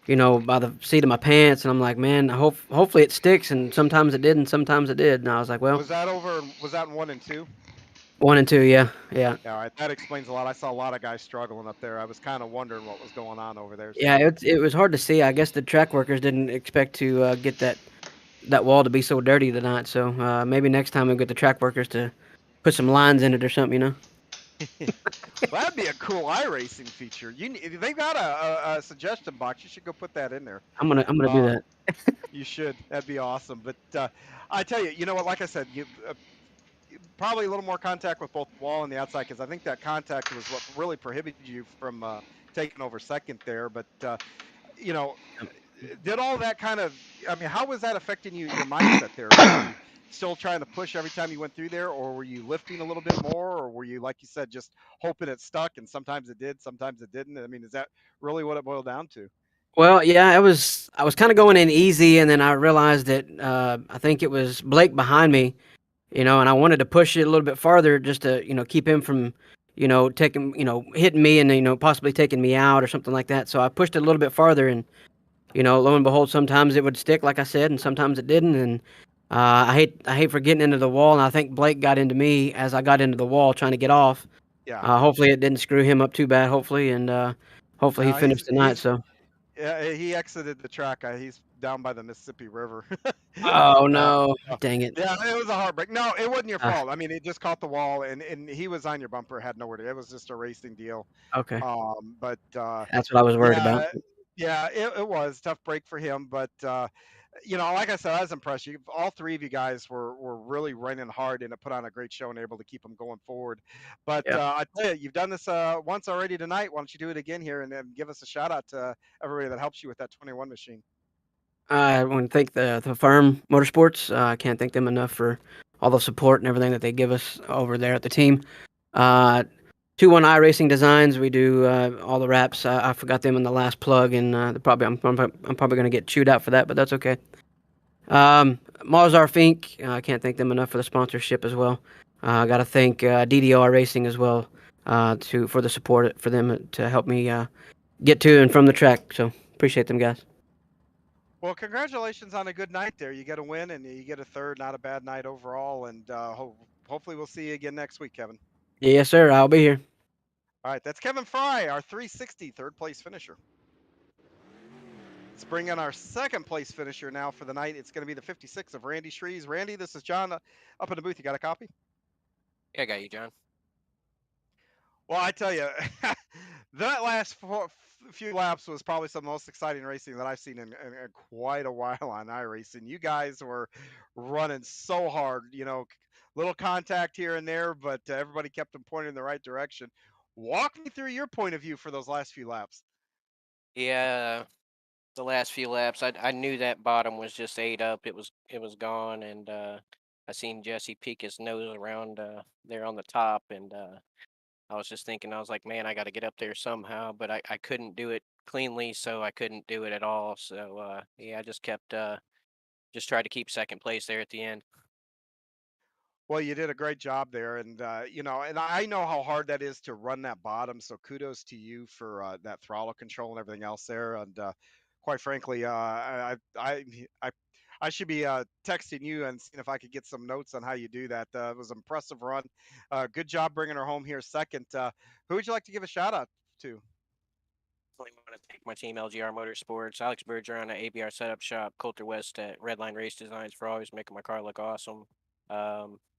by the seat of my pants, and I'm like, man, hopefully it sticks. And sometimes it did, and sometimes it did. And I was like, well, Was that in 1 and 2? 1 and 2, yeah, yeah. Yeah, all right. That explains a lot. I saw a lot of guys struggling up there. I was kind of wondering what was going on over there. Yeah, So it was hard to see. I guess the track workers didn't expect to get that wall to be so dirty tonight. So maybe next time we'll get the track workers to put some lines in it or something. well, that'd be a cool iRacing feature. If they've got a suggestion box. You should go put that in there. I'm gonna do Uh, that. you should. That'd be awesome. But I tell you, you know what? Like I said, you probably a little more contact with both the wall and the outside, because I think that contact was what really prohibited you from taking over second there. But you know, did all that kind of? I mean, how was that affecting your mindset there? Were you still trying to push every time you went through there, or were you lifting a little bit more, or were you, like you said, just hoping it stuck? And sometimes it did, sometimes it didn't. I mean, is that really what it boiled down to? Well, yeah, I was kind of going in easy, and then I realized that I think it was Blake behind me, and I wanted to push it a little bit farther just to keep him from taking hitting me and possibly taking me out or something like that. So I pushed it a little bit farther, and lo and behold, sometimes it would stick, like I said, and sometimes it didn't. And I hate for getting into the wall, and I think Blake got into me as I got into the wall trying to get off. Yeah. Hopefully, it didn't screw him up too bad. Hopefully, and hopefully he No, finished tonight. So. yeah, he exited the track. He's down by the Mississippi River. Oh uh, no! so, Dang it. yeah, it was a heartbreak. No, it wasn't your Ah, fault. I mean, it just caught the wall, and he was on your bumper, had nowhere to. It was just a racing deal. okay, But that's what I was worried about. yeah, yeah, it was a tough break for him. But like I said, I was impressed. All three of you guys were really running hard and it put on a great show and able to keep them going forward. But Yeah. I tell you, you've done this once already tonight. Why don't you do it again here and then give us a shout out to everybody that helps you with that 21 machine? I want to thank the firm Motorsports. I can't thank them enough for all the support and everything that they give us over there at the team. 2-1 iRacing Designs. We do all the wraps. I forgot them in the last plug, and I'm probably going to get chewed out for that, but that's okay. Marzar Fink. I can't thank them enough for the sponsorship as well. I got to thank DDR Racing as well for the support for them to help me get to and from the track. So appreciate them guys. Well, congratulations on a good night there. You get a win and you get a third. Not a bad night overall. And hopefully we'll see you again next week, Kevin. Yes, sir. I'll be here. All right, that's Kevin Fry, our 360 third place finisher. Let's bring in our second place finisher now for the night. It's going to be the 56 of Randy Shrees. Randy, this is John up in the booth. You got a copy? Yeah, I got you, John. Well, I tell you, that last few laps was probably some of the most exciting racing that I've seen in quite a while on iRacing. You guys were running so hard, little contact here and there, but everybody kept them pointing in the right direction. Walk me through your point of view for those last few laps. Yeah, the last few laps, I knew that bottom was just ate up. It was gone, and I seen Jesse peek his nose around there on the top, and I was just thinking, I was like, man, I got to get up there somehow, but I couldn't do it cleanly, so I couldn't do it at all. So yeah, I just kept just tried to keep second place there at the end. Well, you did a great job there, and and I know how hard that is to run that bottom. So kudos to you for that throttle control and everything else there. And quite frankly, I I should be texting you and seeing if I could get some notes on how you do that. It was an impressive run. Good job bringing her home here second. Who would you like to give a shout out to? Definitely want to thank my team, LGR Motorsports, Alex Bergeron at ABR Setup Shop, Coulter West at Redline Race Designs for always making my car look awesome.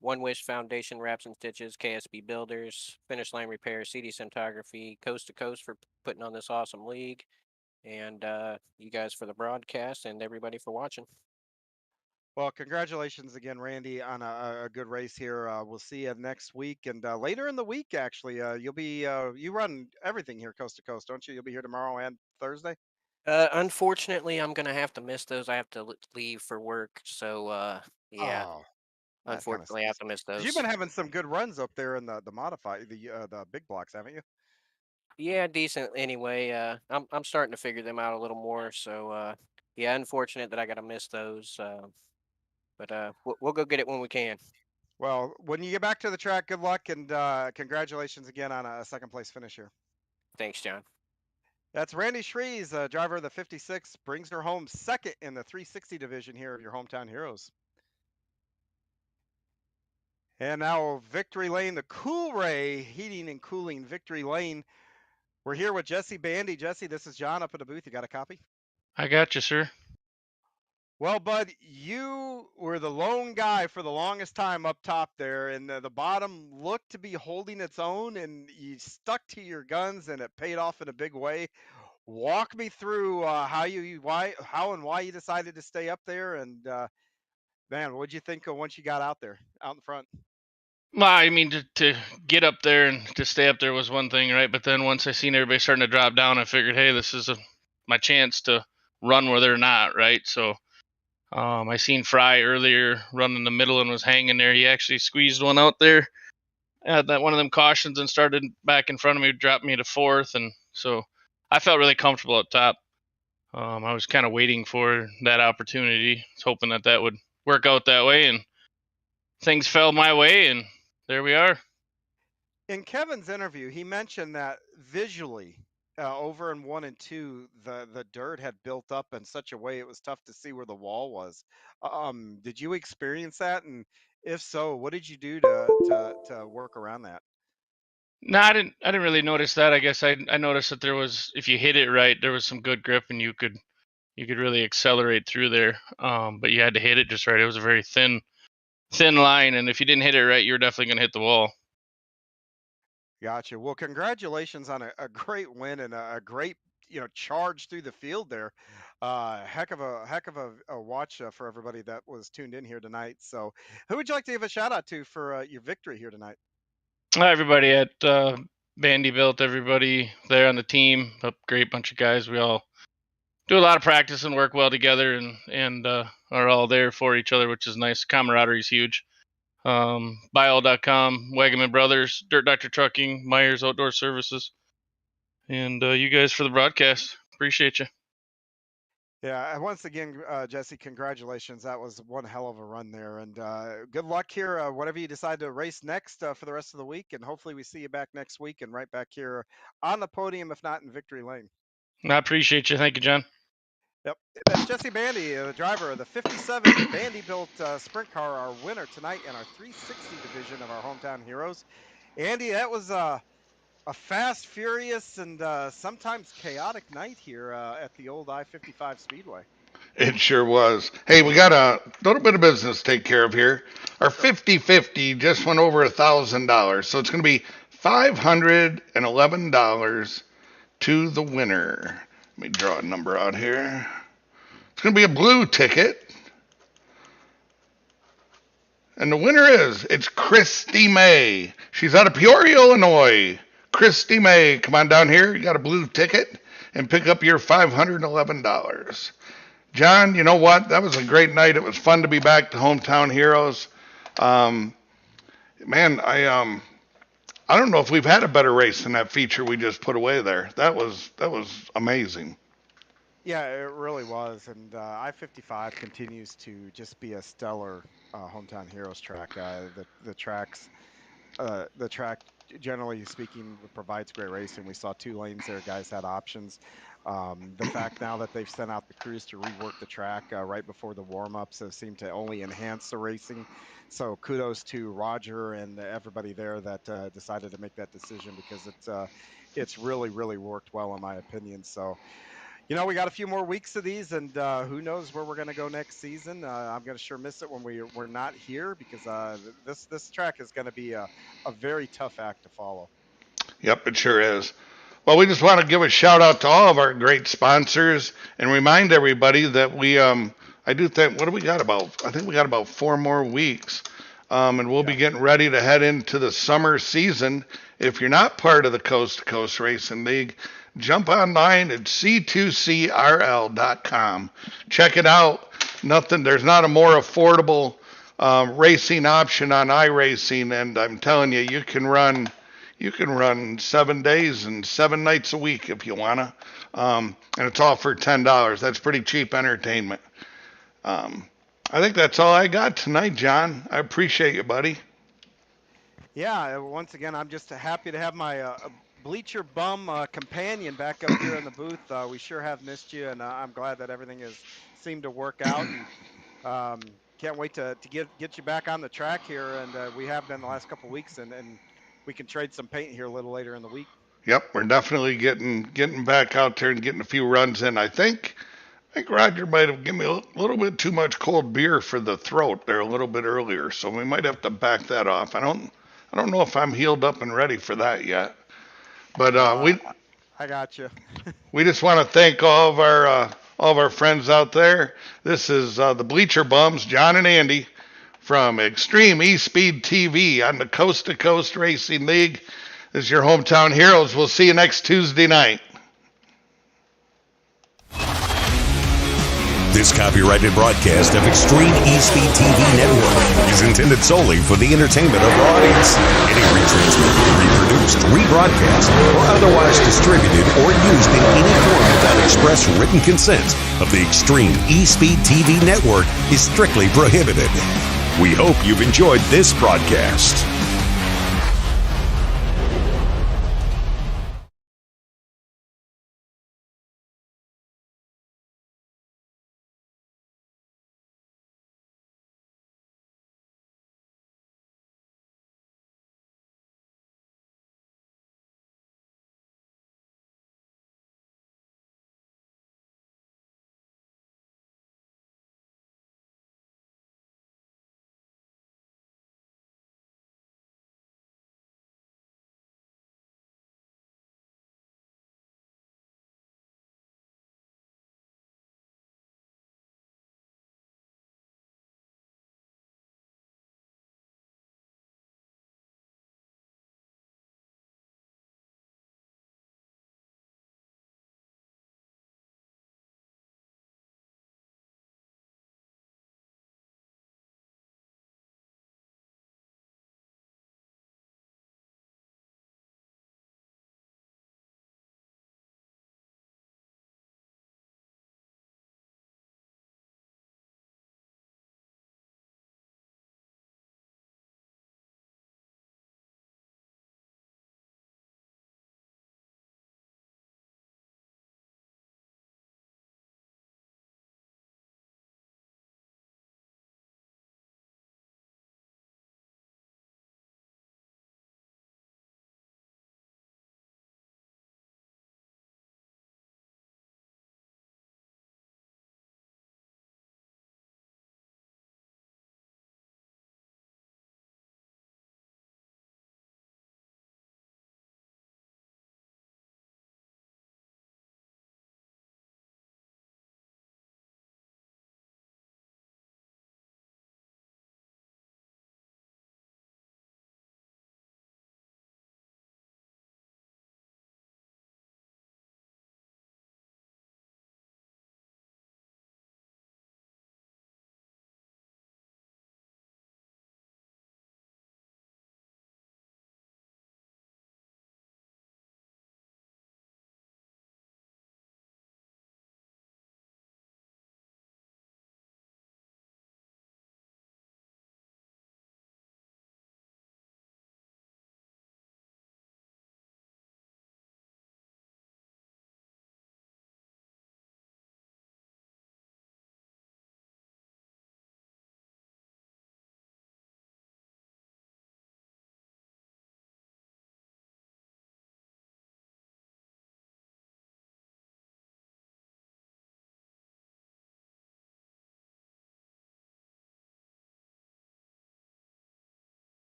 One Wish Foundation Wraps and Stitches, KSB Builders, Finish Line Repair, CD Cinematography, Coast to Coast for putting on this awesome league, and you guys for the broadcast, and everybody for watching. Well, congratulations again, Randy, on a good race here. We'll see you next week and later in the week. Actually, you'll be you run everything here coast to coast, don't you? You'll be here tomorrow and Thursday. Unfortunately, I'm gonna have to miss those. I have to leave for work, so yeah. Oh, that kind of Unfortunately, I have stinks. to miss 'Cause you've those. been having some good runs up there in the modify the big blocks, haven't you? Yeah, decent anyway. I'm starting to figure them out a little more. So yeah, unfortunate that I gotta miss those. But we'll go get it when we can. Well, when you get back to the track, good luck and congratulations again on a second place finish here. Thanks, John. That's Randy Shrees, driver of the 56, brings her home second in the 360 division here of your hometown heroes. And now Victory Lane, the Cool Ray Heating and Cooling Victory Lane. We're here with Jesse Bandy. Jesse, this is John up at the booth. You got a copy? I got you, sir. Well, bud, you were the lone guy for the longest time up top there, and the bottom looked to be holding its own, and you stuck to your guns, and it paid off in a big way. Walk me through how and why you decided to stay up there, and man, what'd you think of once you got out there, out in front? Well, I mean, to get up there and to stay up there was one thing, right? But then once I seen everybody starting to drop down, I figured, hey, this is my chance to run where they're not, right? So I seen Fry earlier run in the middle and was hanging there. He actually squeezed one out there at that one of them cautions and started back in front of me, dropped me to fourth, and so I felt really comfortable up top. I was kind of waiting for that opportunity, hoping that would work out that way, and things fell my way, and there we are. In Kevin's interview, he mentioned that visually, over in 1 and 2, the dirt had built up in such a way it was tough to see where the wall was. Did you experience that? And if so, what did you do to work around that? No, I didn't really notice that. I guess I noticed that there was, if you hit it right, there was some good grip and you could really accelerate through there. But you had to hit it just right. It was a very thin line, and if you didn't hit it right, you're definitely gonna hit the wall. Gotcha. Well, congratulations on a great win and a great charge through the field there. Heck of a watch for everybody that was tuned in here tonight. So, who would you like to give a shout out to for your victory here tonight? Everybody at Bandy Built, everybody there on the team, a great bunch of guys. We all do a lot of practice and work well together, and are all there for each other, which is nice. Camaraderie is huge. Byall.com, Wagaman Brothers, Dirt Doctor Trucking, Myers Outdoor Services, and you guys for the broadcast. Appreciate you. Yeah, and once again, Jesse, congratulations. That was one hell of a run there, and good luck here. Whatever you decide to race next for the rest of the week, and hopefully we see you back next week and right back here on the podium, if not in victory lane. I appreciate you. Thank you, John. Yep, that's Jesse Bandy, the driver of the 57 Bandy built sprint car, our winner tonight in our 360 division of our hometown heroes. Andy, that was a fast, furious, and sometimes chaotic night here at the old I-55 Speedway. It sure was. Hey, we got a little bit of business to take care of here. Our 50/50 just went over $1,000, so it's going to be $511 to the winner. Let me draw a number out here. It's going to be a blue ticket. And the winner it's Christy May. She's out of Peoria, Illinois. Christy May, come on down here. You got a blue ticket and pick up your $511. John, you know what? That was a great night. It was fun to be back to Hometown Heroes. Man, I don't know if we've had a better race than that feature we just put away there. That was amazing. Yeah, it really was, and I-55 continues to just be a stellar hometown heroes track. The tracks the track, generally speaking, provides great racing. We saw 2 lanes there. Guys had options. The fact now that they've sent out the crews to rework the track right before the warm-ups have seemed to only enhance the racing. So kudos to Roger and everybody there that decided to make that decision, because it's really, really worked well in my opinion. So, we got a few more weeks of these, and who knows where we're going to go next season. I'm going to sure miss it when we're not here, because this track is going to be a very tough act to follow. Yep, it sure is. Well, we just want to give a shout out to all of our great sponsors and remind everybody that I do think, what do we got about? I think we got about 4 more weeks. And we'll be getting ready to head into the summer season. If you're not part of the Coast to Coast Racing League, jump online at c2crl.com. Check it out. There's not a more affordable racing option on iRacing, and I'm telling you, you can run 7 days and 7 nights a week if you wanna, and it's all for $10. That's pretty cheap entertainment. I think that's all I got tonight, John. I appreciate you, buddy. Yeah, once again, I'm just happy to have my bleacher bum companion back up here in the booth. We sure have missed you, and I'm glad that everything has seemed to work out. And can't wait to get you back on the track here, and we have been the last couple of weeks, and we can trade some paint here a little later in the week. Yep, we're definitely getting back out there and getting a few runs in. I think Roger might have given me a little bit too much cold beer for the throat there a little bit earlier, so we might have to back that off. I don't know if I'm healed up and ready for that yet. But I got you. We just want to thank all of our friends out there. This is the Bleacher Bums, John and Andy from Extreme E-Speed TV on the Coast to Coast Racing League. This is your hometown heroes. We'll see you next Tuesday night. This copyrighted broadcast of Extreme E-Speed TV Network is intended solely for the entertainment of our audience. Any retransmitted, reproduced, rebroadcast, or otherwise distributed or used in any form without express written consent of the Extreme E-Speed TV Network is strictly prohibited. We hope you've enjoyed this broadcast.